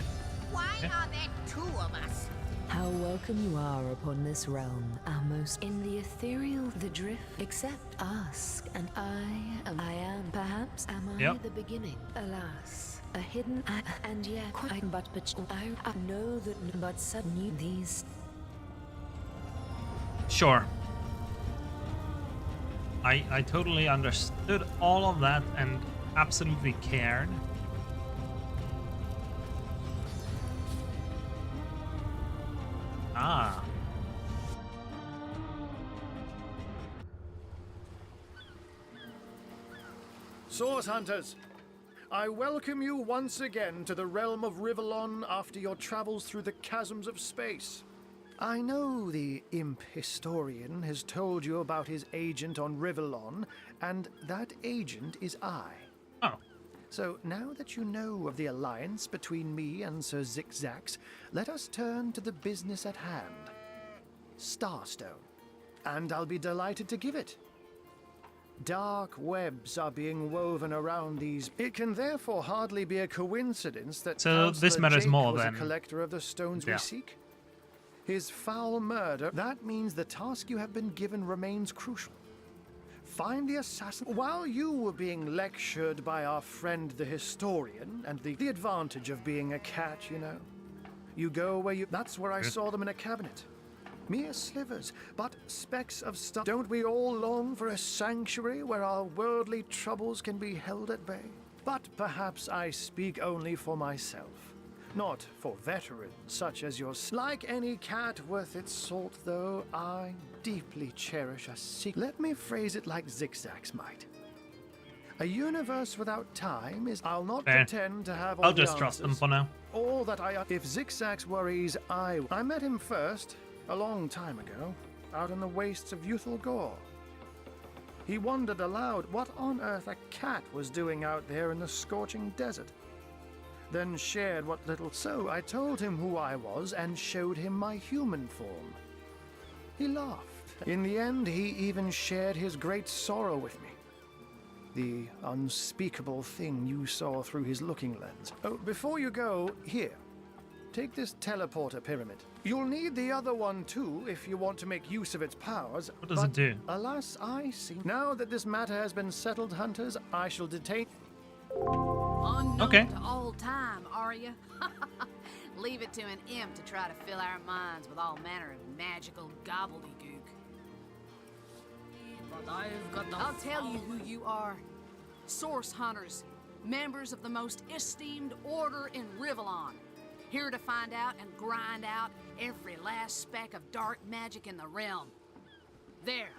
Why are there two of us? How welcome you are upon this realm, our most... In the ethereal, the drift, except ask, and I am, perhaps, am I the beginning? Alas, a hidden, and yet, I know that, but suddenly these... Sure. I totally understood all of that and absolutely cared. Ah. Source Hunters, I welcome you once again to the realm of Rivellon after your travels through the chasms of space. I know the imp historian has told you about his agent on Rivellon, and that agent is I. Oh. So now that you know of the alliance between me and Sir Zigzags, let us turn to the business at hand. Starstone. And I'll be delighted to give it. Dark webs are being woven around these. It can therefore hardly be a coincidence that So this Councillor matters Jake more was than... a collector of the stones we seek. His foul murder, that means the task you have been given remains crucial. find the assassin. While you were being lectured by our friend the historian, and the advantage of being a cat, you know. You go where you... That's where I saw them in a cabinet. Mere slivers, but specks of stuff. Don't we all long for a sanctuary where our worldly troubles can be held at bay? But perhaps I speak only for myself. Not for veterans such as yours. Like any cat worth its salt, though, I deeply cherish a secret. Let me phrase it like Zigzags might. A universe without time is... I'll not pretend to have all I'll the just trust them for now. All that I... If Zigzags worries, I met him first, a long time ago, out in the wastes of Youthful Gore. He wondered aloud what on earth a cat was doing out there in the scorching desert. Then shared what little... So I told him who I was and showed him my human form. He laughed. In the end, he even shared his great sorrow with me. The unspeakable thing you saw through his looking lens. Oh, before you go, here. Take this teleporter pyramid. You'll need the other one too if you want to make use of its powers. What does it do? Alas, I see. Now that this matter has been settled, hunters, I shall detain... Unknown to old time, are you? Leave it to an imp to try to fill our minds with all manner of magical gobbledygook. But I'll tell you who you are. Source hunters, members of the most esteemed order in Rivalon. Here to find out and grind out every last speck of dark magic in the realm. There,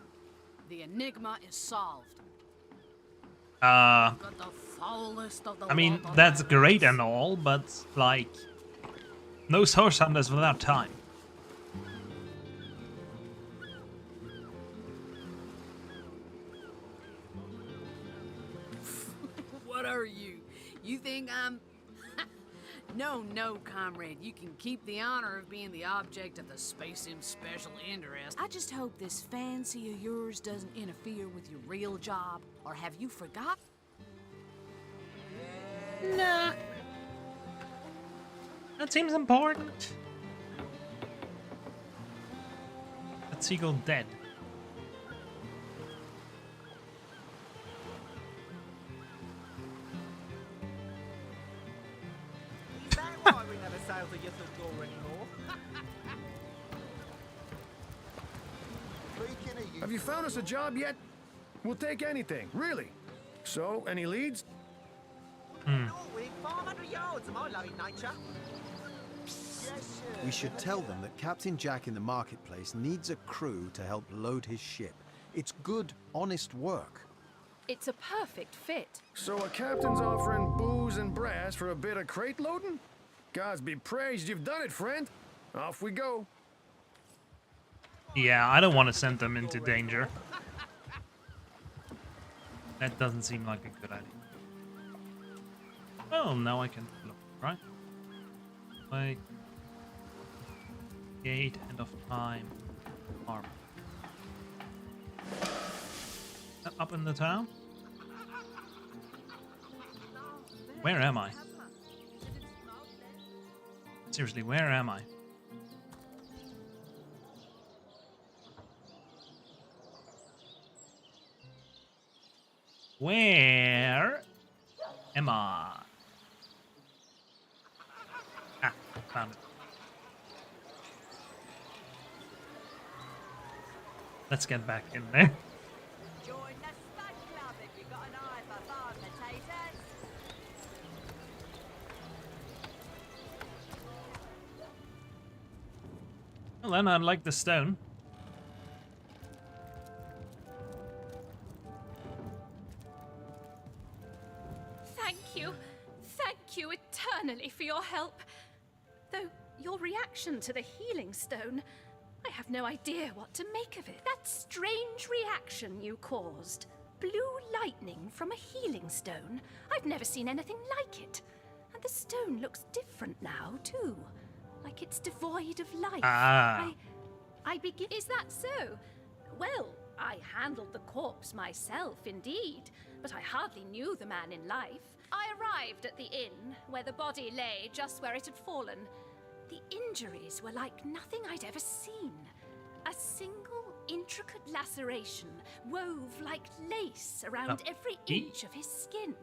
the enigma is solved. I mean, that's great and all, but, like, no source hunters without time. What are you? You think I'm... No, comrade. You can keep the honor of being the object of the Space Imp's special interest. I just hope this fancy of yours doesn't interfere with your real job. Or have you forgot? Nah. That seems important. That seagull dead. Why we never sail to Youthful Gore anymore? Have you found us a job yet? We'll take anything, really. So, any leads? Within 500 yards of my loving nature. We should tell them that Captain Jack in the marketplace needs a crew to help load his ship. It's good, honest work. It's a perfect fit. So a captain's offering booze and brass for a bit of crate loading? Gods be praised you've done it, friend. Off we go. Yeah, I don't want to send them into danger. That doesn't seem like a good idea. Well, now I can look, right? Like... Gate, end of time, armor. Up in the town? Where am I? Seriously, where am I? Where am I? Ah, found it. Let's get back in there. Join the Stud Club if you've got an eye for farm potatoes. Well then, I'd like the stone. Thank you eternally for your help. Though your reaction to the healing stone, I have no idea what to make of it. That strange reaction you caused. Blue lightning from a healing stone. I've never seen anything like it. And the stone looks different now, too. Like it's devoid of life. Ah. I begin... Is that so? Well, I handled the corpse myself, indeed. But I hardly knew the man in life. I arrived at the inn, where the body lay just where it had fallen. The injuries were like nothing I'd ever seen. A single intricate intricate laceration wove like lace around every inch of his skin.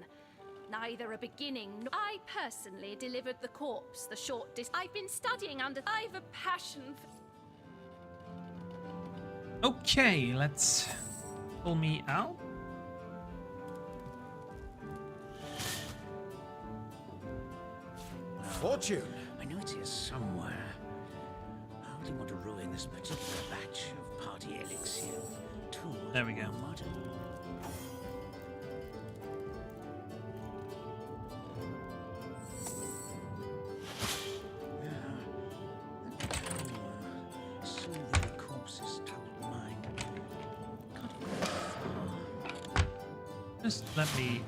Neither a beginning nor I personally delivered the corpse the short distance. I've been studying under. I've a passion for. Okay, let's pull me out. Fortune! I know it's here somewhere. I only want to ruin this particular batch of party elixir. There we go. Just let me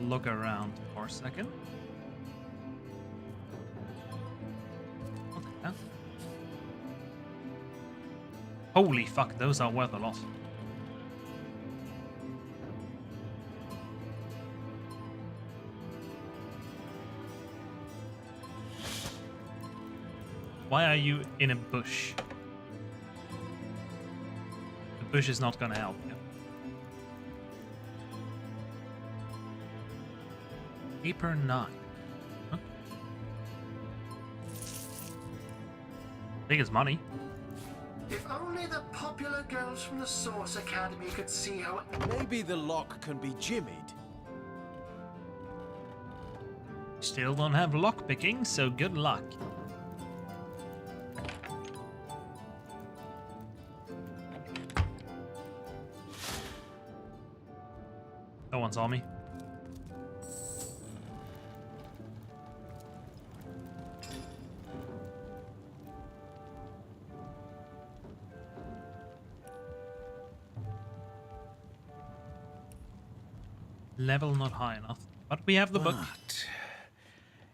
look around for a second. Okay. Holy fuck, those are worth a lot. Why are you in a bush? The bush is not gonna help you. Paper 9. Huh? Big as money. If only the popular girls from the Source Academy could see how... Maybe the lock can be jimmied. Still don't have lock picking, so good luck. No one saw me. Level not high enough, but we have the book.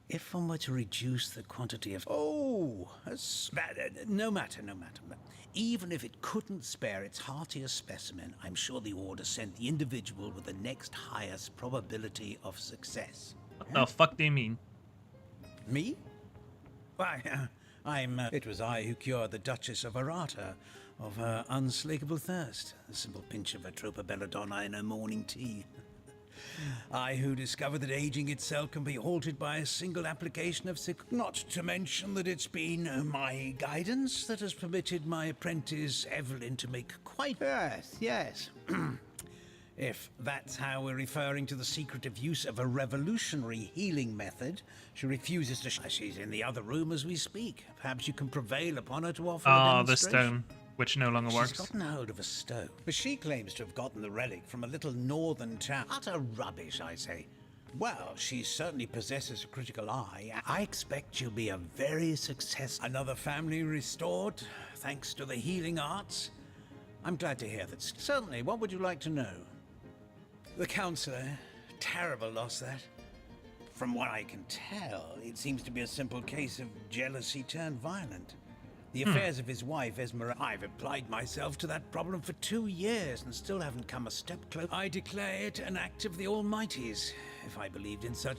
If one were to reduce the quantity of... Oh, no matter. Even if it couldn't spare its heartiest specimen, I'm sure the Order sent the individual with the next highest probability of success. What the fuck do you mean? Me? Why, it was I who cured the Duchess of Arata of her unslakable thirst. A simple pinch of Atropa belladonna in her morning tea. I who discovered that aging itself can be halted by a single application of not to mention that it's been my guidance that has permitted my apprentice Evelyn to make quite... Yes. If that's how we're referring to the secretive use of a revolutionary healing method, she refuses to... She's in the other room as we speak. Perhaps you can prevail upon her to offer a demonstration. The stone, which no longer works. She's gotten hold of a stone, but she claims to have gotten the relic from a little northern town. Utter rubbish, I say. Well, she certainly possesses a critical eye. I expect she'll be a very successful... Another family restored, thanks to the healing arts. I'm glad to hear that. Certainly, what would you like to know? The counselor, terrible loss that. From what I can tell, it seems to be a simple case of jealousy turned violent. The affairs of his wife, Esmeralda. I've applied myself to that problem for 2 years and still haven't come a step closer. I declare it an act of the Almighty's, if I believed in such.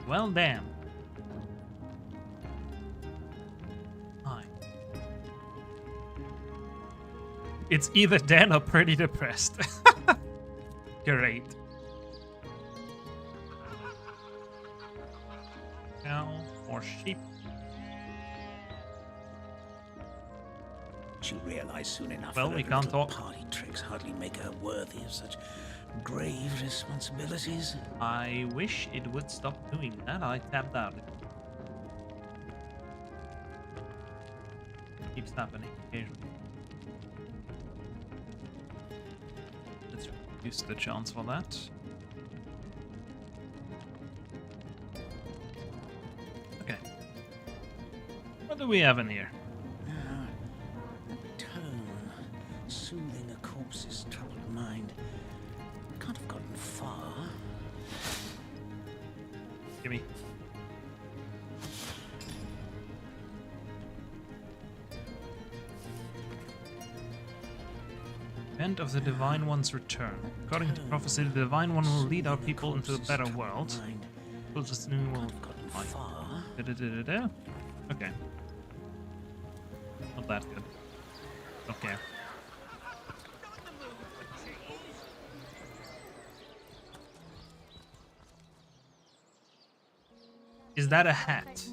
Well, damn. Hi. It's either Dan or pretty depressed. Great. Cow or sheep? She'll realize soon enough. Well, that we her can't little talk. Party tricks hardly make her worthy of such grave responsibilities. I wish it would stop doing that. I tapped out. Keeps happening occasionally. Let's reduce the chance for that. Okay. What do we have in here? Soothing a corpse's troubled mind. Can't have gotten far. Gimme. Event of the Divine One's return. According to prophecy, the Divine One will lead our people into a better world. We'll just new world. Okay. Not that good. Okay. Is that a hat?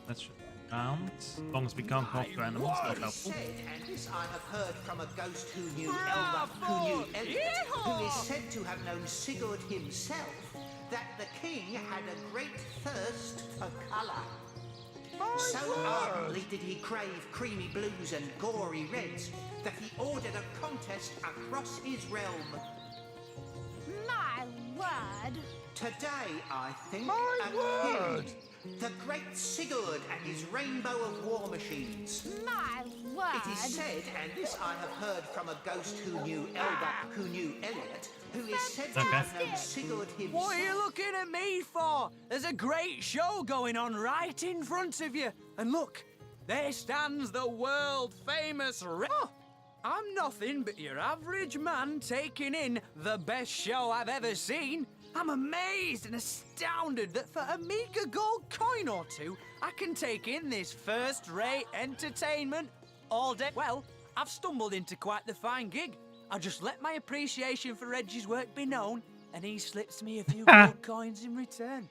Let's round. As long as we can't talk to animals, not helpful. And this I have heard from a ghost who knew Elba, who knew Elliot, who is said to have known Sigurd himself, that the king had a great thirst for colour. So ardently did he crave creamy blues and gory reds that he ordered a contest across his realm. My word! Today, I think, My word! The great Sigurd and his rainbow of war machines. My word! It is said, and this I have heard from a ghost who knew Elba, who knew Elliot, who is said to have known Sigurd himself. What are you looking at me for? There's a great show going on right in front of you. And look, there stands the world-famous I'm nothing but your average man taking in the best show I've ever seen. I'm amazed and astounded that for a meager gold coin or two, I can take in this first-rate entertainment all day. Well, I've stumbled into quite the fine gig. I'll just let my appreciation for Reggie's work be known, and he slips me a few gold coins in return.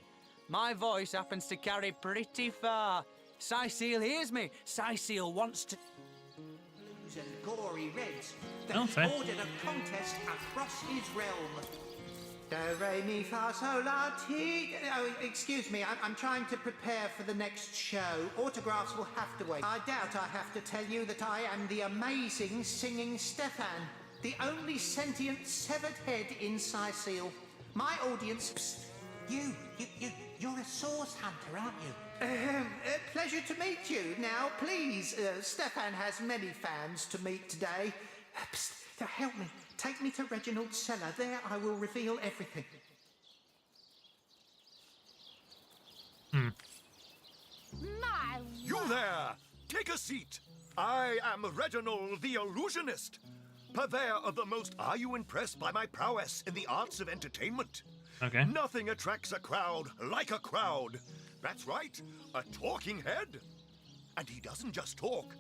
My voice happens to carry pretty far. Cecile hears me. Cecile wants to... And gory reds that Oh, he fair. ordered a contest across his realm. Do, re, mi, fa, sol, la, ti. Oh, excuse me, I'm trying to prepare for the next show. Autographs will have to wait. I doubt I have to tell you that I am the amazing singing Stefan, the only sentient severed head in Cecile. My audience... Psst, you're a source hunter, aren't you? Pleasure to meet you. Now, please, Stefan has many fans to meet today. Psst, help me. Take me to Reginald's cellar. There I will reveal everything. You there! Take a seat. I am Reginald the Illusionist, purveyor of the most... Are you impressed by my prowess in the arts of entertainment? Okay. Nothing attracts a crowd like a crowd. That's right, a talking head. And he doesn't just talk.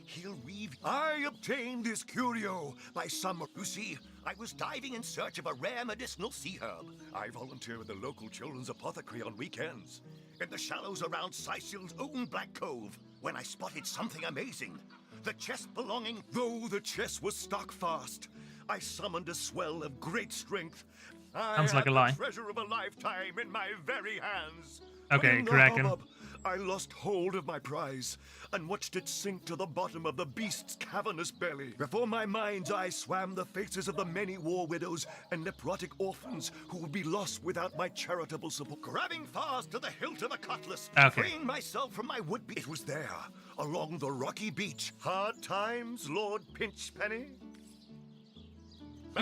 He'll weave... I obtained this curio by some... You see, I was diving in search of a rare medicinal sea herb. I volunteer with the local children's apothecary on weekends, in the shallows around Cecile's own Black Cove, when I spotted something amazing. The chest belonging... Though the chest was stuck fast, I summoned a swell of great strength. Sounds like a lie. The treasure of a lifetime in my very hands. Okay, In the Kraken. hubbub, I lost hold of my prize and watched it sink to the bottom of the beast's cavernous belly. Before my mind's eye swam the faces of the many war widows and necrotic orphans who would be lost without my charitable support. Grabbing fast to the hilt of a cutlass, Okay. freeing myself from my would-be. It was there, along the rocky beach. Hard times, Lord Pinchpenny?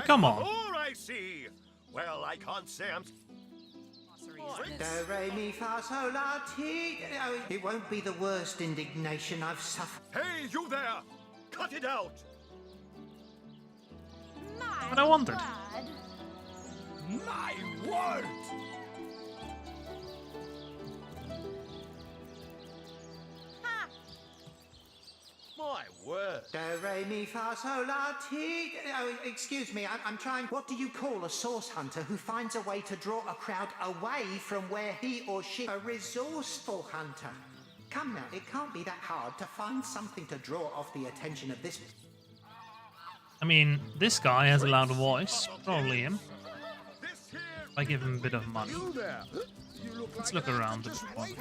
Come on. More I see. Well, I can't say I'm... Do, re, mi, fa, sol, la, ti. Oh, it won't be the worst indignation I've suffered. Hey, you there! Cut it out! But I wondered. My word! My word. Do, re, mi, fa, sol, la, ti. Oh, excuse me, I'm trying... What do you call a source hunter who finds a way to draw a crowd away from where he or she... A resourceful hunter. Come now, it can't be that hard to find something to draw off the attention of this... I mean, this guy has a loud voice. Probably him. If I give him a bit of money. Let's look around a bit.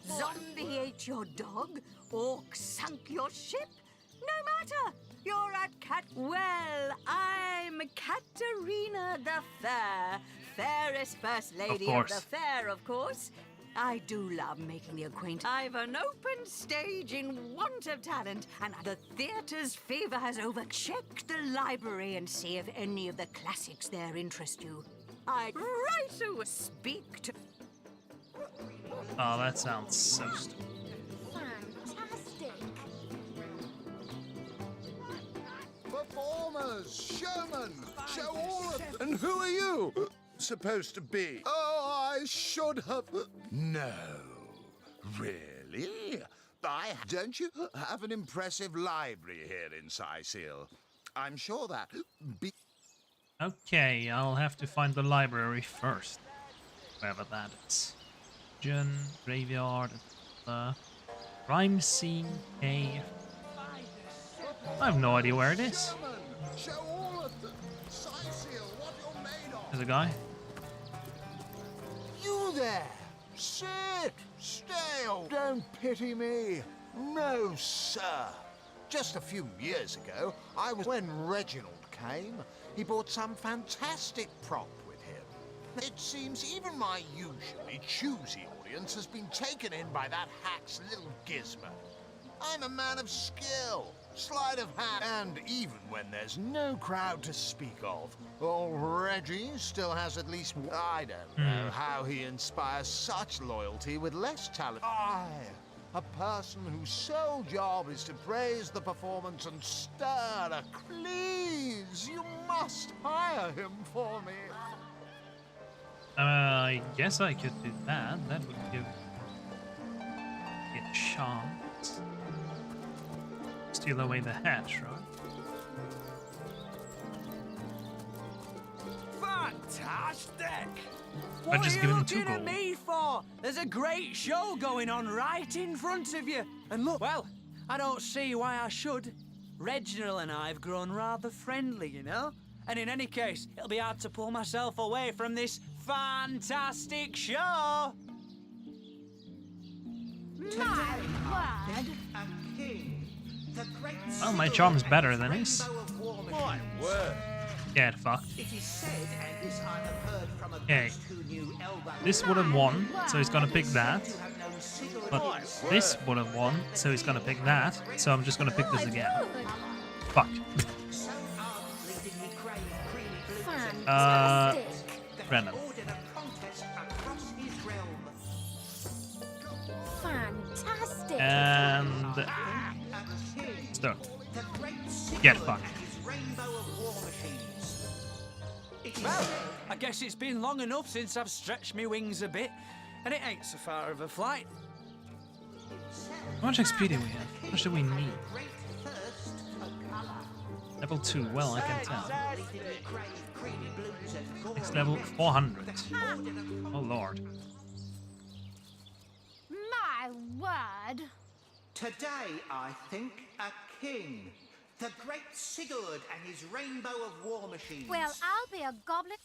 Zombie ate your dog? Orc sunk your ship? No matter! You're at Cat... Well, I'm Katerina the Fair. Fairest First Lady of the Fair, of course. I do love making the acquaintance. I've an open stage in want of talent, and the theatre's fever has over. Check the library and see if any of the classics there interest you. I'd right to speak to... Oh, that sounds so stupid. Fantastic. Performance Performers, showmen, show all of... And who are you supposed to be? Oh, I should have... No, really? Don't you have an impressive library here in Sicil? I'm sure that... Okay, I'll have to find the library first. Wherever that is. Dungeon, graveyard, crime scene, cave. I have no idea where it is. There's a guy. You there! Sit! Stay! Don't pity me! No, sir! Just a few years ago, when Reginald came, he brought some fantastic prop with him. It seems even my usually choosy audience has been taken in by that hack's little gizmo. I'm a man of skill, sleight of hand, and even when there's no crowd to speak of, old Reggie still has at least... I don't know how he inspires such loyalty with less talent. A person whose sole job is to praise the performance and stir a... Please, you must hire him for me. I guess I could do that. That would give it a chance. Steal away the hatch, right? Fantastic! I What just are give you him 2 looking at gold. me for? There's a great show going on right in front of you. And look, well, I don't see why I should. Reginald and I have grown rather friendly, you know? And in any case, it'll be hard to pull myself away from this fantastic show. My word! Well, my charm's better than his. My word! Get fucked. It is said, and this I have heard from a Okay. ghost who knew Elba. This would have won, so he's gonna pick that. To have known cigarette- But this would have won, so he's gonna pick that. So I'm just gonna pick this again. Fuck. So ardently did he crave creamy blues and Brennan. ordered a contest across his realm. Fantastic! And Stone. The great Get cigarette fucked. and his rainbow of war machines. It is Well, said I guess it's been long enough since I've stretched my wings a bit, and it ain't so far of a flight. How much XP do we have? How much do we need? Level 2, well, I can tell. Next level, 400. Oh lord. My word! today, I think, a king. The great Sigurd and his rainbow of war machines. Well, I'll be a goblin.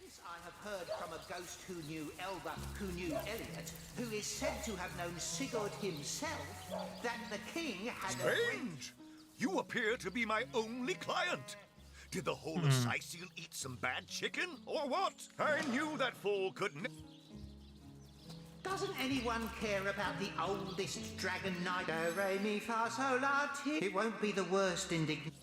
This I have heard from a ghost who knew Elba, who knew Elliot, who is said to have known Sigurd himself, that the king had Strange! You appear to be my only client. Did the whole of Sicil eat some bad chicken, or what? I knew that fool couldn't... Doesn't anyone care about the oldest dragon knight? Do, re, mi, fa, sol, la, ti. It won't be the worst indignation.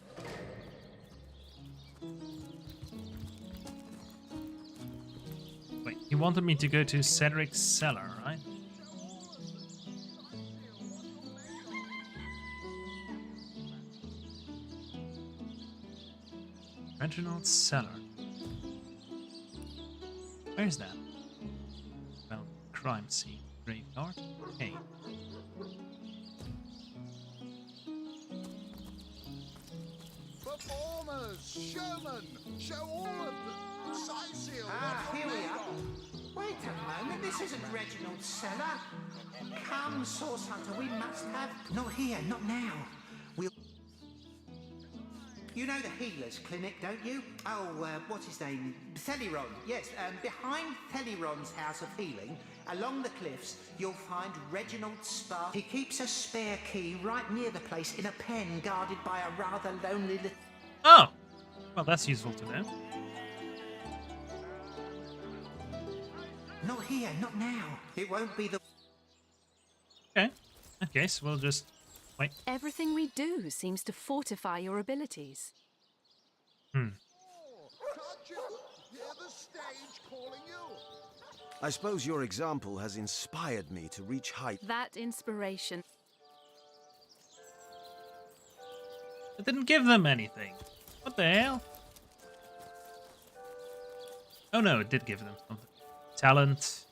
Wait, he wanted me to go to Cedric's cellar, right? Reginald's cellar. Where's that? Well, crime scene. Graveyard? Okay. Performers, showmen, show all of them. Sicil. Here we are. Wait a moment, this isn't Reginald's cellar. Come, Source Hunter, we must have... Not here, not now. We'll... You know the healer's clinic, don't you? Oh, what's his name? Theliron, yes. Behind Theliron's house of healing, along the cliffs, you'll find Reginald Spark. He keeps a spare key right near the place in a pen guarded by a rather lonely little... Oh! Well, that's useful to know. Not here, not now. It won't be the... Okay. Okay, so we'll just... Wait. Everything we do seems to fortify your abilities. Can't you hear the stage calling you? I suppose your example has inspired me to reach heights. That inspiration. It didn't give them anything. What the hell? Oh no, it did give them something. Talent.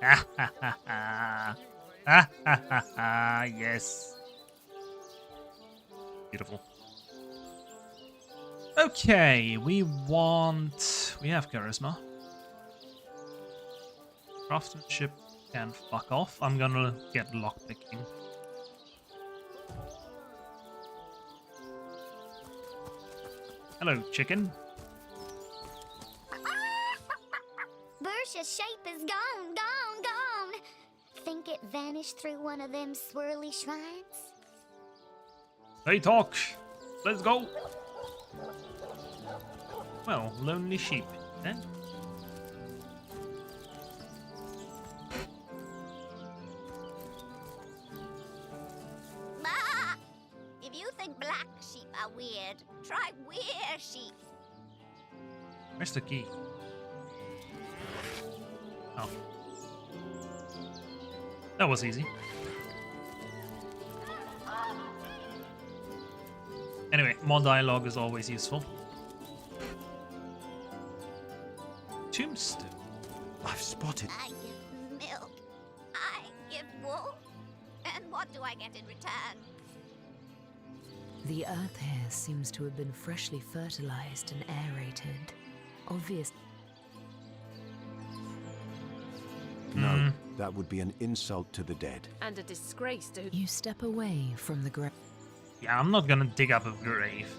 Ah ha ha ha. Ah ha ha ha. Yes. Beautiful. Okay, we have charisma. Craftsmanship can fuck off. I'm gonna get lockpicking. Hello, chicken. Bersha's shape is gone, gone, gone. Think it vanished through one of them swirly shrines? Hey, talk. Let's go. Well, lonely sheep, then. Bah! If you think black sheep are weird, try weird sheep. Where's the key? Oh. That was easy. Anyway, more dialogue is always useful. Tombstone. I've spotted. I give milk. I give wool. And what do I get in return? The earth here seems to have been freshly fertilized and aerated. Obvious. No, that would be an insult to the dead. And a disgrace to... You step away from the grave. Yeah, I'm not gonna dig up a grave.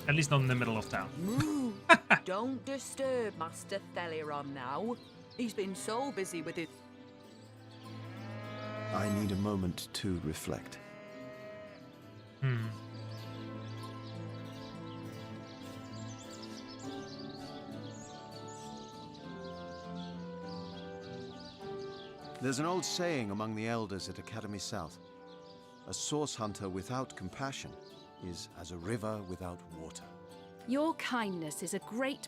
At least not in the middle of town. Moo! Don't disturb Master Theliron now. He's been so busy with it. I need a moment to reflect. There's an old saying among the elders at Academy South. A source hunter without compassion is as a river without water. Your kindness is a great...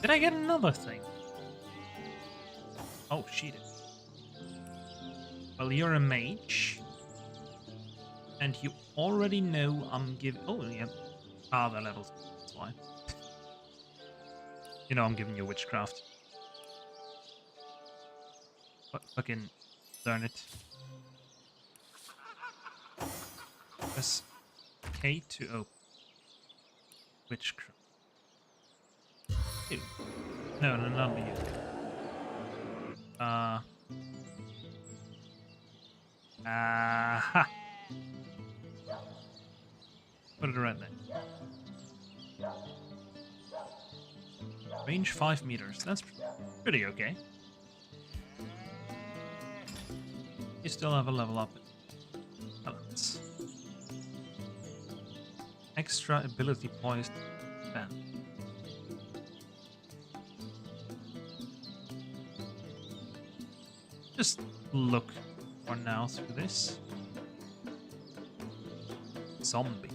Did I get another thing? Oh, she did. Well, you're a mage. And you already know I'm giving... Oh, yeah. Ah, the levels. That's why. You know I'm giving you witchcraft. Fucking... Darn it. Press K to open. Witchcraft. Ew. No, not you. Ha! Put it right there. Range 5 meters. That's pretty okay. You still have a level up. Balance. Extra ability points. Bam. Just look for now through this. Zombie.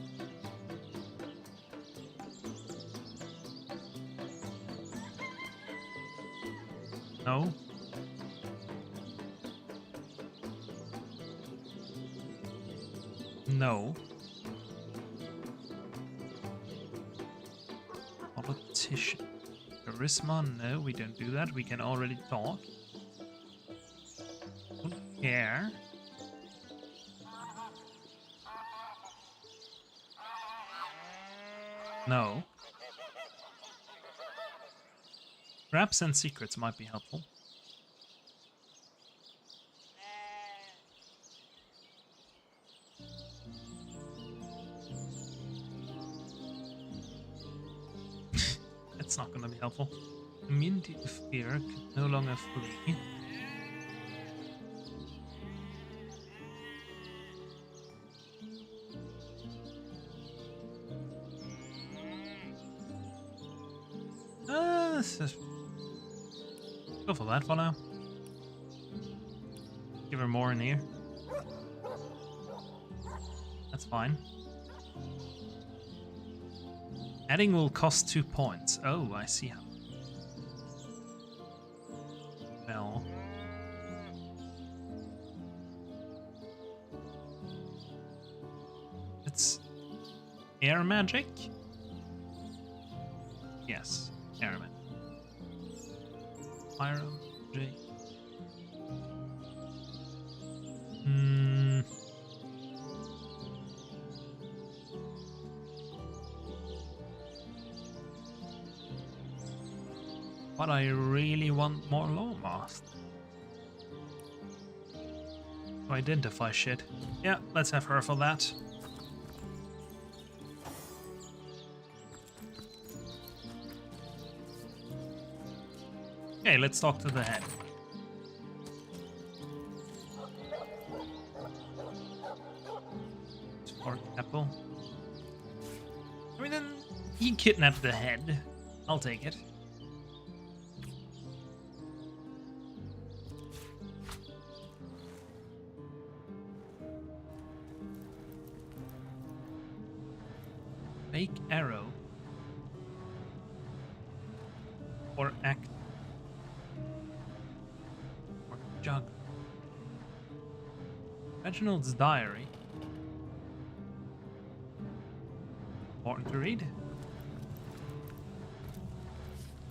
No. No. Politician. Charisma? No, we don't do that. We can already talk. Don't care. No. Raps and secrets might be helpful. That's not gonna be helpful. Immunity to fear can no longer flee. Go for that for now. Give her more in here. That's fine. Adding will cost 2 points. Oh, I see how. Well. Air magic? Yes, air magic. Pyro magic. But I really want more Lawmast. To identify shit. Yeah, let's have her for that. Okay, let's talk to the head. Spark apple. I mean, then he kidnapped the head. I'll take it. Fake arrow. Or act. Or jug. Reginald's diary. Important to read.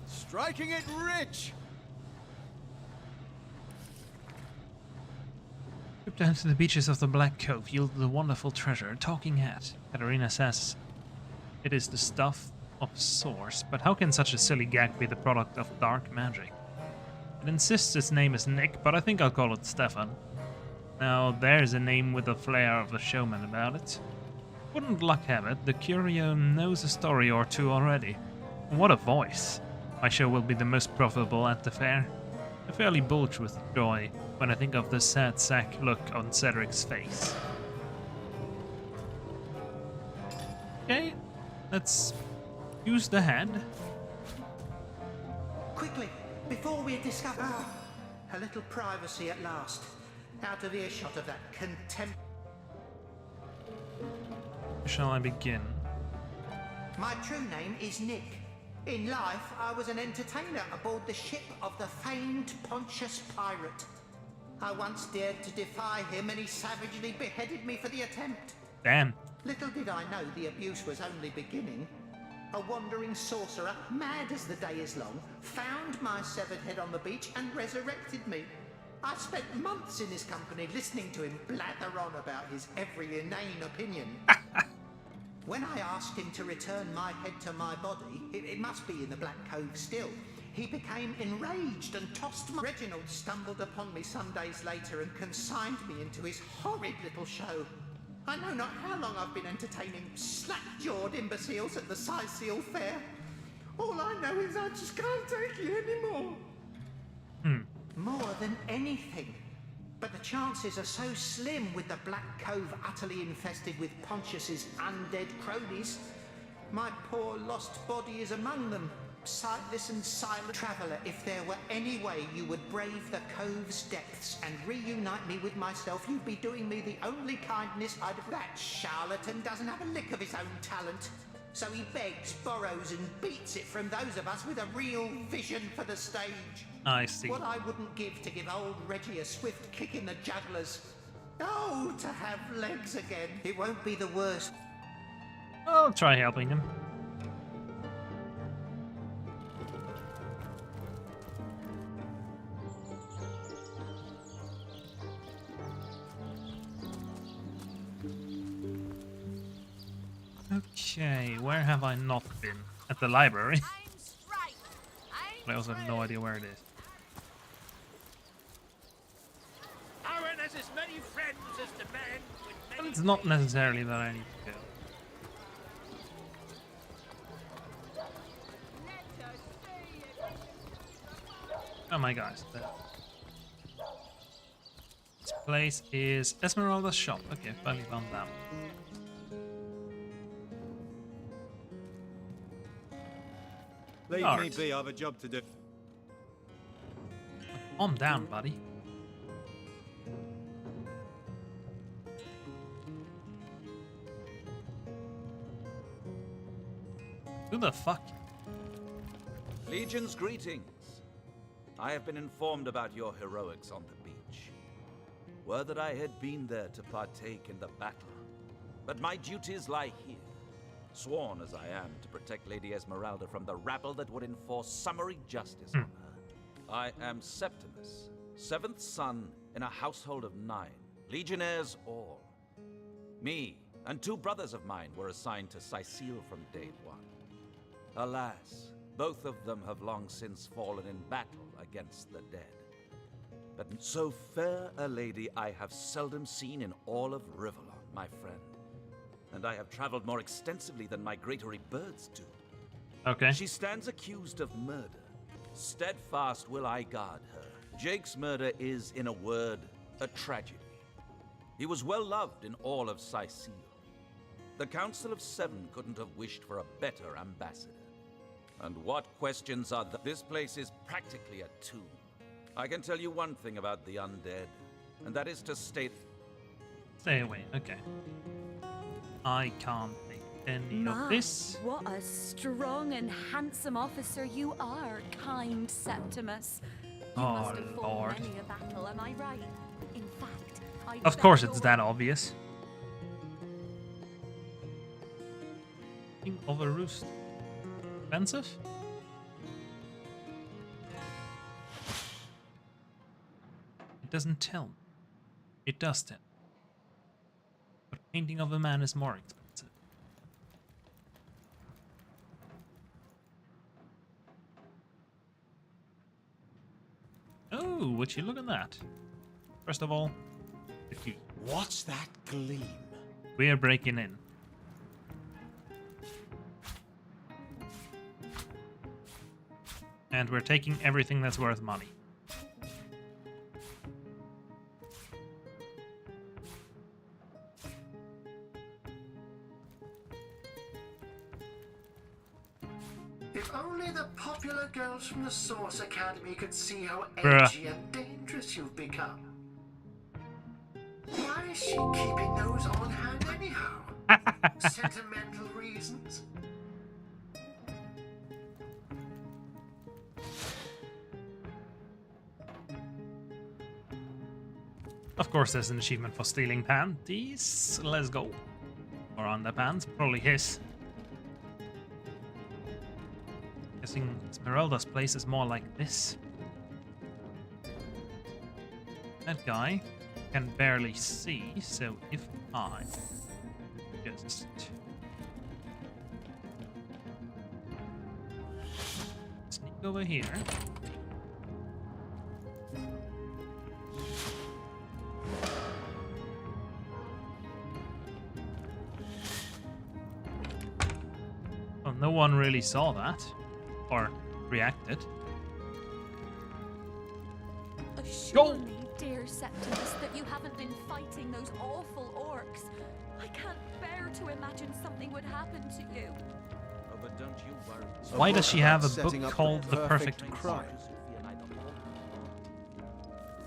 Striking it rich! Trip down to the beaches of the Black Cove yielded a wonderful treasure, a talking hat. Katarina says it is the stuff of source, but how can such a silly gag be the product of dark magic? It insists its name is Nick, but I think I'll call it Stefan. Now there's a name with a flair of the showman about it. Wouldn't luck have it, the curio knows a story or two already. What a voice! My show will be the most profitable at the fair. I fairly bulge with joy when I think of the sad sack look on Cedric's face. Okay, let's use the head. Quickly, before we discover... a little privacy at last. Out of earshot of that contempt... Shall I begin? My true name is Nick. In life, I was an entertainer aboard the ship of the famed Pontius Pirate. I once dared to defy him and he savagely beheaded me for the attempt. Damn. Little did I know the abuse was only beginning. A wandering sorcerer, mad as the day is long, found my severed head on the beach and resurrected me. I spent months in his company listening to him blather on about his every inane opinion. When I asked him to return my head to my body, it must be in the Black Cove still, he became enraged and tossed my... Reginald stumbled upon me some days later and consigned me into his horrid little show. I know not how long I've been entertaining slack-jawed imbeciles at the Seal Fair. All I know is I just can't take it anymore. More than anything. But the chances are so slim with the Black Cove utterly infested with Pontius's undead cronies. My poor lost body is among them. Sightless and silent traveller, if there were any way you would brave the cove's depths and reunite me with myself, you'd be doing me the only kindness I'd have. That charlatan doesn't have a lick of his own talent. So he begs, borrows and beats it from those of us with a real vision for the stage. I see. What I wouldn't give to give old Reggie a swift kick in the jugglers. Oh, to have legs again. It won't be the worst. I'll try helping him. Okay, where have I not been? At the library. I also have no idea where it is. Owen has as many friends as the man with many... But it's not necessarily that I need to go. Oh my gosh. This place is Esmeralda's shop. Okay, finally found that. Leave me be, I have a job to do. Calm down, buddy. Who the fuck? Legion's greetings. I have been informed about your heroics on the beach. Were that I had been there to partake in the battle. But my duties lie here. sworn as I am to protect Lady Esmeralda from the rabble that would enforce summary justice on her. I am Septimus, 7th son in a household of 9, legionnaires all. Me and 2 brothers of mine were assigned to Sicile from day 1. Alas, both of them have long since fallen in battle against the dead. But so fair a lady I have seldom seen in all of Rivellon, my friend. And I have traveled more extensively than migratory birds do. Okay. She stands accused of murder. Steadfast will I guard her. Jake's murder is, in a word, a tragedy. He was well loved in all of Sicile. The Council of 7 couldn't have wished for a better ambassador. And what questions are this place is practically a tomb. I can tell you one thing about the undead, and that is to state... Stay away, okay. I can't take any of this. What a strong and handsome officer you are, kind Septimus. You must have fought Lord. many a battle, am I right? In fact, I Of course it's that obvious. King of a roost. Expensive? It doesn't tell me. It does tell. But painting of a man is more expensive. Oh, would you look at that? First of all, the key. What's that gleam? We are breaking in. And we're taking everything that's worth money. If only the popular girls from the Source Academy could see how Bruh. edgy and dangerous you've become. Why is she keeping those on hand anyhow? Sentimental reasons? Of course, there's an achievement for stealing panties. Let's go. Or underpants, probably his. Guessing Esmeralda's place is more like this. That guy can barely see, so if I just sneak over here. Well, no one really saw that or reacted. Assure me, dear Septimus, that you haven't been fighting those awful orcs. I can't bear to imagine something would happen to you. Oh, but don't you worry. Why does she have a book Setting up called The perfect Perfect crime?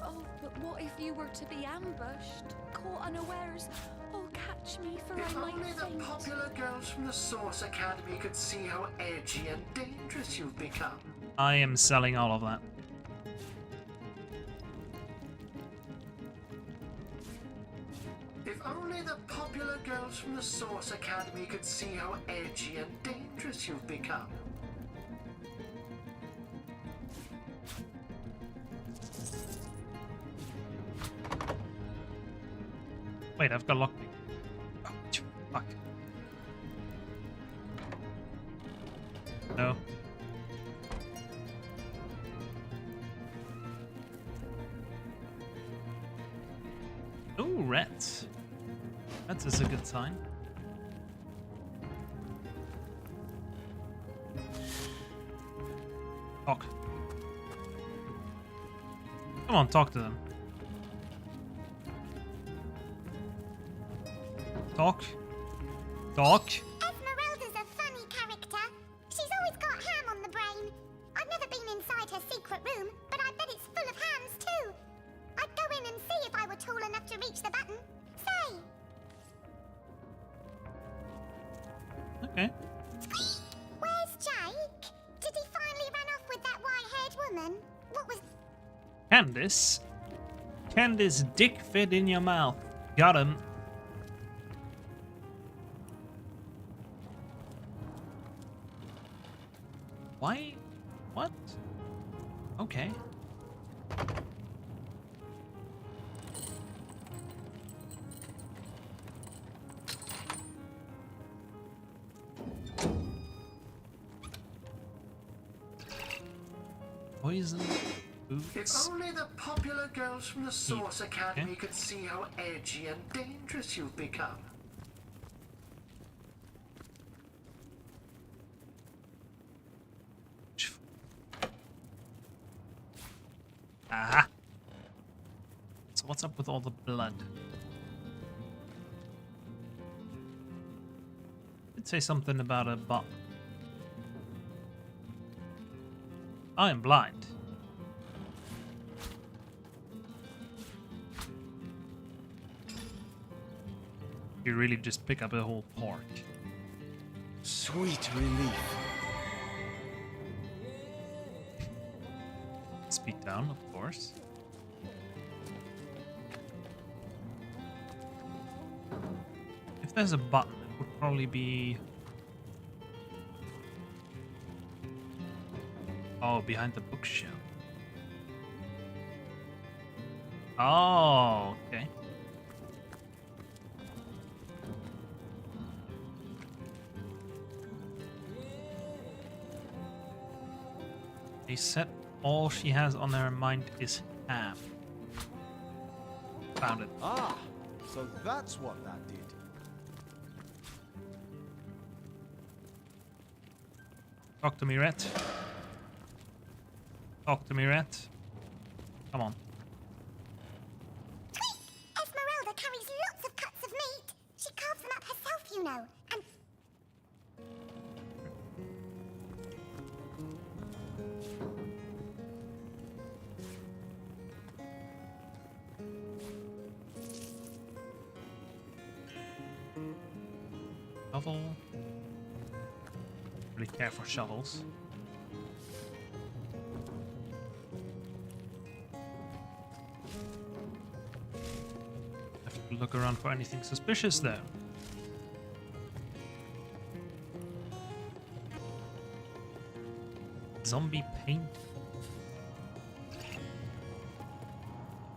Oh, but what if you were to be ambushed, caught unawares? Oh, catch me, for If I might only the faint. popular girls from the Source Academy could see how edgy and dangerous you've become. I am selling all of that. If only the popular girls from the Source Academy could see how edgy and dangerous you've become. Wait, I've got lockpick. Oh, fuck. No. Ooh, rats. That is a good sign. Talk. Come on, talk to them. Talk. Talk. Esmeralda's a funny character. She's always got ham on the brain. I've never been inside her secret room, but I bet it's full of hams too. I'd go in and see if I were tall enough to reach the button. Say! Okay. Where's Jake? Did he finally run off with that white-haired woman? What was... Candace. Candace dick fit in your mouth. Got him. Why? What? Okay. Poison boots. If only the popular girls from the Source Academy could see how edgy and dangerous you've become. Aha. So what's up with all the blood? Did say something about a bot. I am blind. You really just pick up a whole park. Sweet relief. Speed down, of course. If there's a button, it would probably be... Oh, behind the bookshelf. Oh, okay. They said all she has on her mind is ham. Found it. Ah, so that's what that did. Talk to me, Rat. Talk to me, Rat. Come on. Esmeralda carries lots of cuts of meat. She carves them up herself, you know. And Shovel. Really care for shovels. Have to look around for anything suspicious though. Zombie paint.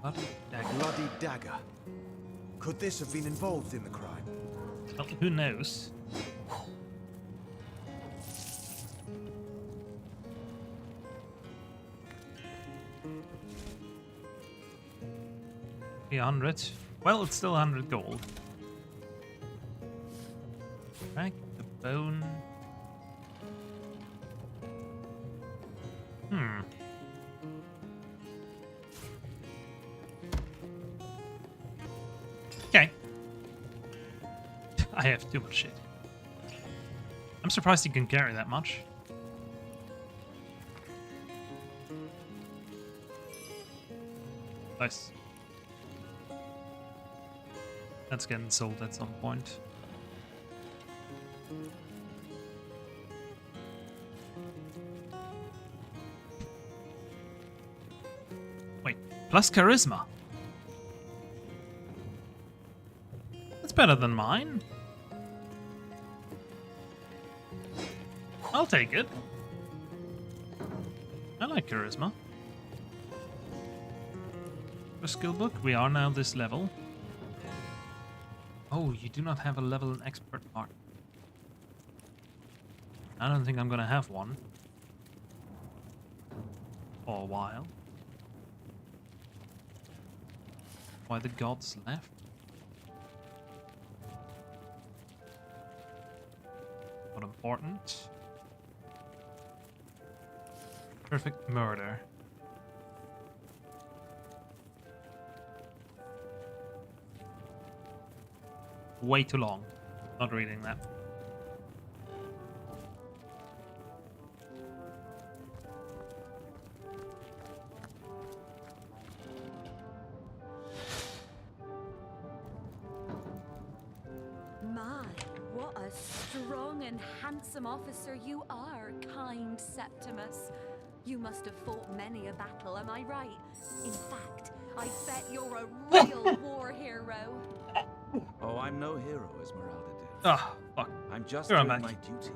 Bloody dagger. Bloody dagger. Could this have been involved in the crime? Well, who knows? Yeah, 100. Well, it's still 100 gold. Crack the bone. Okay. I have too much shit. I'm surprised you can carry that much. Nice. That's getting sold at some point. Wait, plus charisma. That's better than mine. I'll take it. I like charisma. For skill book, we are now this level. Oh, you do not have a level in expert art. I don't think I'm gonna have one. For a while. Why the gods left? Not important. Perfect murder. Way too long. Not reading that. My, what a strong and handsome officer you are, kind Septimus. You must have fought many a battle, am I right? In fact, I bet you're a real war hero. Oh, I'm no hero, Esmeralda did. Ah, fuck. I'm just Here, I'm doing back. my duty.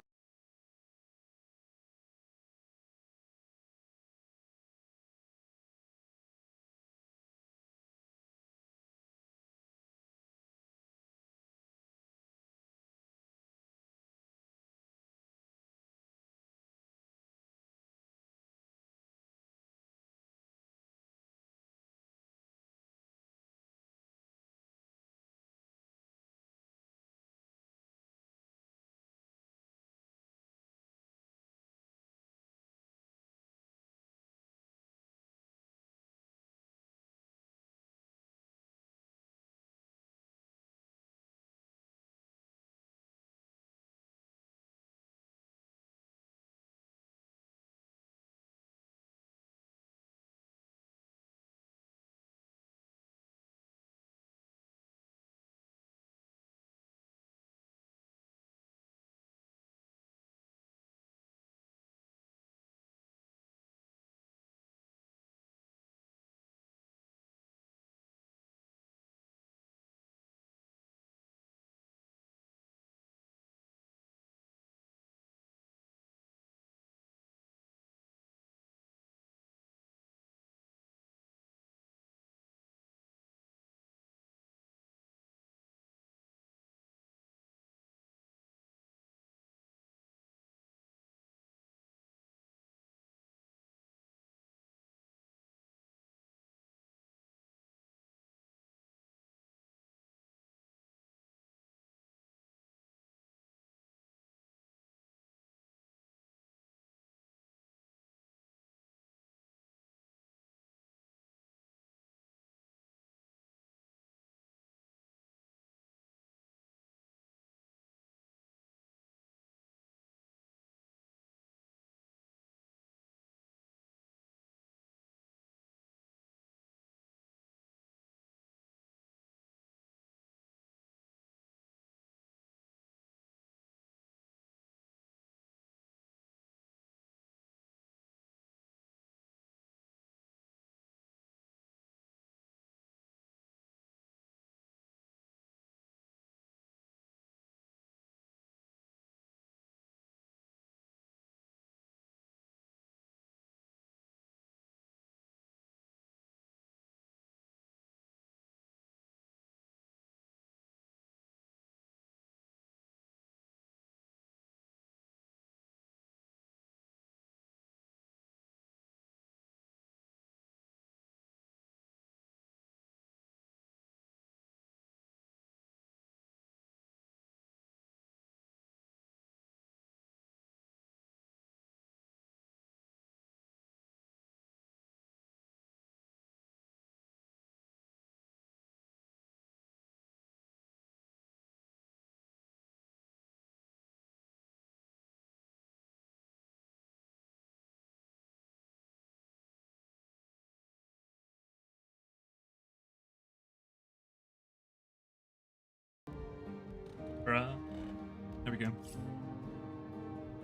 go.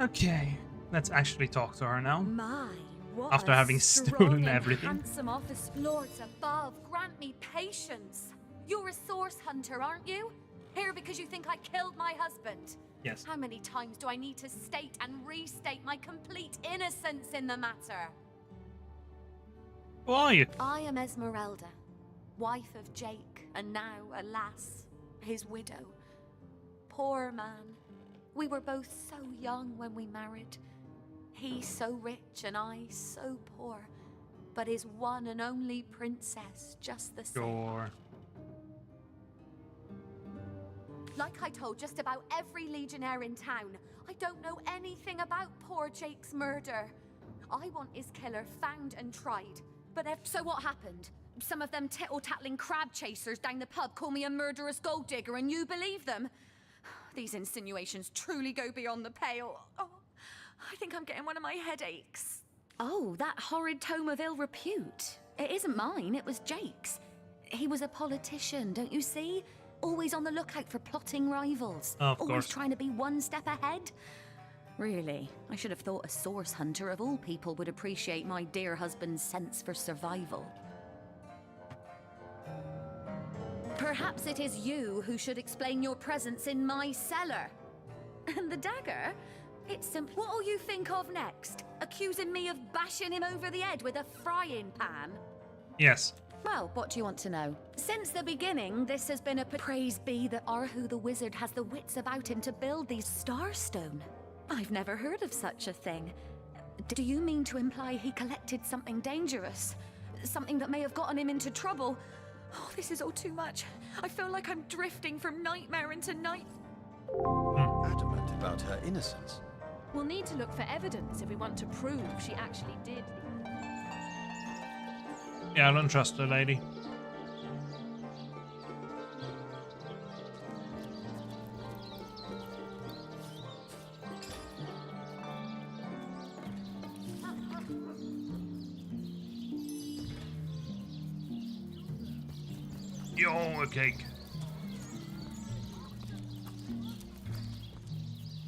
Okay, let's actually talk to her now. My, what After a having strong stolen and everything. handsome officer. Lords above, grant me patience. You're a source hunter, aren't you? Here because you think I killed my husband. Yes. How many times do I need to state and restate my complete innocence in the matter? Who are you? I am Esmeralda, wife of Jake, and now, alas, his widow. Poor man. We were both so young when we married. He so rich and I so poor. But his one and only princess just the same. Sure. Like I told just about every legionnaire in town, I don't know anything about poor Jake's murder. I want his killer found and tried. But so what happened? Some of them tittle-tattling crab chasers down the pub call me a murderous gold digger and you believe them? These insinuations truly go beyond the pale. Oh, I think I'm getting one of my headaches. Oh, that horrid tome of ill repute. It isn't mine, it was Jake's. He was a politician, don't you see? Always on the lookout for plotting rivals. Of Always course. trying to be one step ahead. Really, I should have thought a source hunter of all people would appreciate my dear husband's sense for survival. Perhaps it is you who should explain your presence in my cellar. And the dagger? It's simple. What'll you think of next? Accusing me of bashing him over the head with a frying pan? Yes. Well, what do you want to know? Since the beginning, this has been a praise be that Arhu the wizard has the wits about him to build these starstone. I've never heard of such a thing. Do you mean to imply he collected something dangerous? Something that may have gotten him into trouble? Oh, this is all too much. I feel like I'm drifting from nightmare into night. Adamant about her innocence. We'll need to look for evidence if we want to prove she actually did. Yeah, I don't trust her, lady. Yo, a cake.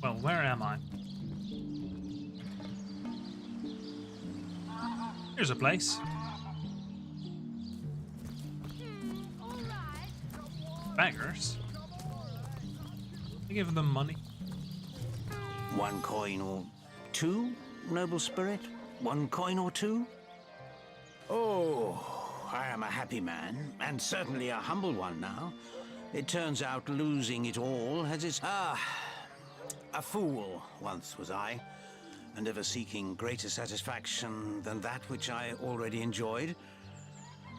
Well, where am I? Here's a place. Beggars? I give them money. 1 coin or 2, noble spirit? 1 coin or 2? Oh, I am a happy man, and certainly a humble one now. It turns out losing it all has its... a fool once was I, and ever seeking greater satisfaction than that which I already enjoyed.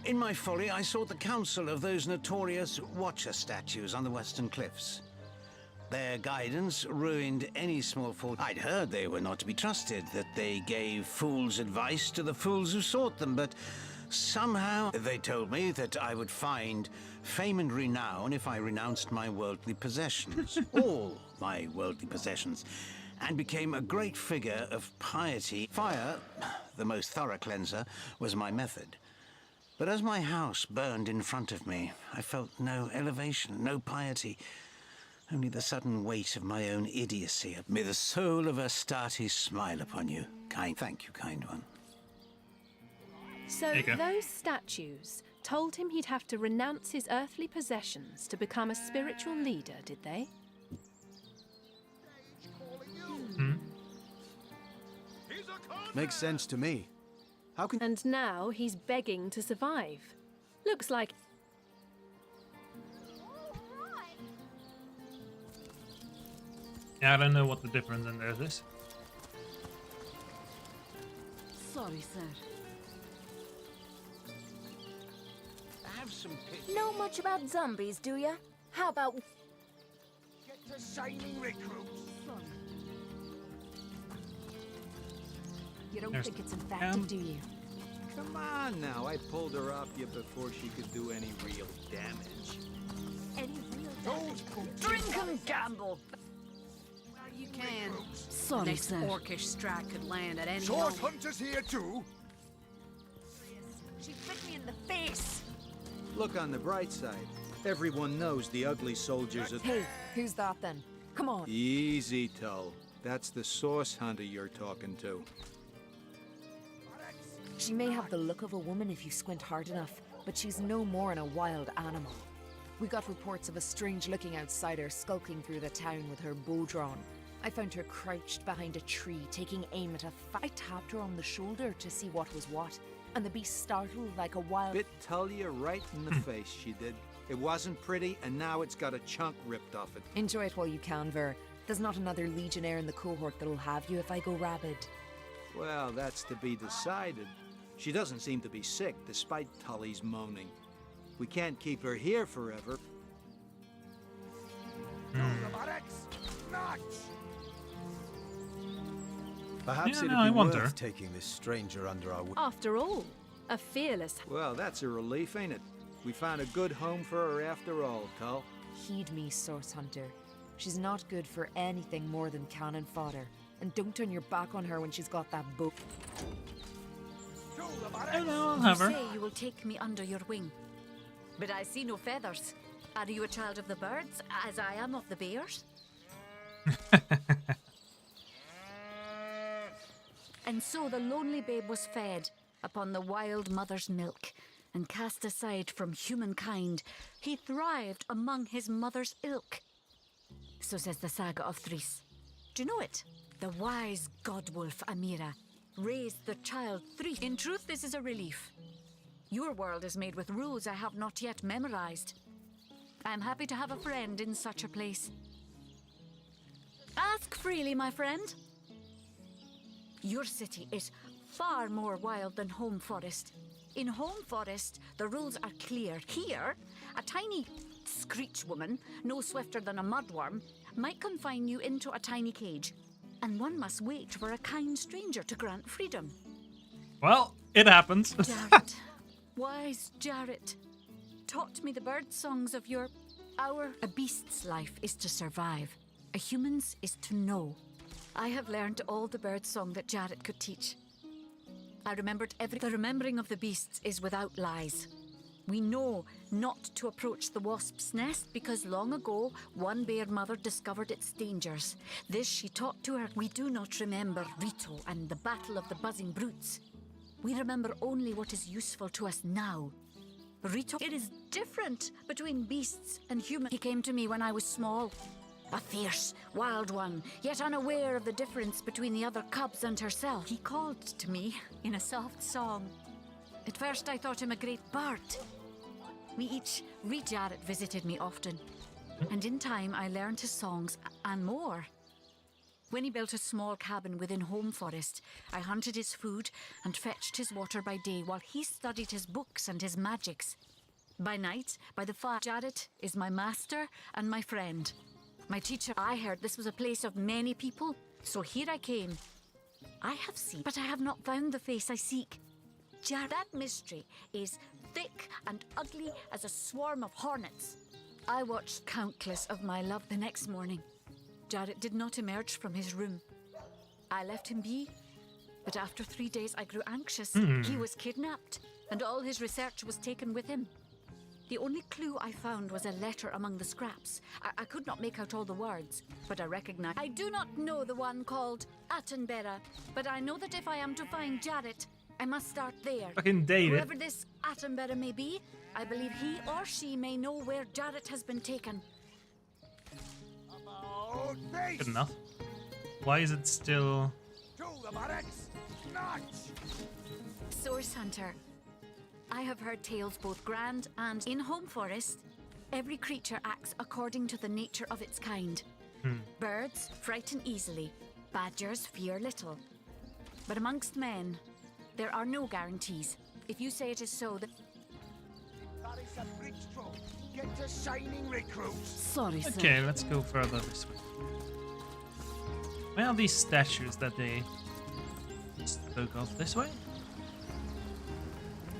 In my folly, I sought the counsel of those notorious Watcher statues on the western cliffs. Their guidance ruined any small fortune. I'd heard they were not to be trusted, that they gave fools advice to the fools who sought them, but somehow they told me that I would find fame and renown if I renounced my worldly possessions, all my worldly possessions, and became a great figure of piety. Fire, the most thorough cleanser, was my method. But as my house burned in front of me, I felt no elevation, no piety, only the sudden weight of my own idiocy. May the soul of Astarte smile upon you. Thank you, kind one. So those statues told him he'd have to renounce his earthly possessions to become a spiritual leader, did they? Makes sense to me. How can... And now he's begging to survive. Looks like... Yeah, I don't know what the difference in there is. Sorry, sir. Have some Know much about zombies, do ya? How about... Get to signing recruits. You don't There's think it's infected, do you? Come on now, I pulled her off you before she could do any real damage. Any real damage? Drink and gamble! You can. Sorry, Next sir. orcish strike could land at any Sword moment. hunters here too? She bit me in the face! Look on the bright side. Everyone knows the ugly soldiers are... Hey, who's that then? Come on. Easy, Tull. That's the source hunter you're talking to. She may have the look of a woman if you squint hard enough, but she's no more than a wild animal. We got reports of a strange-looking outsider skulking through the town with her bow drawn. I found her crouched behind a tree, taking aim at I tapped her on the shoulder to see what was what, and the beast startled like a wild... Bit Tull you right in the face, she did. It wasn't pretty, and now it's got a chunk ripped off it. Enjoy it while you can, Ver. There's not another legionnaire in the cohort that'll have you if I go rabid. Well, that's to be decided. She doesn't seem to be sick, despite Tully's moaning. We can't keep her here forever. Perhaps Yeah, it'd no, I be wonder. worth taking this stranger under our wing. After all, a fearless... Well, that's a relief, ain't it? We found a good home for her after all, Tull. Heed me, Source Hunter. She's not good for anything more than cannon fodder. And don't turn your back on her when she's got that bow. Oh no, I'll You have her. say you will take me under your wing, but I see no feathers. Are you a child of the birds, as I am of the bears? And so the lonely babe was fed upon the wild mother's milk, and cast aside from humankind, he thrived among his mother's ilk. So says the saga of Threes. Do you know it? The wise godwolf Amira raised the child Threes. In truth, this is a relief. Your world is made with rules I have not yet memorized. I am happy to have a friend in such a place. Ask freely, my friend. Your city is far more wild than Home Forest. In Home Forest, the rules are clear. Here, a tiny screech woman, no swifter than a mudworm, might confine you into a tiny cage, and one must wait for a kind stranger to grant freedom. Well, it happens. Jarrett, wise Jarrett, taught me the bird songs of our... A beast's life is to survive. A human's is to know. I have learned all the bird song that Jarrett could teach. I remembered The remembering of the beasts is without lies. We know not to approach the wasp's nest because long ago one bear mother discovered its dangers. This she taught to her. We do not remember Rito and the battle of the buzzing brutes. We remember only what is useful to us now. Rito, it is different between beasts and humans. He came to me when I was small. A fierce, wild one, yet unaware of the difference between the other cubs and herself. He called to me in a soft song. At first I thought him a great bird. Jarrett visited me often, and in time I learned his songs and more. When he built a small cabin within Home Forest, I hunted his food and fetched his water by day while he studied his books and his magics. By night, by the fire, Jarrett is my master and my friend. My teacher, I heard this was a place of many people, so here I came. I have seen, but I have not found the face I seek. That mystery is thick and ugly as a swarm of hornets. I watched countless of my love the next morning. Jarrett did not emerge from his room. I left him be, but after 3 days I grew anxious. He was kidnapped, and all his research was taken with him. The only clue I found was a letter among the scraps. I could not make out all the words, but I recognized. I do not know the one called Attenborough, but I know that if I am to find Jarrett, I must start there. Fucking David. Whoever this Attenborough may be, I believe he or she may know where Jarrett has been taken. Good enough. Why is it still... Source Hunter. I have heard tales both grand and in Home Forest. Every creature acts according to the nature of its kind. Birds frighten easily, badgers fear little. But amongst men, there are no guarantees. If you say it is so, that is a bridge troll. Get to shining recruits. Sorry, sir. Okay, let's go further this way. Where are these statues that they spoke of? This way?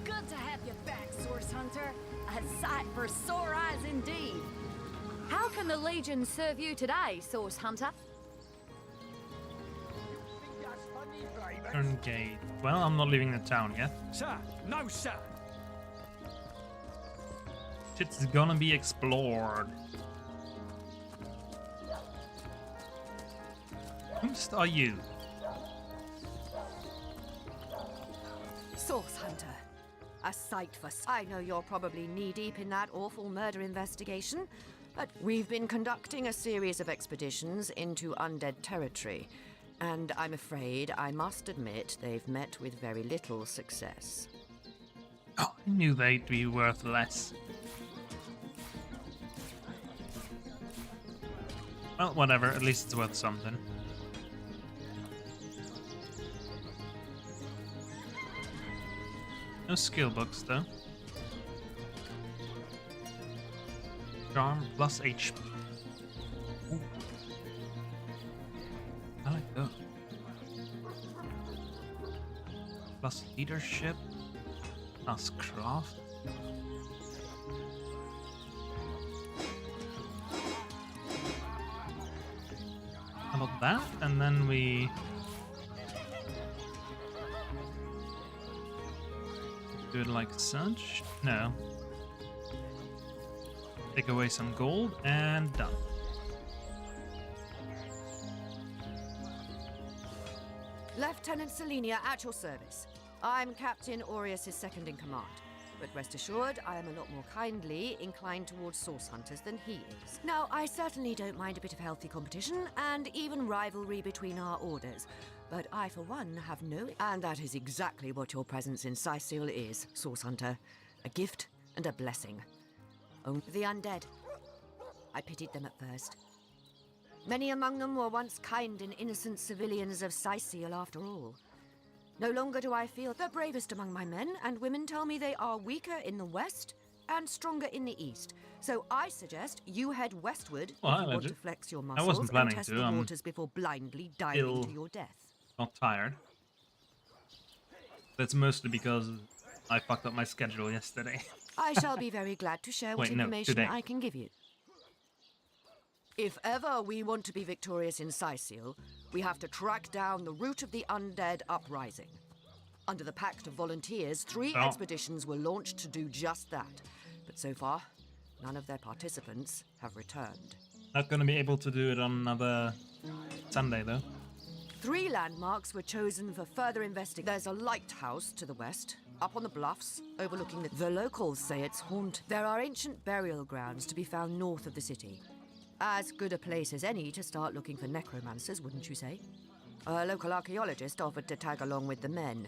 Good to have you back, Source Hunter. A sight for sore eyes indeed. How can the Legion serve you today, Source Hunter? Turn gate. Well, I'm not leaving the town yet. Sir, no, sir. Shit's gonna be explored. Who are you? Source Hunter. A sight for... I know you're probably knee-deep in that awful murder investigation, but we've been conducting a series of expeditions into undead territory, and I'm afraid I must admit they've met with very little success. Oh, I knew they'd be worth less. Well, whatever, at least it's worth something. No skill books, though. Charm plus HP. Ooh. I like those. Plus leadership. Plus craft. How about that? And then we do it like such. No. Take away some gold and done. Lieutenant Selenia at your service. I'm Captain Aureus' second in command, but rest assured I am a lot more kindly inclined towards source hunters than he is. Now, I certainly don't mind a bit of healthy competition and even rivalry between our orders, but I, for one, have no... And that is exactly what your presence in Sicil is, source hunter. A gift and a blessing. Oh, the undead. I pitied them at first. Many among them were once kind and innocent civilians of Sicil after all. No longer do I feel the bravest among my men, and women tell me they are weaker in the west and stronger in the east. So I suggest you head westward if you want to flex your muscles and test the waters before blindly diving to your death. Not tired. That's mostly because I fucked up my schedule yesterday. I shall be very glad to share what information I can give you. If ever we want to be victorious in Sicil, we have to track down the root of the undead uprising. Under the Pact of Volunteers, 3 expeditions were launched to do just that. But so far, none of their participants have returned. Not gonna be able to do it on another Sunday, though. 3 landmarks were chosen for further investigation. There's a lighthouse to the west, up on the bluffs, overlooking the locals say it's haunted. There are ancient burial grounds to be found north of the city. As good a place as any to start looking for necromancers, wouldn't you say? A local archaeologist offered to tag along with the men.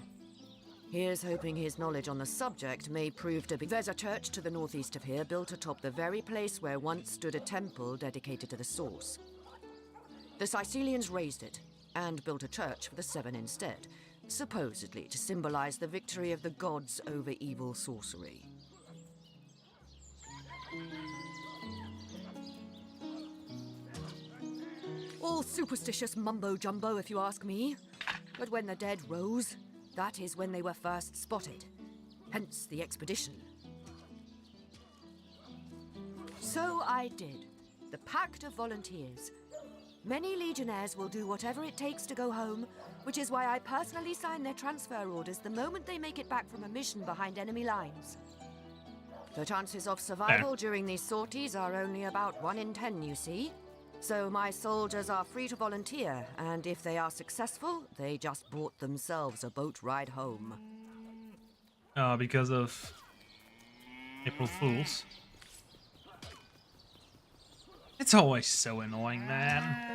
Here's hoping his knowledge on the subject may prove to be... There's a church to the northeast of here, built atop the very place where once stood a temple dedicated to the source. The Sicilians razed it, and built a church for the 7 instead, supposedly to symbolize the victory of the gods over evil sorcery. All superstitious mumbo-jumbo, if you ask me. But when the dead rose, that is when they were first spotted. Hence the expedition. So I did. The Pact of Volunteers. Many Legionnaires will do whatever it takes to go home, which is why I personally sign their transfer orders the moment they make it back from a mission behind enemy lines. The chances of survival during these sorties are only about 1 in 10, you see. So my soldiers are free to volunteer, and if they are successful, they just bought themselves a boat ride home. Oh, because of April Fools. It's always so annoying, man.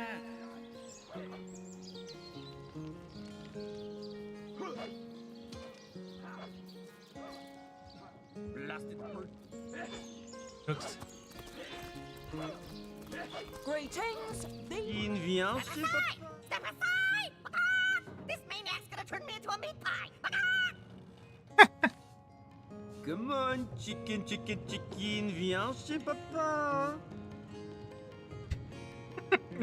Cooks. Greetings! Il vient, Step aside! Step aside! This maniac's gonna turn me into a meat pie! Come on, chicken, chicken, chicken, viens chez papa.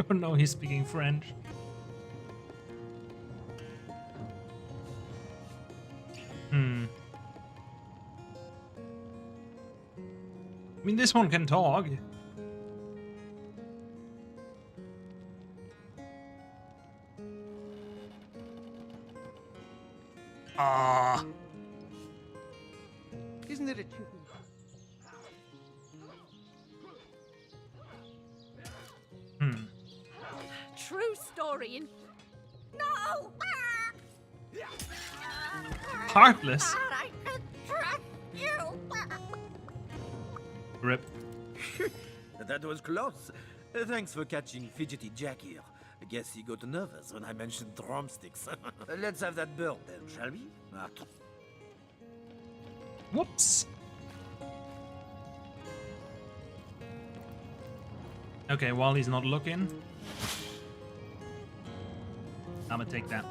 Oh no, he's speaking French. I mean, this one can talk. Isn't it a chicken? True story. No! Heartless. I could trust you. Rip. That was close. Thanks for catching Fidgety Jack here. I guess he got nervous when I mentioned drumsticks. Let's have that bird then, shall we? Whoops. Okay, while he's not looking, I'm gonna take that.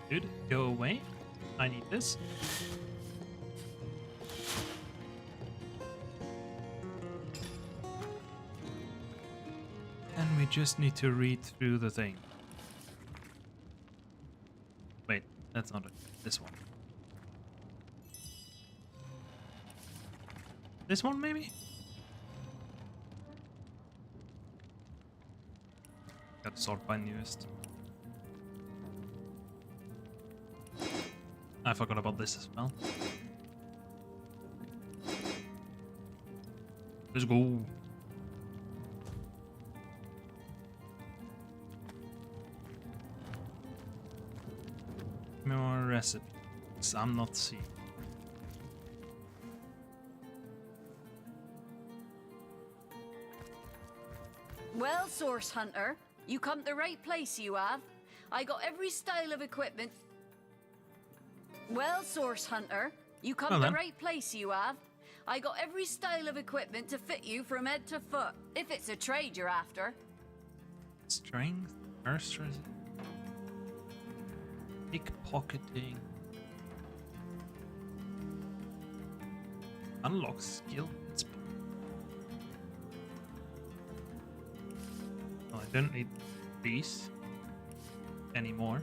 Dude, go away. I need this. And we just need to read through the thing. Wait, that's not it. This one. This one, maybe? Gotta sort by newest. I forgot about this as well. Let's go. More recipes. I'm not seeing. Well, Source Hunter, you come to the right place, you have. I got every style of equipment. Well, Source Hunter, you come to the right place, you have. I got every style of equipment to fit you from head to foot, if it's a trade you're after. Strength, first resist, pickpocketing, unlock skill. Oh, I don't need these anymore.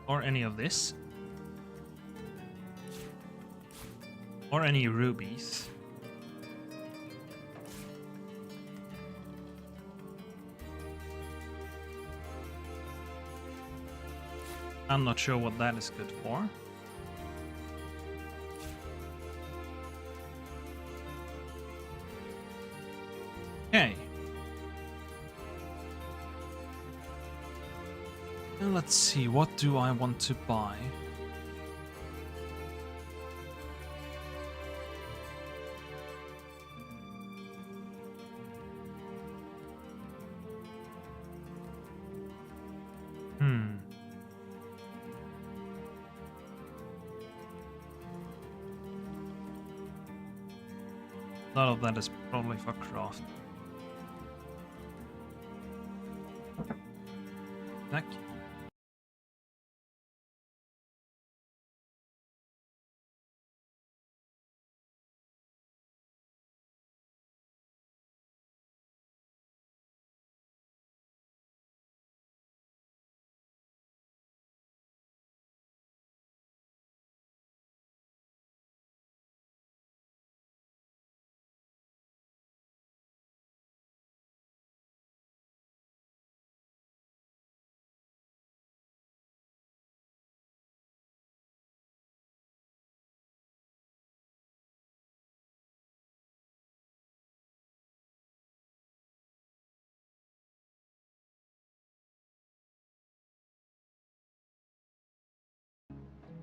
Or any of this. Or any rubies. I'm not sure what that is good for. Okay. Now let's see, what do I want to buy? A lot of that is probably for craft. Thank you.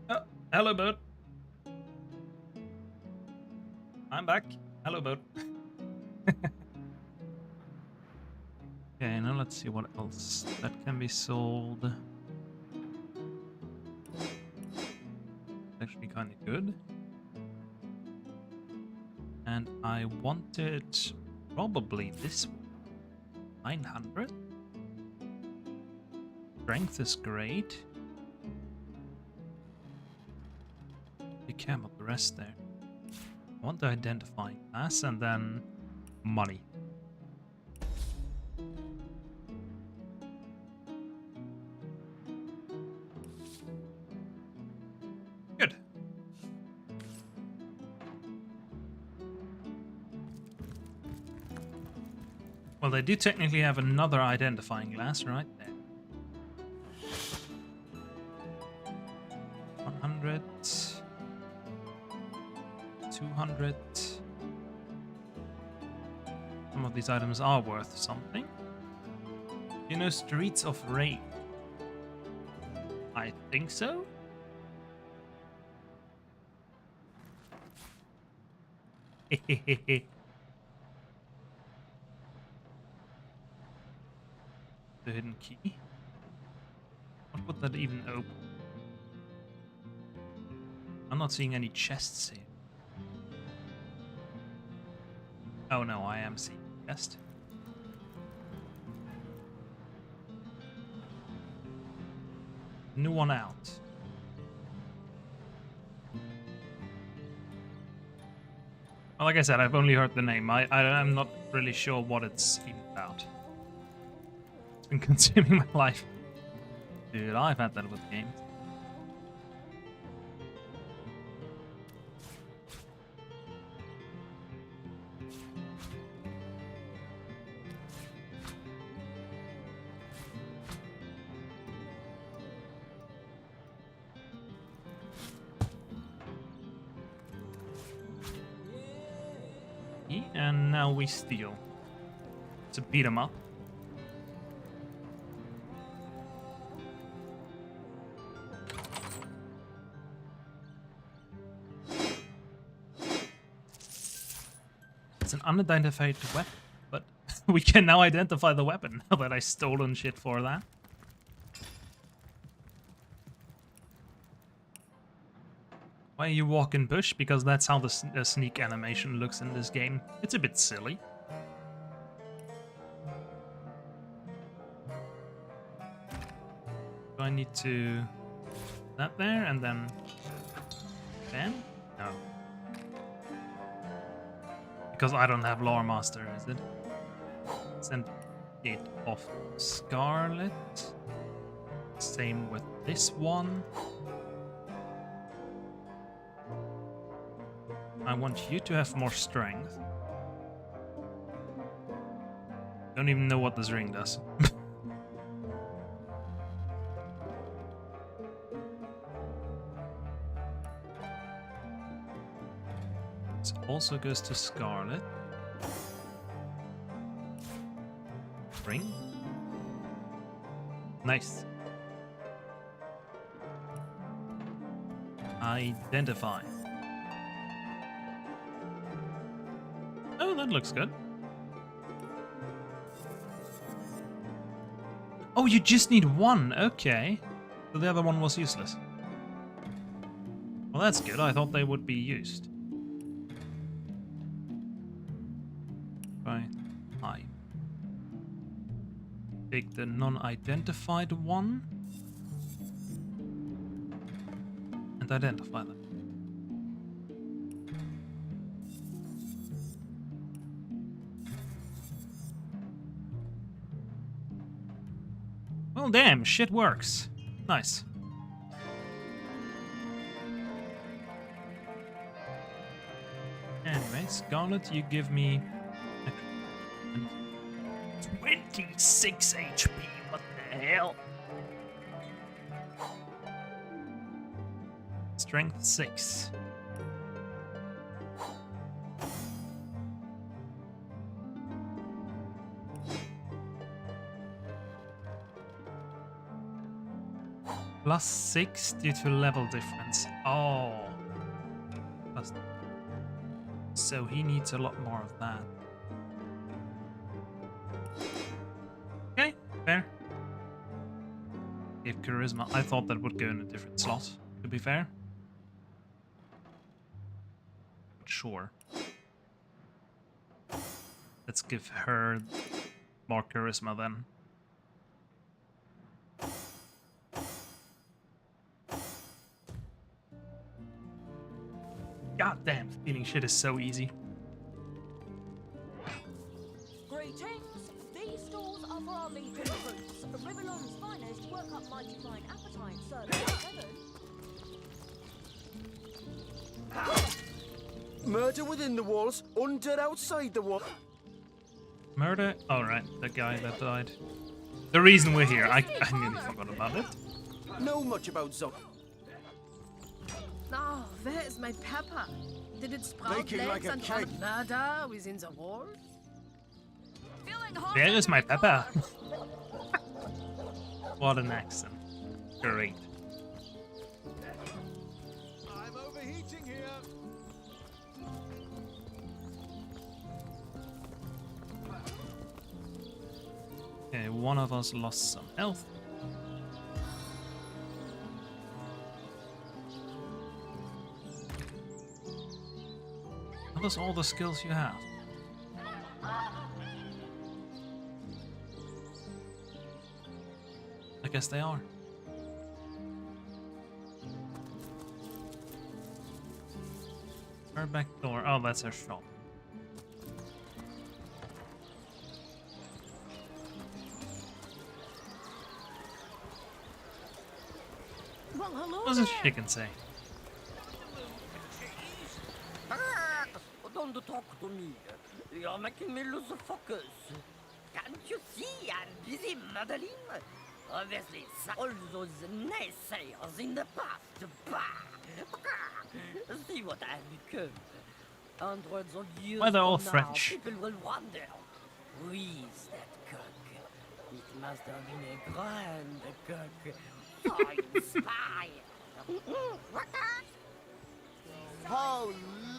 Oh, hello, boat. I'm back. Hello, boat. Okay, now let's see what else that can be sold. Actually kind of good. And I wanted probably this one. 900. Strength is great. You care about the rest there. I want to identify class and then money. Good. Well, they do technically have another identifying glass right there. 100. 200. Some of these items are worth something. You know, Streets of Rain. I think so. The hidden key. What would that even open? I'm not seeing any chests here. Oh no, I am seeing a chest. New one out. Well, like I said, I've only heard the name. I'm not really sure what it's even about. It's been consuming my life. Dude, I've had that with games. And now we steal. To beat him up. It's an unidentified weapon, but we can now identify the weapon now that I stolen shit for that. Why you walk in bush? Because that's how the sneak animation looks in this game. It's a bit silly. Do I need to... that there and then... bam? No. Because I don't have Lore Master, is it? Send it off Scarlet. Same with this one. I want you to have more strength. Don't even know what this ring does. It also goes to Scarlet. Ring. Nice. Identify. Oh, that looks good. Oh, you just need one. Okay. So the other one was useless. Well, that's good. I thought they would be used. Right. I take the non-identified one and identify them. Well, damn, shit works. Nice. Anyway, Scarlet, you give me 26 HP. What the hell? Strength 6. Plus 6 due to level difference. Oh. So he needs a lot more of that. Okay, fair. Give charisma. I thought that would go in a different slot, to be fair. But sure. Let's give her more charisma then. God damn, stealing shit is so easy. Greetings. These stores are for our Legion recruits. Riverlong's finest work up mighty fine appetite, serving heaven. Murder within the walls, undead outside the wall. Murder? Alright, the guy that died. The reason we're here, I nearly forgot about it. Know much about zombies. Oh, where is my pepper? Did it sprout Baking like legs a and cake. commit murder within the walls? There is my pepper. What an accent. Great. I'm overheating here. Okay, one of us lost some health. Are those all the skills you have? I guess they are. Her back door. Oh, that's her shop. Well, hello What does she can say? Don't talk to me. You're making me lose focus. Can't you see I'm busy modeling? Obviously, all those naysayers in the past. See what I've become. Hundreds of years Why they're all from French? Now, people will wonder, who is that cook? It must have been a grand cook. So inspired. How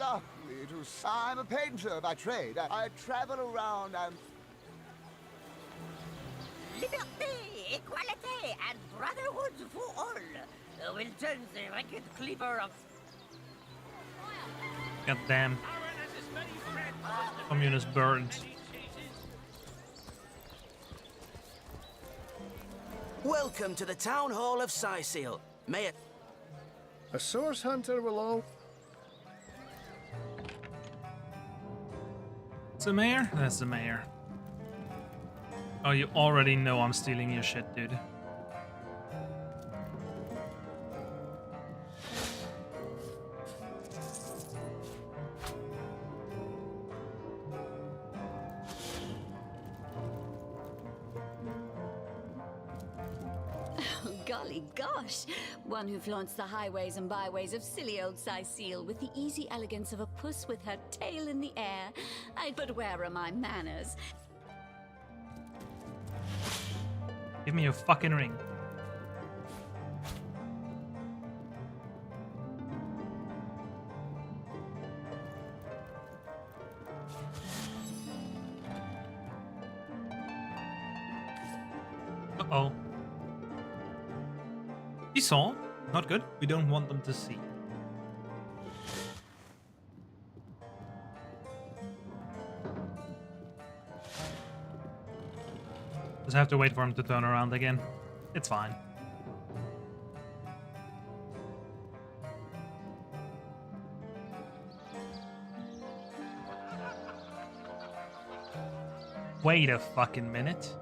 lovely to see. I'm a painter by trade. I travel around and... Liberty, equality, and brotherhood for all will turn the record cleaver of... Goddamn. Communist birds. Welcome to the Town Hall of Syseal. May it... A source hunter will all... It's the mayor? That's the mayor. Oh, you already know I'm stealing your shit, dude. Golly gosh! One who flaunts the highways and byways of silly old Syseal with the easy elegance of a puss with her tail in the air. But where are my manners? Give me your fucking ring. Uh-oh. He saw. Not good. We don't want them to see. Just have to wait for him to turn around again. It's fine. Wait a fucking minute.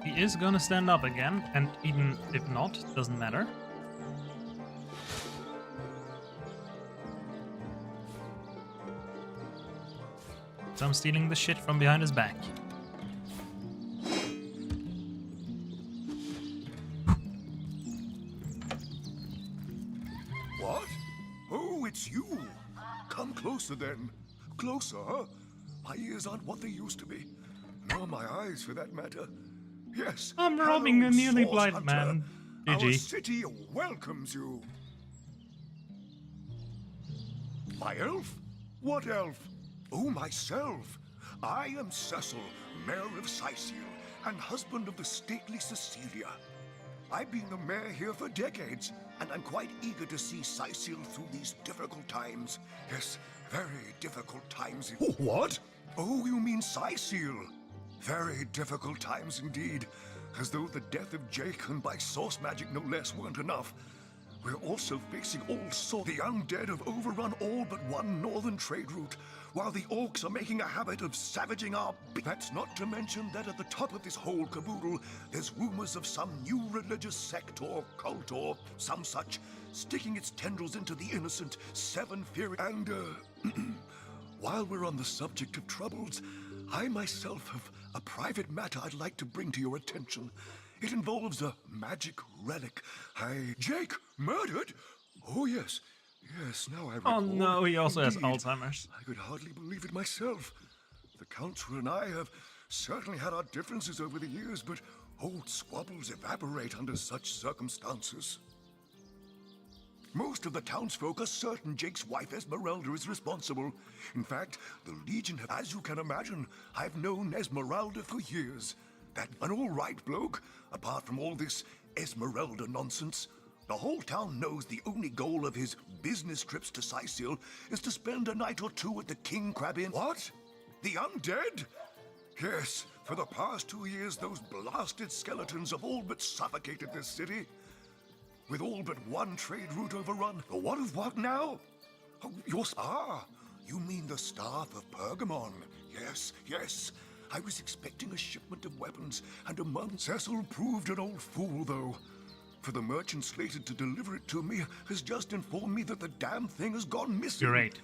He is gonna stand up again, and even if not, doesn't matter. So I'm stealing the shit from behind his back. What? Oh, it's you. Come closer then. Closer, huh? My ears aren't what they used to be. Nor my eyes, for that matter. Yes. I'm robbing hello, a nearly Source blind Hunter. man. Our GG. city welcomes you. My elf? What elf? Oh, myself. I am Cecil, Mayor of Syseal, and husband of the stately Cecilia. I've been the mayor here for decades, and I'm quite eager to see Syseal through these difficult times. Yes, very difficult times. Oh, what? Oh, you mean Syseal? Very difficult times indeed. As though the death of Jake, and by source magic no less, weren't enough. We're also facing all sorts. The undead have overrun all but one northern trade route, while the orcs are making a habit of savaging our... That's not to mention that at the top of this whole caboodle, there's rumors of some new religious sect or cult or some such, sticking its tendrils into the innocent seven-fearing... And, while we're on the subject of troubles, I myself have a private matter I'd like to bring to your attention. It involves a magic relic. Jake, murdered? Oh, yes. Yes, now I recall. Oh no, he also has Indeed. Alzheimer's. I could hardly believe it myself. The Council and I have certainly had our differences over the years, but old squabbles evaporate under such circumstances. Most of the townsfolk are certain Jake's wife Esmeralda is responsible. In fact, the Legion have, as you can imagine, I've known Esmeralda for years. That an all-right bloke, apart from all this Esmeralda nonsense. The whole town knows the only goal of his business trips to Sicil is to spend a night or two at the King Crab Inn. What? The undead? Yes, for the past 2 years, those blasted skeletons have all but suffocated this city. With all but one trade route overrun. What of what now? Oh, you mean the staff of Pergamon. Yes, yes. I was expecting a shipment of weapons, and among Cecil proved an old fool, though. For the merchant slated to deliver it to me has just informed me that the damn thing has gone missing. Great.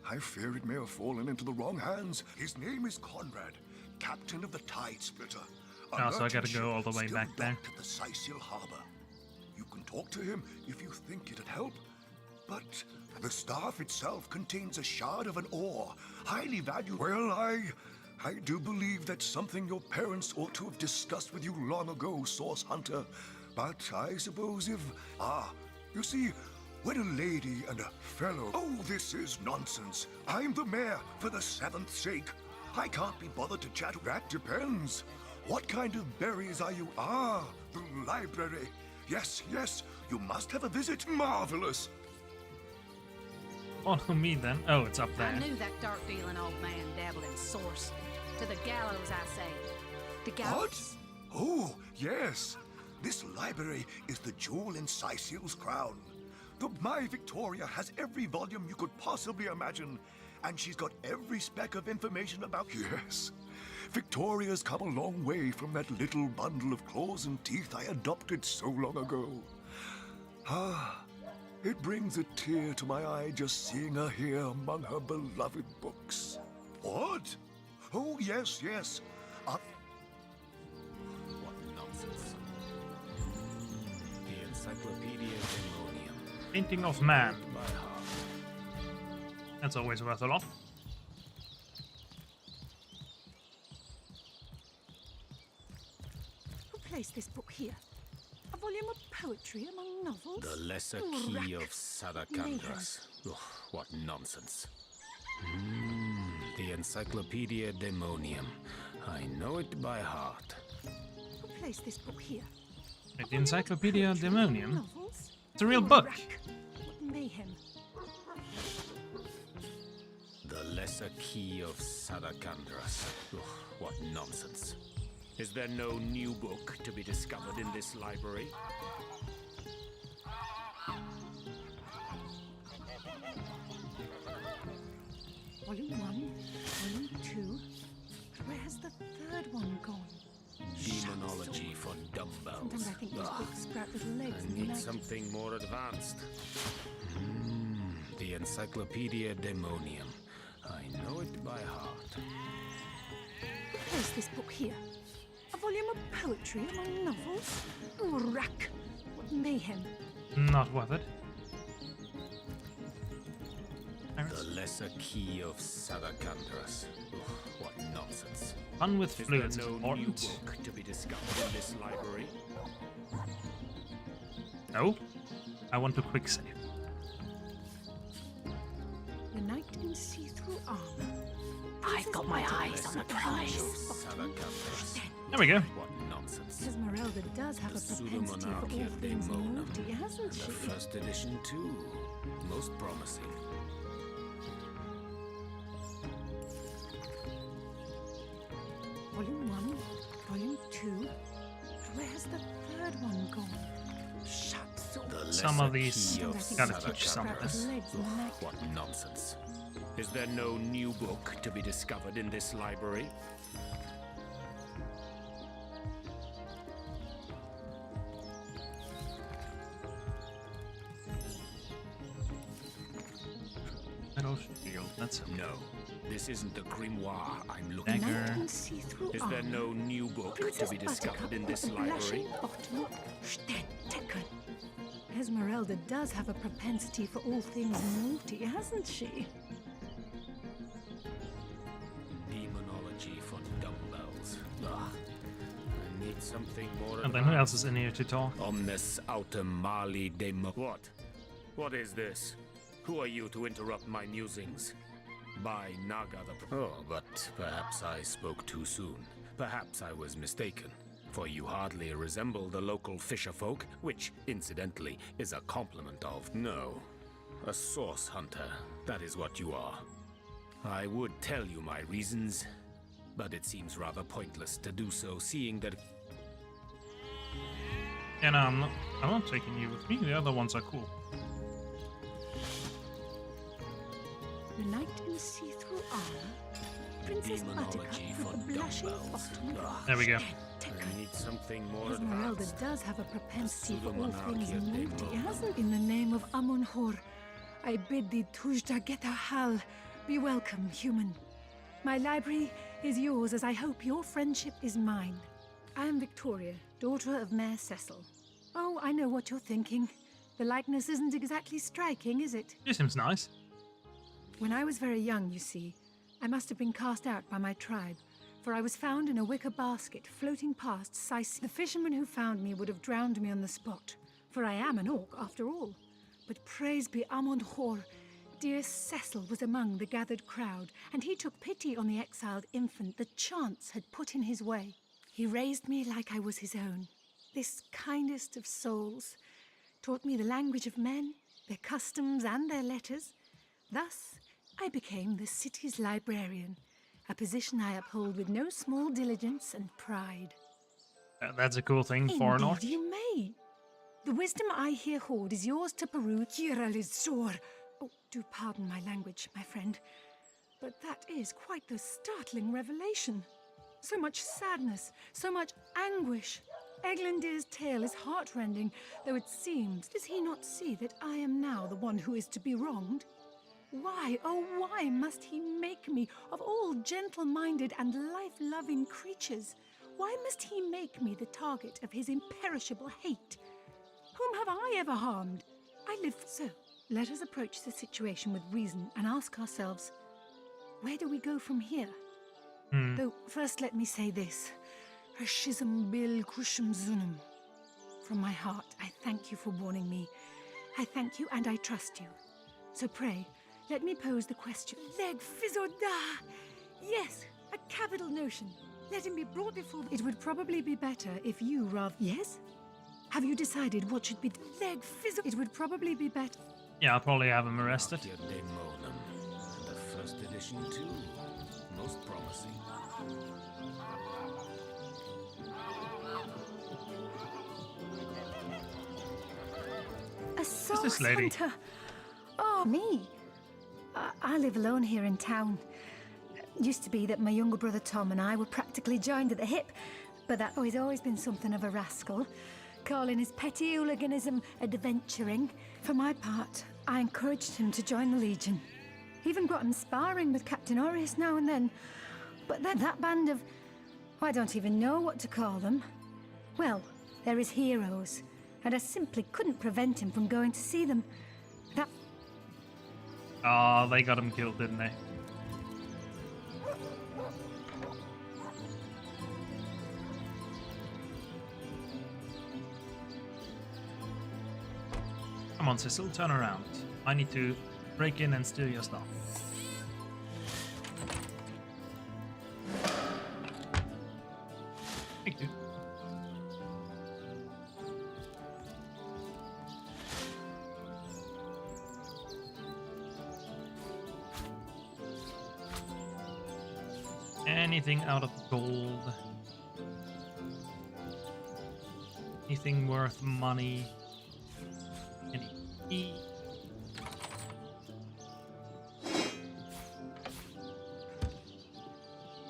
I fear it may have fallen into the wrong hands. His name is Conrad, captain of the Tide Splitter. Oh, so I gotta go all the way back there. To the Sicil harbor. You can talk to him if you think it'd help. But the staff itself contains a shard of an ore, highly valued. Well, I do believe that's something your parents ought to have discussed with you long ago, Source Hunter. But I suppose if... you see, when a lady and a fellow... Oh, this is nonsense. I'm the mayor for the 7th sake. I can't be bothered to chat. That depends. What kind of berries are you? The library. Yes, yes, you must have a visit. Marvelous. Follow me then. Oh, it's up there. I knew that dark-dealing old man dabbled in source. To the gallows, I say. The gallows? What? Oh, yes. This library is the jewel in Sicil's crown. My Victoria has every volume you could possibly imagine, and she's got every speck of information about... Yes. Victoria's come a long way from that little bundle of claws and teeth I adopted so long ago. It brings a tear to my eye just seeing her here among her beloved books. What? Oh, yes, yes. What nonsense. The Encyclopedia Demonium. Painting of Man. That's always worth a lot. Who placed this book here? A volume of poetry among novels? The Lesser Key of Sadakandras. Ugh, what nonsense. The Encyclopedia Demonium. I know it by heart. Who placed this book here? The Encyclopedia Demonium? Novels? It's a real book. What mayhem. The Lesser Key of Sadakandras. Ugh, what nonsense. Is there no new book to be discovered in this library? Volume 1, Volume 2. Where's the third one gone? Demonology for dumbbells. Sometimes I think these books sprout little legs I in the need night. something more advanced. The Encyclopedia Demonium. I know it by heart. Who placed this book here? A volume of poetry among novels? Rack! What mayhem. Not worth it. The Lesser Key of Sadakandras. Ugh, what nonsense. Fun with fluids is is there no new important. book to be discovered in this library? No. I want to quick save. The knight in see-through armor. I've got my eyes on the prize. There we go. What nonsense. Esmeralda does have a propensity for all Pseudomonarchia things Demonum. naughty, hasn't The she? first edition too. Most promising. Volume 1, third one gone. Shut Some of these gotta teach something. What nonsense. Is there no new book to be discovered in this library? Metal shield, that's no. This isn't the grimoire I'm looking Dagger. for. Is there no new book to be discovered in this library? Esmeralda does have a propensity for all things naughty, hasn't she? Demonology for dumbbells. Ugh. I need something more. And then who else is in here to talk? Omnes autem mali demo. What? What is this? Who are you to interrupt my musings? By Naga the... Oh, but perhaps I spoke too soon. Perhaps I was mistaken. For you hardly resemble the local fisher folk, which, incidentally, is a compliment of... No. A source hunter. That is what you are. I would tell you my reasons, but it seems rather pointless to do so, seeing that... And I'm not taking you with me. The other ones are cool. The knight in see-through armor, Princess Buttercup with a blushing bottom. There we go. I need something more Esmeralda does have a propensity for all things naughty, hasn't? In the name of Amun-Hor, I bid thee Tujda Geta-Hal, be welcome, human. My library is yours, as I hope your friendship is mine. I am Victoria, daughter of Mayor Cecil. Oh, I know what you're thinking. The likeness isn't exactly striking, is it? She seems nice. When I was very young, you see, I must have been cast out by my tribe, for I was found in a wicker basket floating past Sicily. The fisherman who found me would have drowned me on the spot, for I am an orc after all. But praise be Amun-Hor, dear Cecil was among the gathered crowd, and he took pity on the exiled infant that chance had put in his way. He raised me like I was his own, this kindest of souls, taught me the language of men, their customs and their letters. Thus, I became the city's librarian, a position I uphold with no small diligence and pride. That's a cool thing for an orc. Indeed you may. The wisdom I here hoard is yours to peruse. Kiralizor. Oh, do pardon my language, my friend, but that is quite the startling revelation. So much sadness, so much anguish. Eglandir's tale is heartrending, though it seems. Does he not see that I am now the one who is to be wronged? Why, oh why must he make me, of all gentle-minded and life-loving creatures, why must he make me the target of his imperishable hate? Whom have I ever harmed? I live so. Let us approach the situation with reason and ask ourselves, where do we go from here? Though, first let me say this. Hashizm bil kushum zunum. From my heart, I thank you for warning me. I thank you and I trust you. So pray, let me pose the question. Leg Fizoda! Yes, a capital notion. Let him be brought before... It would probably be better if you rather... Yes? Have you decided what should be... Leg Fizo... It would probably be better... Yeah, I'll probably have him arrested. The first edition too. Most promising. A source this lady? hunter! Oh, me! I live alone here in town. Used to be that my younger brother Tom and I were practically joined at the hip, but that boy's always been something of a rascal, calling his petty hooliganism adventuring. For my part, I encouraged him to join the Legion. Even got him sparring with Captain Aureus now and then. But then that band of... I don't even know what to call them. Well, they're his heroes, and I simply couldn't prevent him from going to see them. That... Oh, they got him killed, didn't they? Come on, Cecil, turn around. I need to break in and steal your stuff. Thank you. Anything out of gold? Anything worth money? Any key?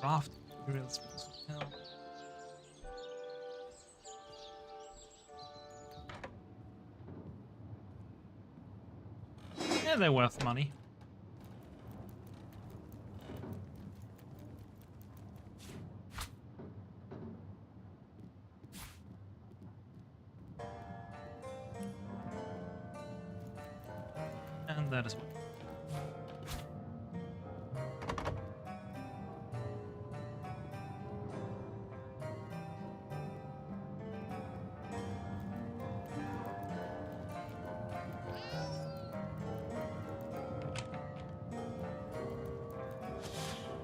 Craft materials. No. Yeah, they're worth money. And that is what.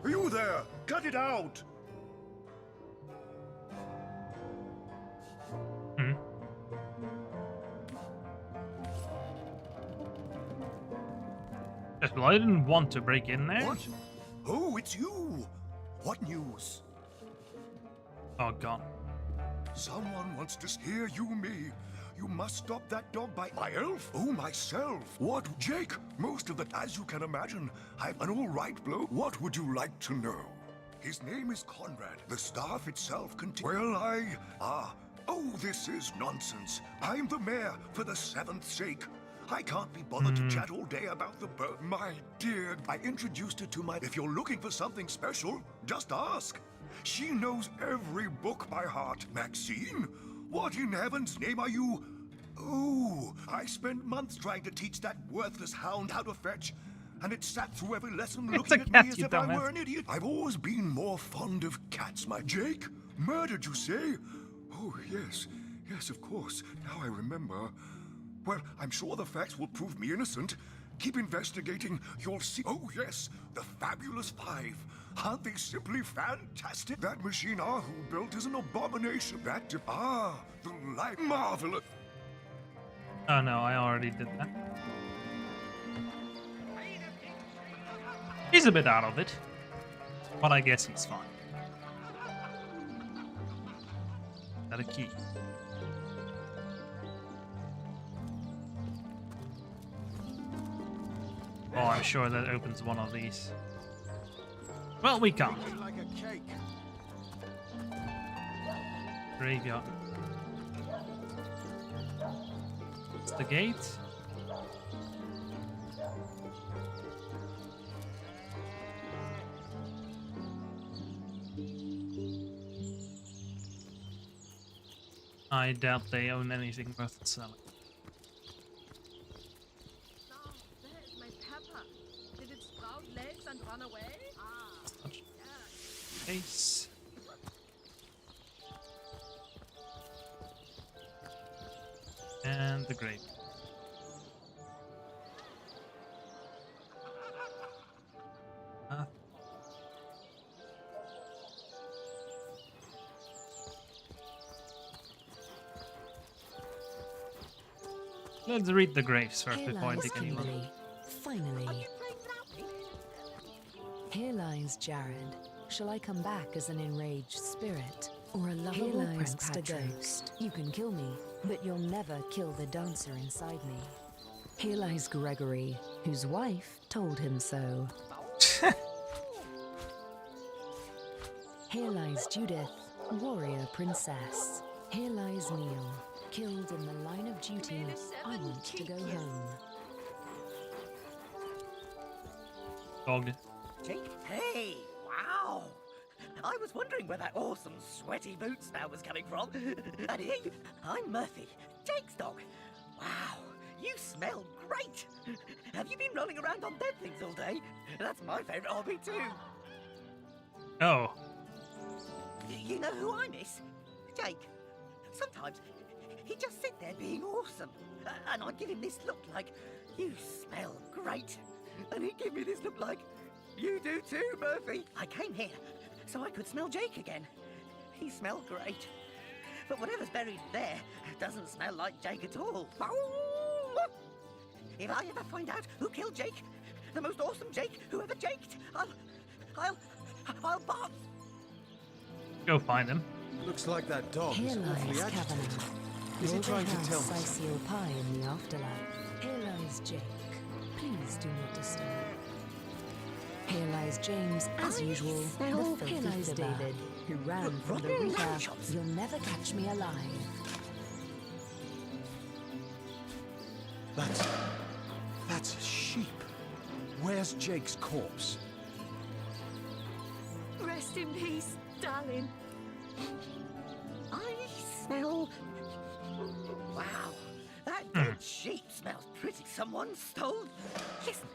You there! Cut it out! Yes, well, I didn't want to break in there. What? Oh, it's you! What news? Oh, God. Someone wants to hear you, me. You must stop that dog by my elf. Oh, myself. What, Jake? Most of the, as you can imagine, I'm an all right bloke. What would you like to know? His name is Conrad. The staff itself Well, oh, this is nonsense. I'm the mayor for the 7th sake. I can't be bothered to chat all day about the bird. My dear, I introduced her to my... If you're looking for something special, just ask. She knows every book by heart. Maxine? What in heaven's name are you? Oh, I spent months trying to teach that worthless hound how to fetch, and it sat through every lesson looking at me as if I were an idiot. I've always been more fond of cats, my... Jake? Murdered, you say? Oh, yes. Yes, of course. Now I remember. Well, I'm sure the facts will prove me innocent. Keep investigating. You'll see. Oh, yes. The Fabulous Five. Aren't they simply fantastic? That machine Ahu built is an abomination. The life. Marvelous. Oh, no, I already did that. He's a bit out of it, but I guess he's fine. Is that a key? Oh, I'm sure that opens one of these. Well, we can't. Graveyard. It's the gate. I doubt they own anything worth selling. There's my pepper. Did it sprout legs and run away? Ace. And the grape. Let's read the graves first before I dig anyone. Finally. Here lies Jared. Shall I come back as an enraged spirit? Or a lovable prankster ghost? You can kill me, but you'll never kill the dancer inside me. Here lies Gregory, whose wife told him so. Here lies Judith, warrior princess. Here lies Neil, killed in the line of duty. I want to go home. Dog. Jake? Hey, wow! I was wondering where that awesome sweaty boot smell was coming from. And here you... I'm Murphy, Jake's dog. Wow, you smell great! Have you been rolling around on dead things all day? That's my favourite hobby too. Oh. You know who I miss? Jake. Sometimes he'd just sit there being awesome. And I'd give him this look like, you smell great. And he'd give me this look like, you do too, Murphy. I came here so I could smell Jake again. He smelled great. But whatever's buried there doesn't smell like Jake at all. If I ever find out who killed Jake, the most awesome Jake who ever jaked, I'll bark. Go find him. Looks like that dog Here is awfully lies agitated. Kavanagh, Is he trying to tell me Cycial pie in the afterlife. Here lies Jake. Please do not disturb. Here lies James, as usual. Here lies David, who ran from the Reaper. You'll never catch me alive. That's a sheep. Where's Jake's corpse? Rest in peace, darling. I smell... Wow, that dead sheep smells pretty. Someone stole... Listen,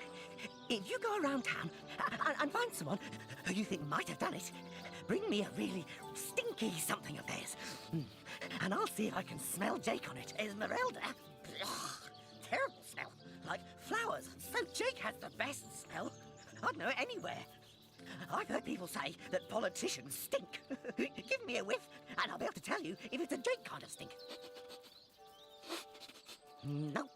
if you go around town and find someone who you think might have done it, bring me a really stinky something of theirs. And I'll see if I can smell Jake on it. Esmeralda? Ugh, terrible smell. Like flowers. So Jake has the best smell. I'd know it anywhere. I've heard people say that politicians stink. Give me a whiff, and I'll be able to tell you if it's a Jake kind of stink. No.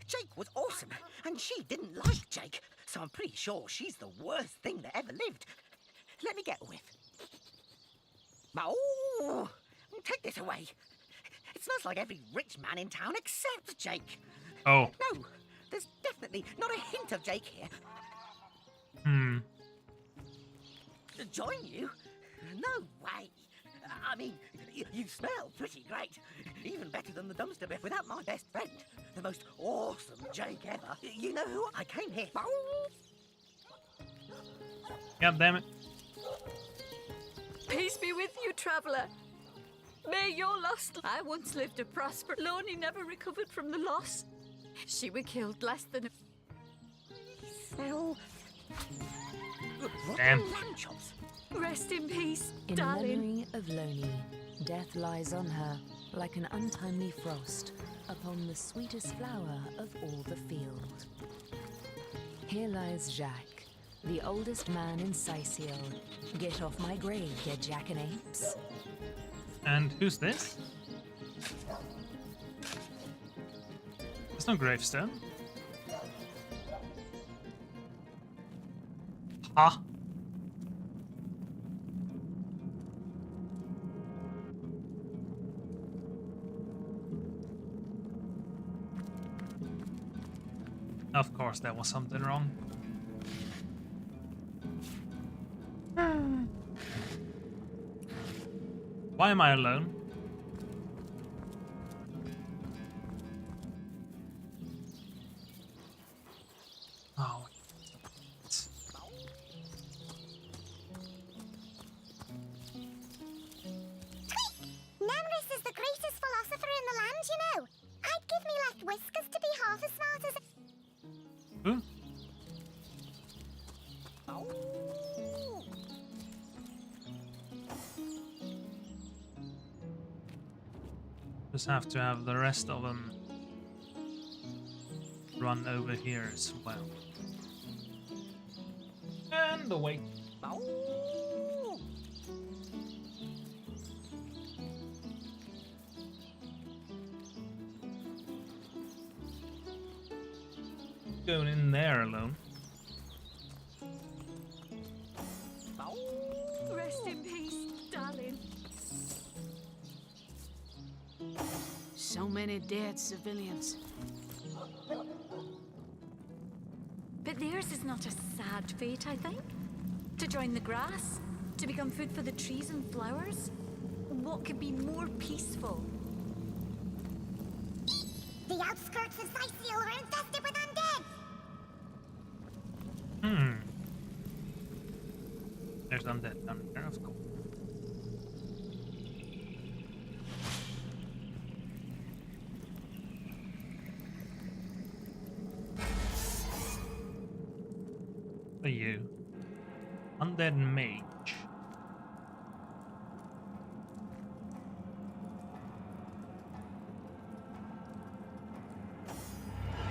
Jake was awesome, and she didn't like Jake, so I'm pretty sure she's the worst thing that ever lived. Let me get a whiff. Oh, take this away. It smells like every rich man in town except Jake. Oh. No, there's definitely not a hint of Jake here. Join you? No way. I mean, you smell pretty great. Even better than the dumpster bit without my best friend. The most awesome Jake ever. You know who? I came here. God damn it. Peace be with you, traveller. May your lost... I once lived a prosperous... Lonely never recovered from the loss. She were killed less than a... Smell... Damn. Lamb chops. Rest in peace, In darling. memory of Loney, death lies on her like an untimely frost upon the sweetest flower of all the field. Here lies Jacques, the oldest man in Cycial. Get off my grave, you jackanapes. And who's this? There's no gravestone. Ha! Of course, there was something wrong. Why am I alone? Oh. Nemrys is the greatest philosopher in the land, you know. I'd give me left whiskers to be half as smart as... Who? Just have to have the rest of them run over here as well. And away. Going in there alone. Rest in peace, darling. So many dead civilians. But theirs is not a sad fate, I think. To join the grass, to become food for the trees and flowers. What could be more peaceful? The outskirts of Cycial are infested with undead. There's undead down there, of course. What are you? Undead mage.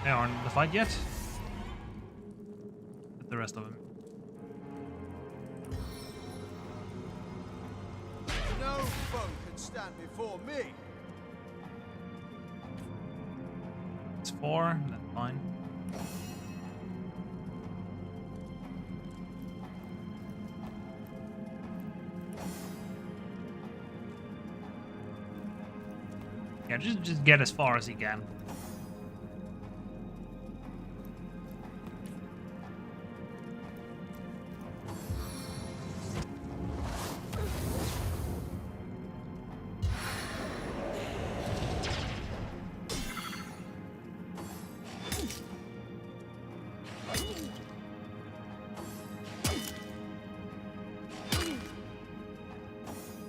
They aren't in the fight yet. But the rest of them. No foe can stand before me. It's 4, that's fine. Yeah, just get as far as he can.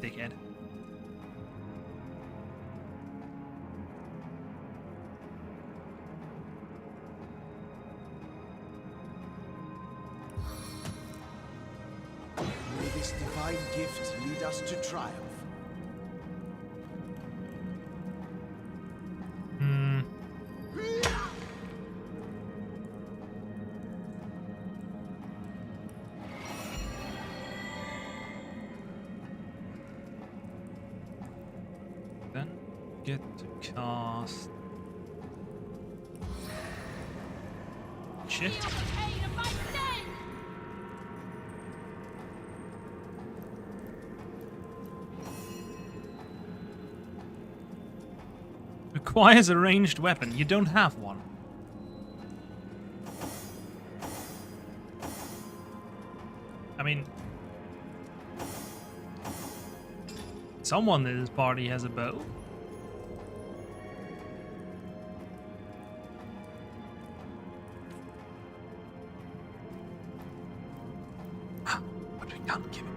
Dickhead. May this divine gift lead us to triumph. Hmm. Then get to cast. Shit. Requires a ranged weapon. You don't have one. I mean, someone in this party has a bow. But we can't give it.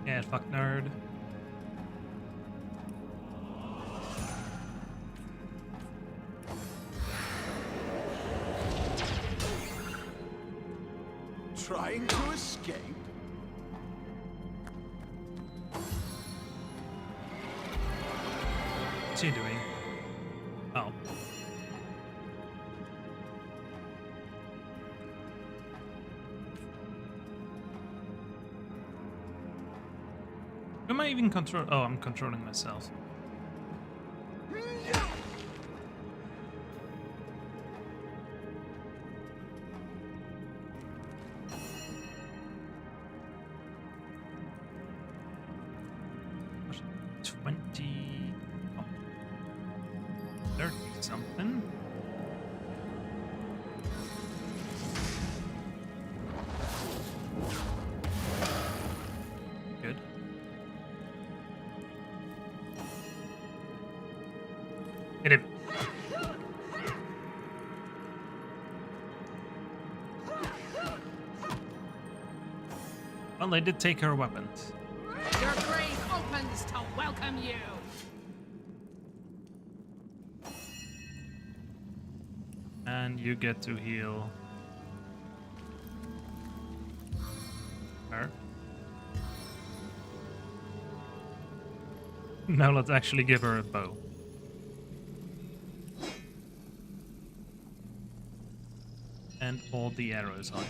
Yeah, fuck nerd. Trying to escape? What's he doing? Oh. Who am I even control? Oh, I'm controlling myself. Something. Good. Hit him. Well, they did take her weapons. Your grave opens to welcome you. And you get to heal her. Now let's actually give her a bow. And all the arrows on.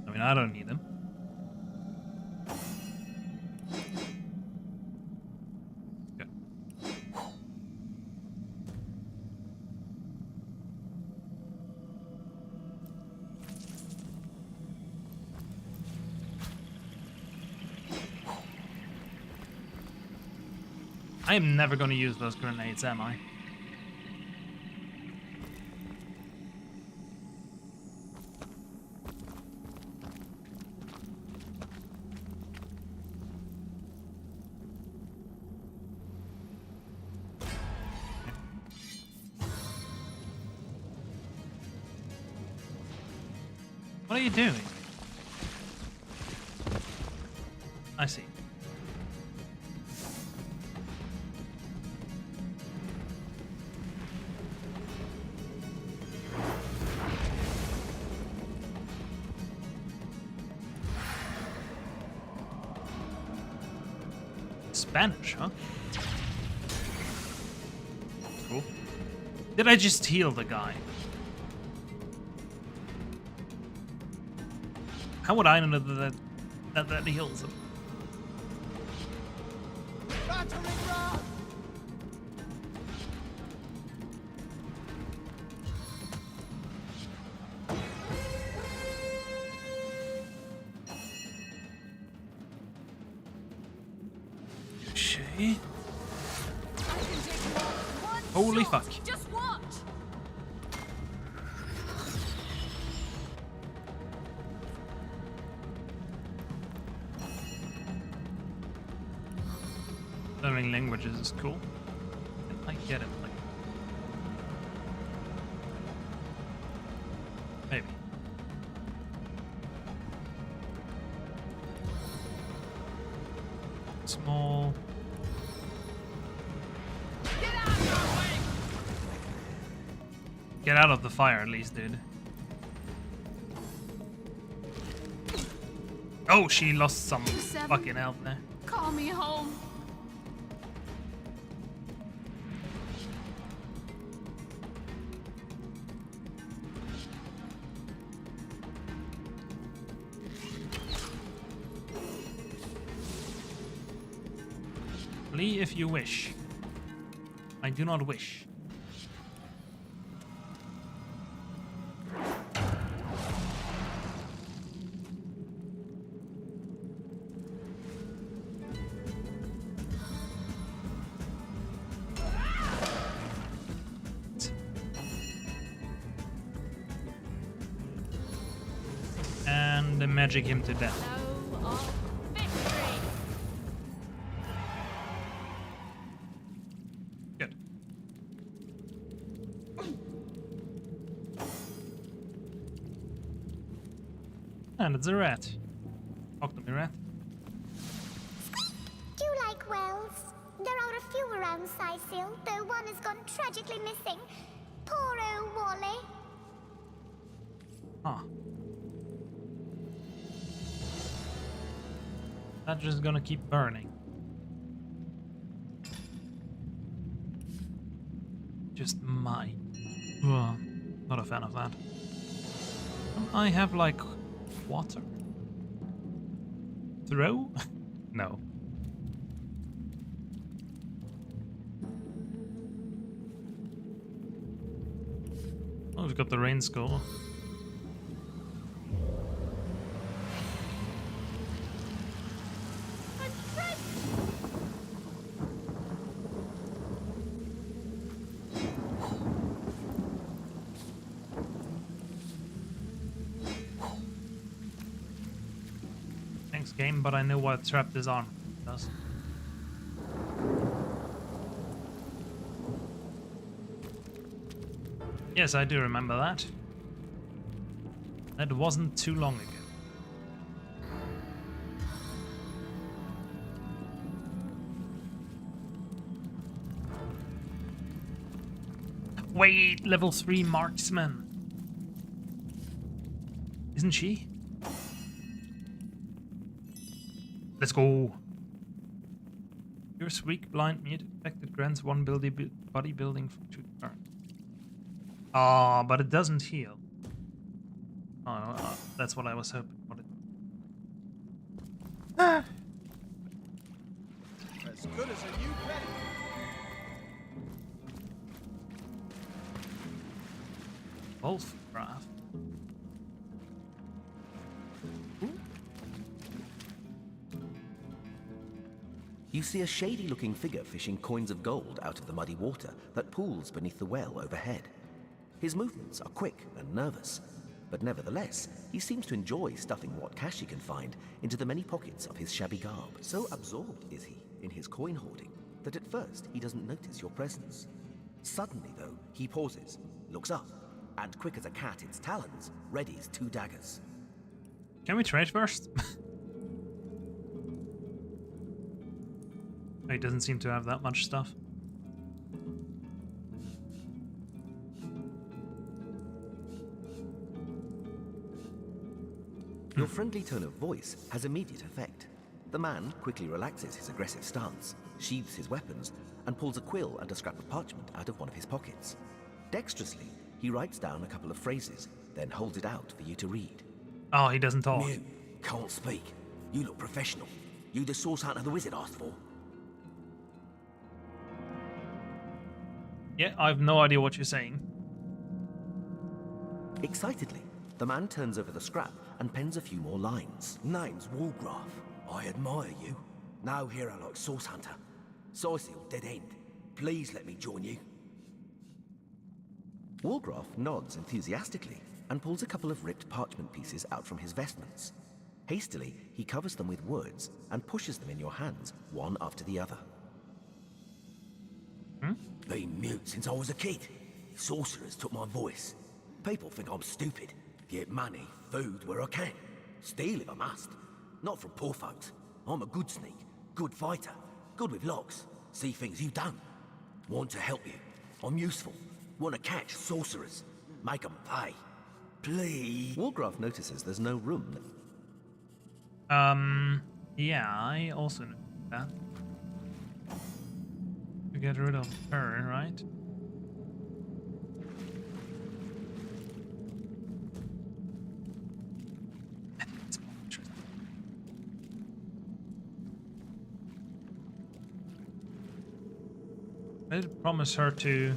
I mean, I don't need them. I am never going to use those grenades, am I? What are you doing? I see. Spanish, huh? Cool. Did I just heal the guy? How would I know that heals him? Eh? Holy fuck. Just watch. Learning languages is cool. Can I get it? Like, maybe. Small. Get out of the fire, at least, dude. Oh, she lost some fucking health there. Call me home. Flee if you wish. I do not wish. And magic him to death. Good. And it's a rat. Talk to me, rat. Do you like whales? There are a few around Sicil, though one has gone tragically missing. Poor old Wally. Huh. That's just gonna keep burning. Just mine. Ugh, not a fan of that. Don't I have like water? Throw? No. Oh, we've got the rain skull. Thanks, game, but I know what trap this arm does. Yes, I do remember that. That wasn't too long ago. Wait, level 3 marksman. Isn't she? Let's go. Yours weak, blind, mute, affected, grants one body building for 2 turns. Ah, but it doesn't heal. Oh, that's what I was hoping for. As good as a new pet. Wolfcraft. You see a shady-looking figure fishing coins of gold out of the muddy water that pools beneath the well overhead. His movements are quick and nervous, but nevertheless, he seems to enjoy stuffing what cash he can find into the many pockets of his shabby garb. So absorbed is he in his coin hoarding that at first he doesn't notice your presence. Suddenly, though, he pauses, looks up, and quick as a cat its talons, readies 2 daggers. Can we trade first? He doesn't seem to have that much stuff. Your friendly tone of voice has immediate effect. The man quickly relaxes his aggressive stance, sheathes his weapons, and pulls a quill and a scrap of parchment out of one of his pockets. Dexterously, he writes down a couple of phrases, then holds it out for you to read. Oh, he doesn't talk. Mute. Can't speak. You look professional. You the source hunter the wizard asked for? Yeah, I have no idea what you're saying. Excitedly, the man turns over the scrap and pens a few more lines. Name's Walgraf. I admire you. No hero like Source Hunter. Saisil, dead end. Please let me join you. Walgroff nods enthusiastically and pulls a couple of ripped parchment pieces out from his vestments. Hastily, he covers them with words and pushes them in your hands, one after the other. Been mute since I was a kid. Sorcerers took my voice. People think I'm stupid. Get money, food where I can. Steal if I must. Not from poor folks. I'm a good sneak, good fighter, good with locks. See things you don't. Want to help you. I'm useful. Want to catch sorcerers. Make 'em pay. Please. Walgroff notices there's no room. Yeah, I also know that. To get rid of her, right? I think it's more interesting. I did promise her to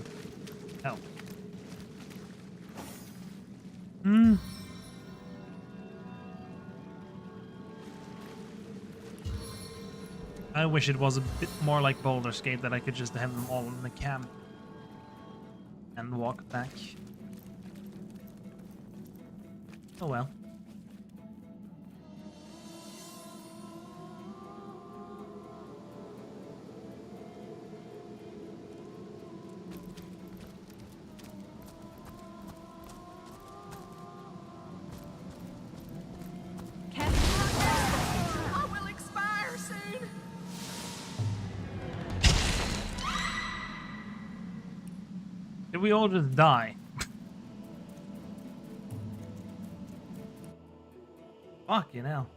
help. I wish it was a bit more like Baldur's Gate, that I could just have them all in the camp and walk back. Oh well. I will expire soon. Did we all just die? Fucking hell.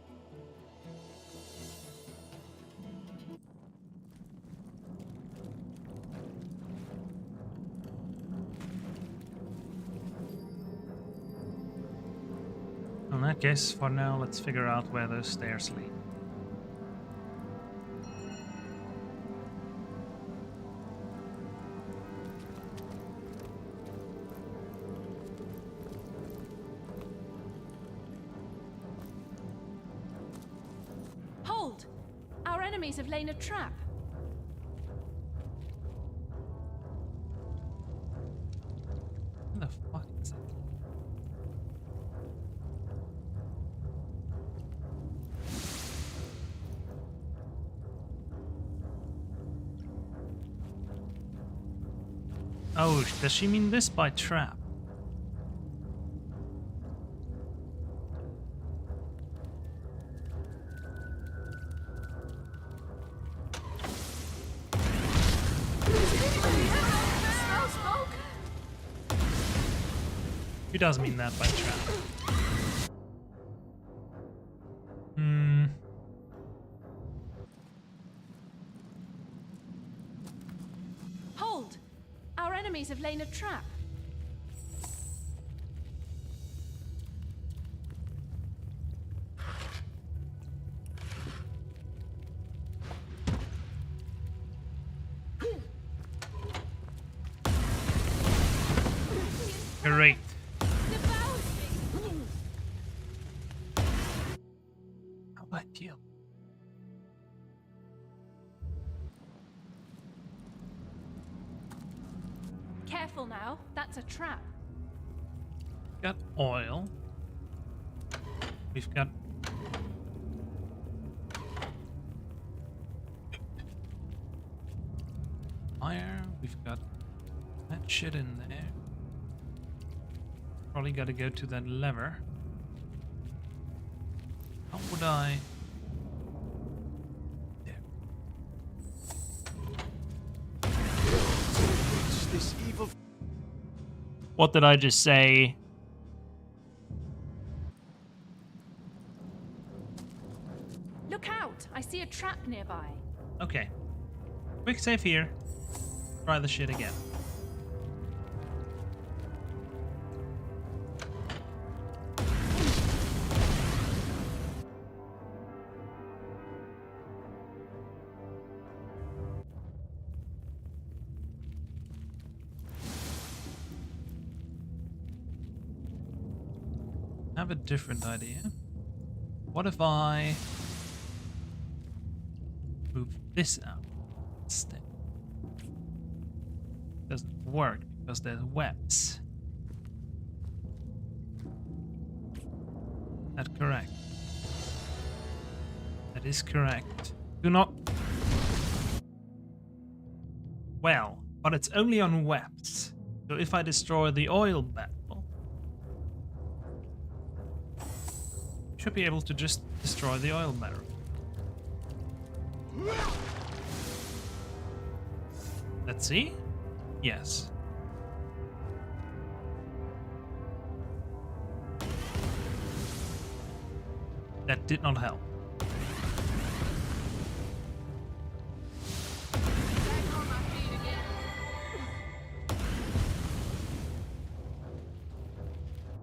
In that case, for now, let's figure out where those stairs lead. Hold! Our enemies have lain a trap. What the fuck is that? Oh, does she mean this by trap? She does mean that by trap. Hold! Our enemies have lain a trap. Great. How about you? Careful now, that's a trap. Got oil. We've got fire. We've got that shit in there. Probably got to go to that lever. How would I? There. It's this evil. What did I just say? Look out! I see a trap nearby. Okay. Quick save here. Try the shit again. I have a different idea. What if I move this out? still. Doesn't work because there's webs. That's correct. That is correct. Do not... Well, but it's only on webs. So if I destroy the oil barrel, should be able to just destroy the oil barrel. Let's see. Yes. That did not help.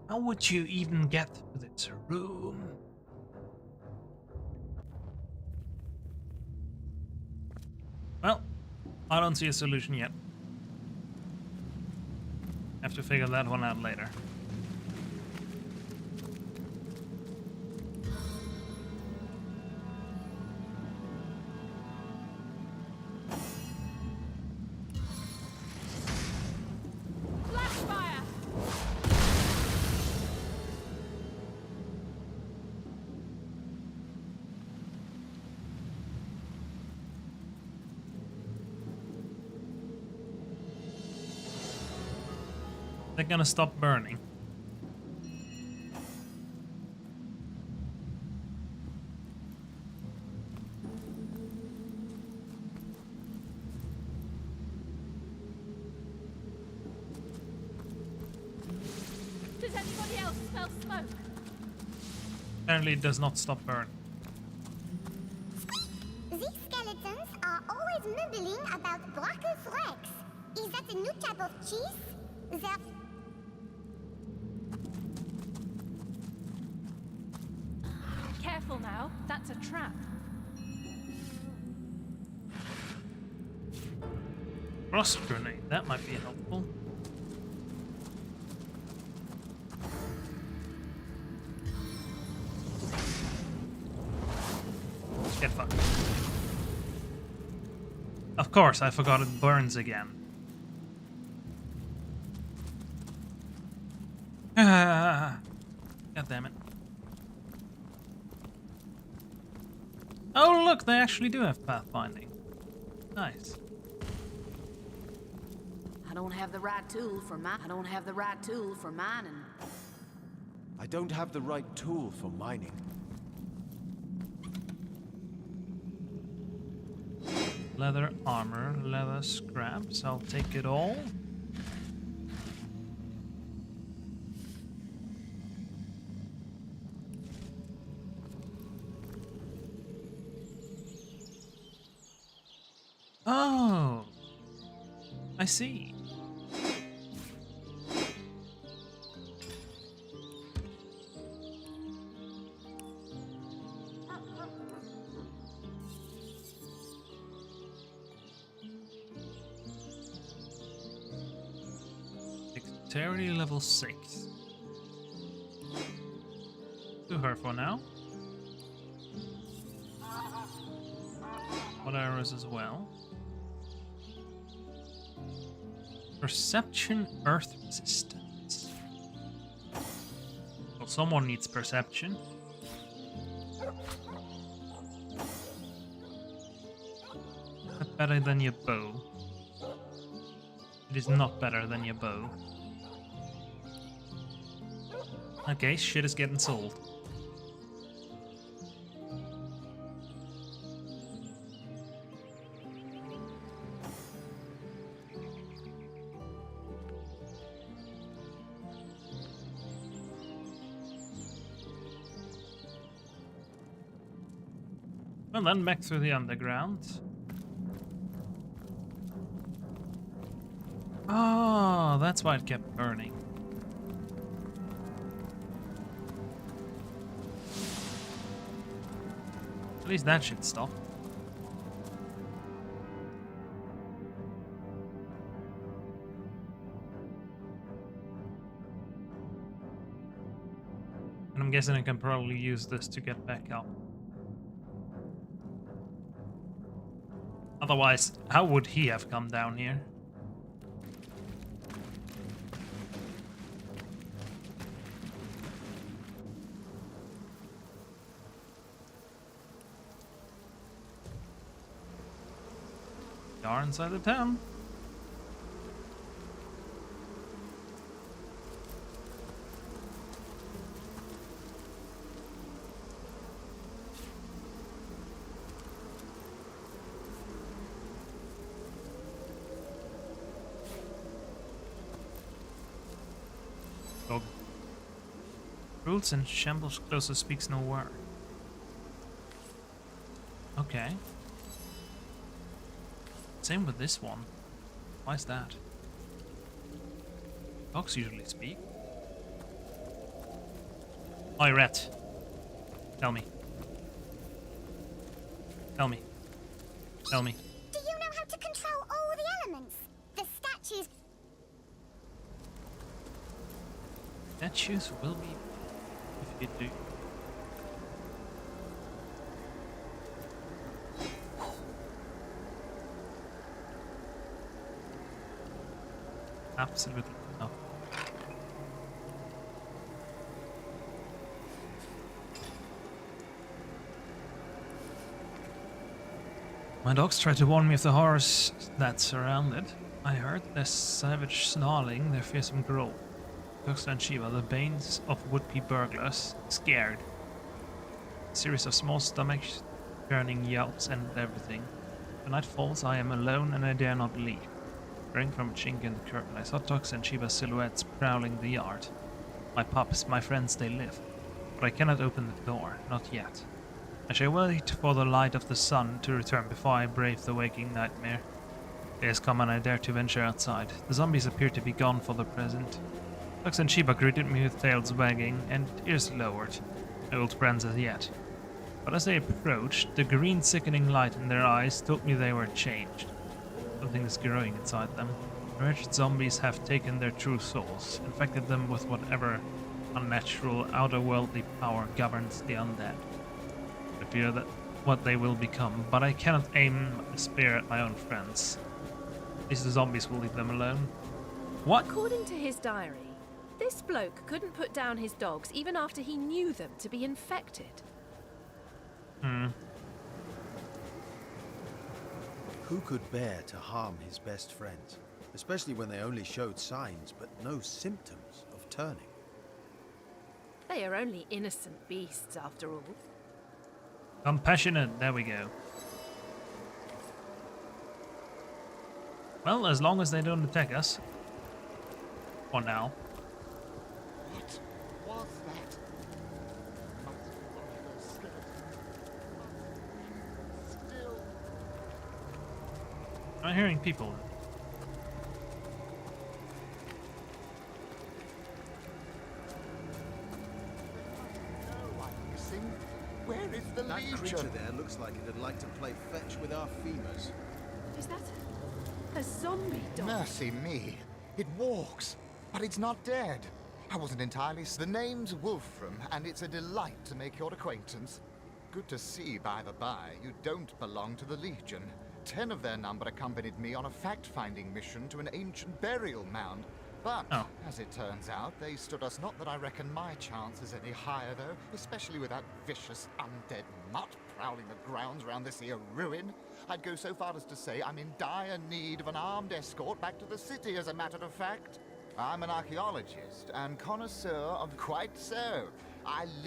How would you even get to this room? Well, I don't see a solution yet. Have to figure that one out later. They're gonna stop burning. Does anybody else smell smoke? Apparently it does not stop burning. These skeletons are always mumbling about Brachus Rex. Is that a new type of cheese? They're... Careful now, that's a trap. Frost grenade, that might be helpful. Get fucked. Of course, I forgot it burns again. God damn it. Oh look, they actually do have pathfinding. Nice. I don't have the right tool for mining. I don't have the right tool for mining. Leather armor, leather scraps, I'll take it all. Oh, I see. Dexterity level 6. To her for now. What arrows as well. Perception, earth resistance. Well, someone needs perception. Not better than your bow. It is not better than your bow. Okay, shit is getting sold. Well then, back through the underground. Oh, that's why it kept burning. At least that should stop. And I'm guessing I can probably use this to get back up. Otherwise, how would he have come down here? We are inside the town. Dog. Rules and shambles closer speaks no word. Okay. Same with this one. Why is that? Dogs usually speak. Oi, rat. Tell me. Tell me. Tell me. Do you know how to control all the elements? The statues. Statues will be if you do. Absolutely no. My dogs tried to warn me of the horrors that surround it. I heard their savage snarling, their fearsome growl. Dogs and Shiva, the banes of would-be burglars, scared. A series of small stomach-churning yelps and everything. The night falls, I am alone and I dare not leave. Peering from a chink in the curtain, I saw Tox and Shiva's silhouettes prowling the yard. My pups, my friends, they live. But I cannot open the door, not yet. I shall wait for the light of the sun to return before I brave the waking nightmare. Day has come and I dare to venture outside. The zombies appear to be gone for the present. Tox and Shiva greeted me with tails wagging and ears lowered. No old friends as yet. But as they approached, the green sickening light in their eyes told me they were changed. Something is growing inside them. The wretched zombies have taken their true souls, infected them with whatever unnatural, outer-worldly power governs the undead. I fear that what they will become, but I cannot aim a spear at my own friends. At least the zombies will leave them alone. What? According to his diary, this bloke couldn't put down his dogs even after he knew them to be infected. Who could bear to harm his best friends, especially when they only showed signs but no symptoms of turning? They are only innocent beasts, after all. Compassionate, there we go. Well, as long as they don't attack us. For now. What was that? Still. I'm hearing people. Where is the That Legion? creature there looks like it'd like to play fetch with our femurs. Is that a zombie dog? Mercy me. It walks, but it's not dead. I wasn't entirely... The name's Wolfram, and it's a delight to make your acquaintance. Good to see, by the by, you don't belong to the Legion. 10 of their number accompanied me on a fact-finding mission to an ancient burial mound. But, as it turns out, they stood us not that I reckon my chances any higher, though, especially with that vicious undead mutt prowling the grounds around this here ruin. I'd go so far as to say I'm in dire need of an armed escort back to the city, as a matter of fact. I'm an archaeologist and connoisseur of quite so.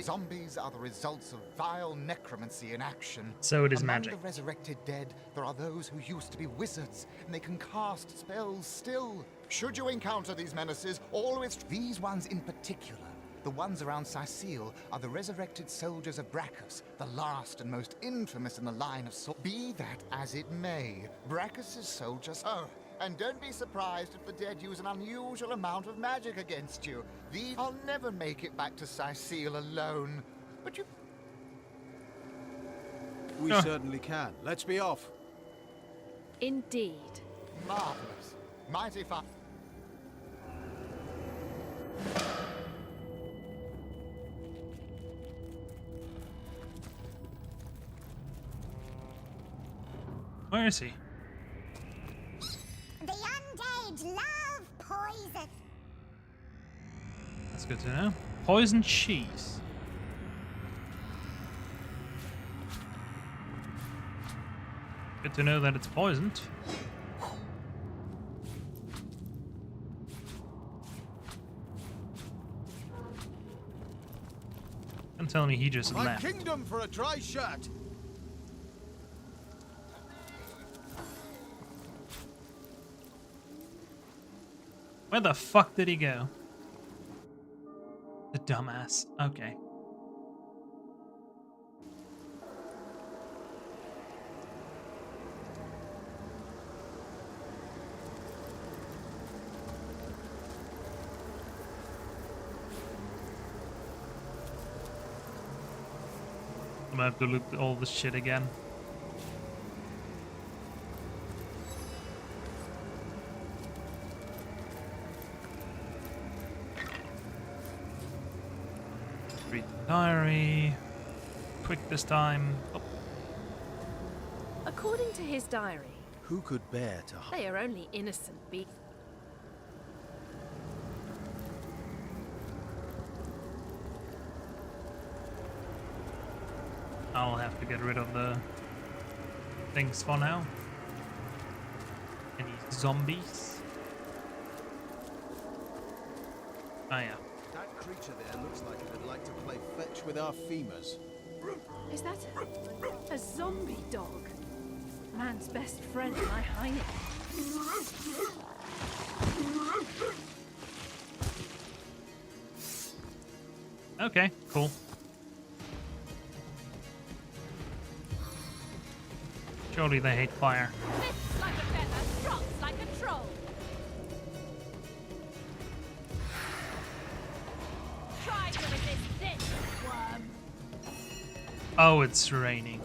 Zombies are the results of vile necromancy in action. So it is Among magic. the resurrected dead, there are those who used to be wizards, and they can cast spells still. Should you encounter these menaces, always... These ones in particular, the ones around Sicile, are the resurrected soldiers of Brachus, the last and most infamous in the line of... Be that as it may, Brachus's soldiers... Oh, and don't be surprised if the dead use an unusual amount of magic against you. I'll never make it back to Sicile alone. But you... We certainly can. Let's be off. Indeed. Marvelous. Mighty fun. Where is he? Don't love poison. That's good to know. Poison cheese. Good to know that it's poisoned. Don't tell me he just My left. kingdom for a dry shirt. Where the fuck did he go? The dumbass. Okay. I'm gonna have to loot all this shit again. Read the diary. Quick this time. Oh. According to his diary, Who could bear to they are only innocent beings. I'll have to get rid of the things for now. Any zombies? Ah, yeah. That creature there looks like it would like to play fetch with our femurs. Is that a zombie dog? Man's best friend, my Highness. Okay, cool. Surely they hate fire. Fits like a feather, drops like a troll. Try to resist this, worm. Oh, it's raining.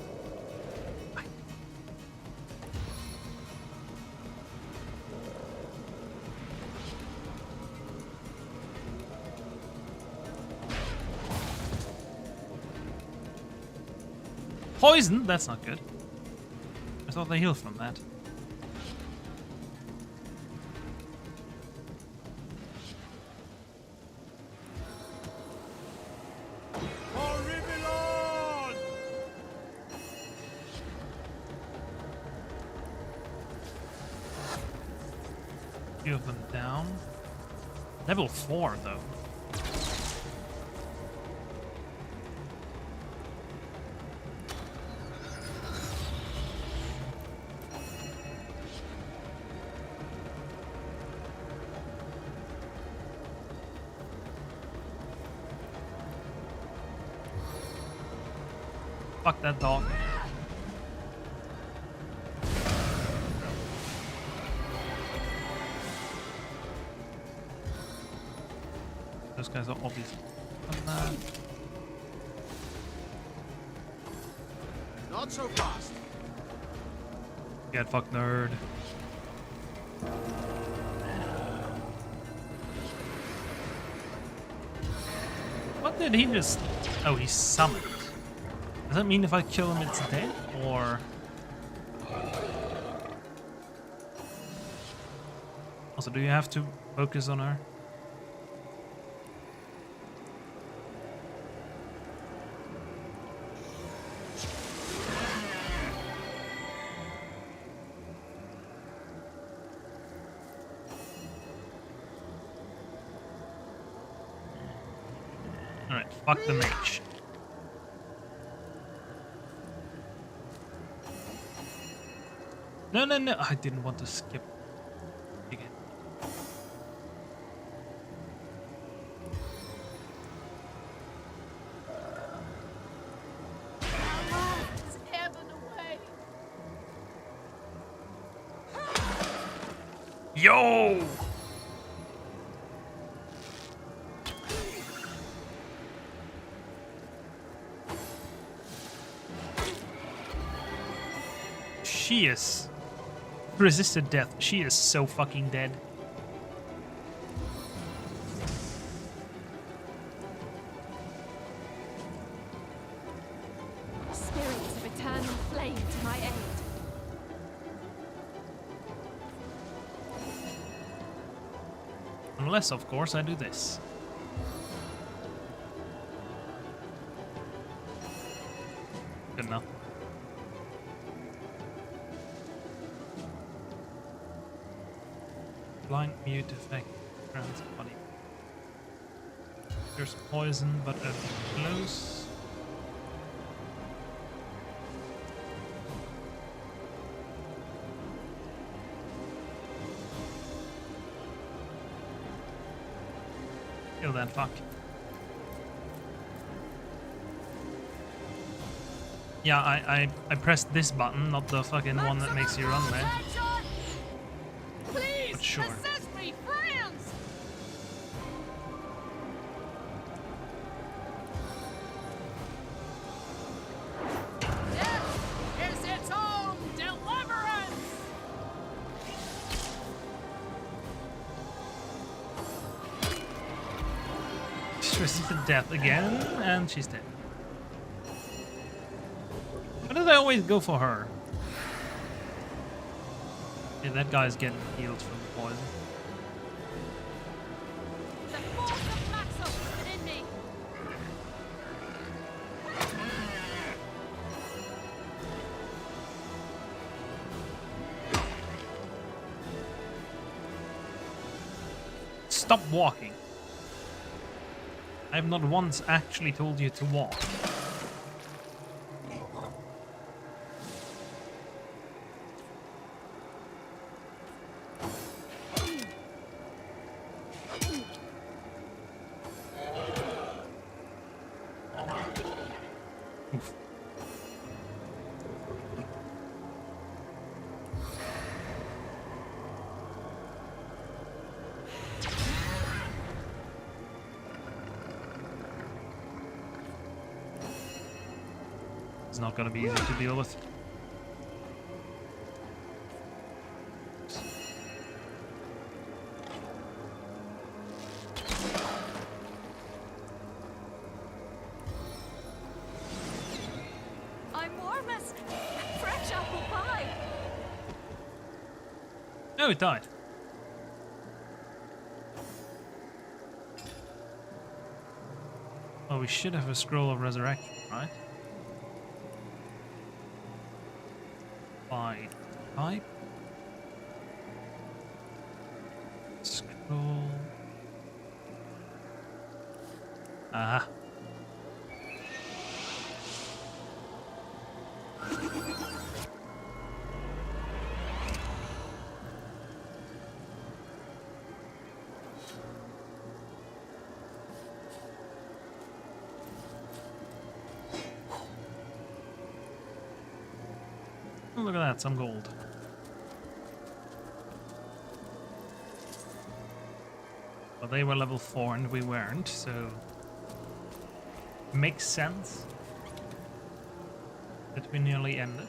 Poison? That's not good. I thought they heal from that. Few of them down. Level 4 though. Fuck that dog. Those guys are obviously on that. Not so fast. Get fucked, nerd. What did he just... Oh, he summoned. Does that mean if I kill him it's dead? Or... Also, do you have to focus on her? Alright, fuck the mage. No, no, no. I didn't want to skip again. Yo! She is resisted death. She is so fucking dead. Spirits of eternal flame to my aid. Unless, of course, I do this. Good enough. Blind mute effect grants body. There's poison, but at close. Kill that fuck. Yeah, I pressed this button, not the fucking one that makes you run there. Please, But sure. assist me, friends! This is its own deliverance! She's to death again, and she's dead. Why do they always go for her? Yeah, that guy's getting healed from the poison. The force of Maxim within me! Stop walking. I have not once actually told you to walk. Oof. It's not going to be easy to deal with. I'm warm as fresh apple pie. Oh, it died. Oh, we should have a scroll of resurrection, right? By type. Scroll. Ah. Oh, look at that, some gold. Well, they were level 4 and we weren't, so... Makes sense that we nearly ended.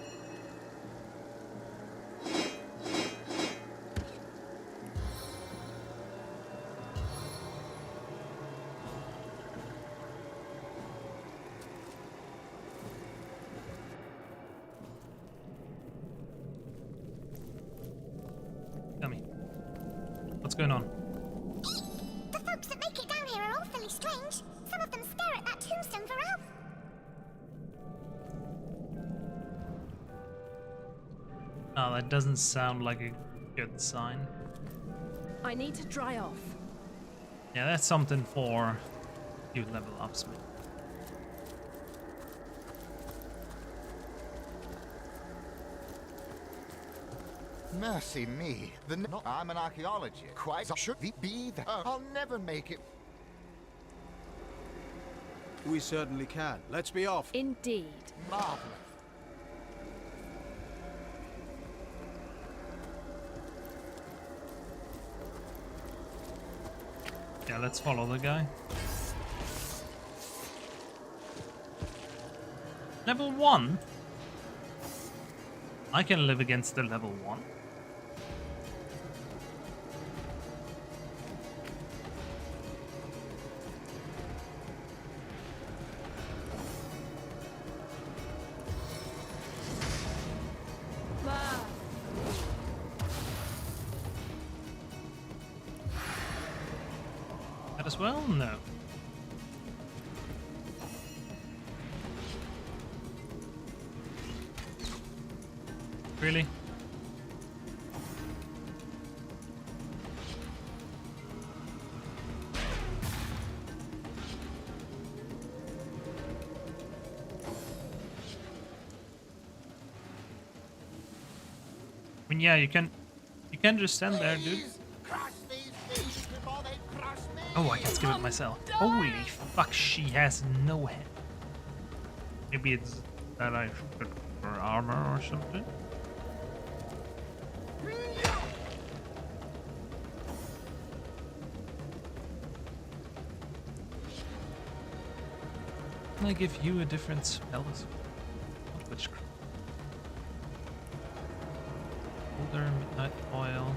Tell me, what's going on? The folks that make it down here are awfully strange. Some of them stare at that tombstone for help. Oh, that doesn't sound like a good sign. I need to dry off. Yeah, that's something for you level ups. Mercy me. I'm an archaeologist. Quite should be there. I'll never make it. We certainly can. Let's be off. Indeed. Marvelous. Yeah, let's follow the guy. Level 1? I can live against the level 1. That as well? No. Really? I mean, yeah, you can just stand there, dude. Oh, I can skip it myself. Holy fuck, she has no head. Maybe it's that I should put for armor or something. Can I give you a different spell as well? What witchcraft? Older midnight oil.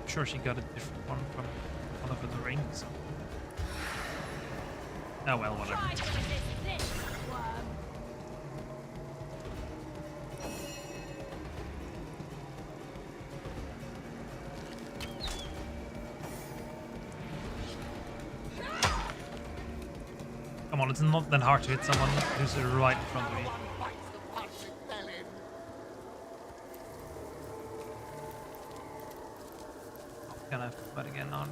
I'm sure she got a different one from one of the rings. Oh well, whatever. Come on, it's not that hard to hit someone who's right in front of me. Can I put that again on?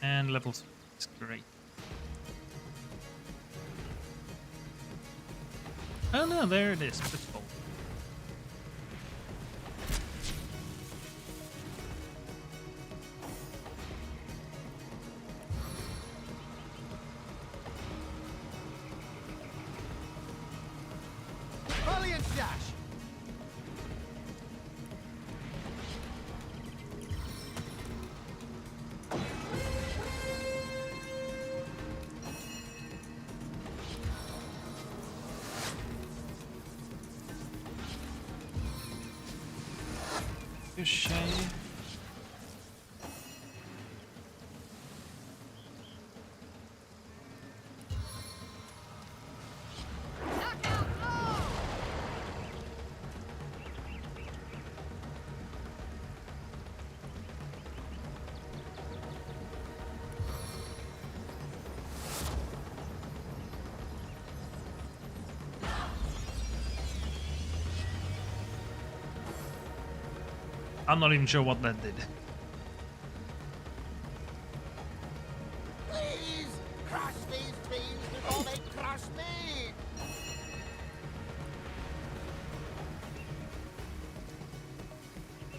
And levels is great. Oh no, there it is. It's full. Valiant dash! Touché. I'm not even sure what that did. Please crush these beams before they crush me!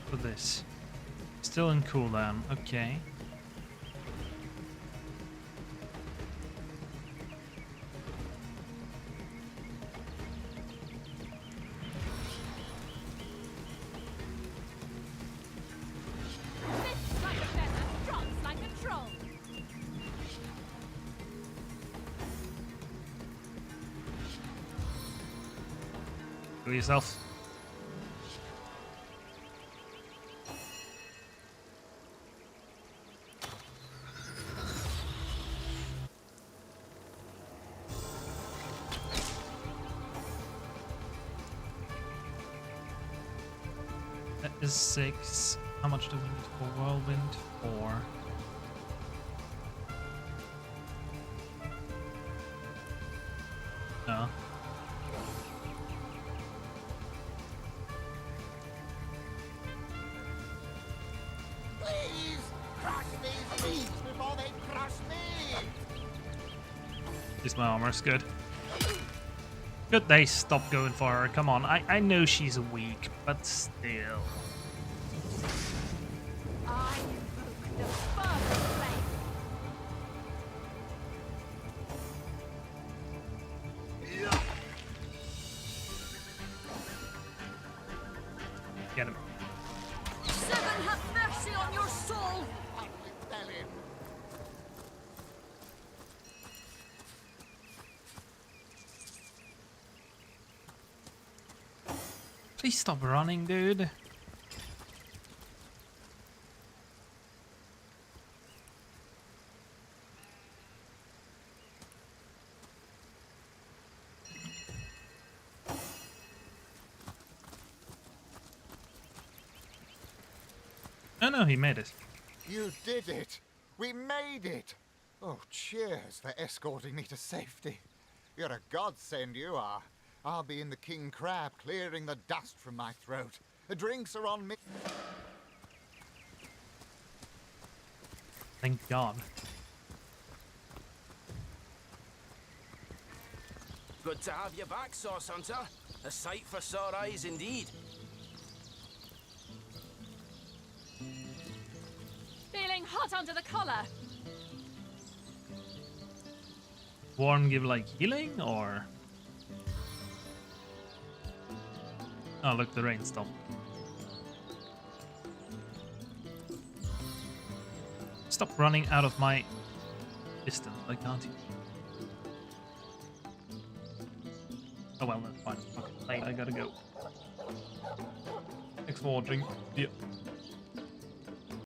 For this. Still in cooldown, okay. Do yourself. That is 6. How much do we need for Whirlwind? 4. No. Please crush these beams before they crush me! At least my armor's good. Good they stopped going for her. Come on, I know she's weak, but still. I invoke the first flame. Get him. Seven, have mercy on your soul. Please stop running, dude. Oh no, he made it. You did it! We made it! Oh, cheers for escorting me to safety. You're a godsend, you are. I'll be in the King Crab, clearing the dust from my throat. The drinks are on me. Thank God. Good to have you back, Source Hunter. A sight for sore eyes indeed. Feeling hot under the collar. Warm give like healing or? Oh look, the rain stopped. Stop running out of my distance, I can't. Oh well, that's fine. Okay, I gotta go. Thanks for watching. Yeah.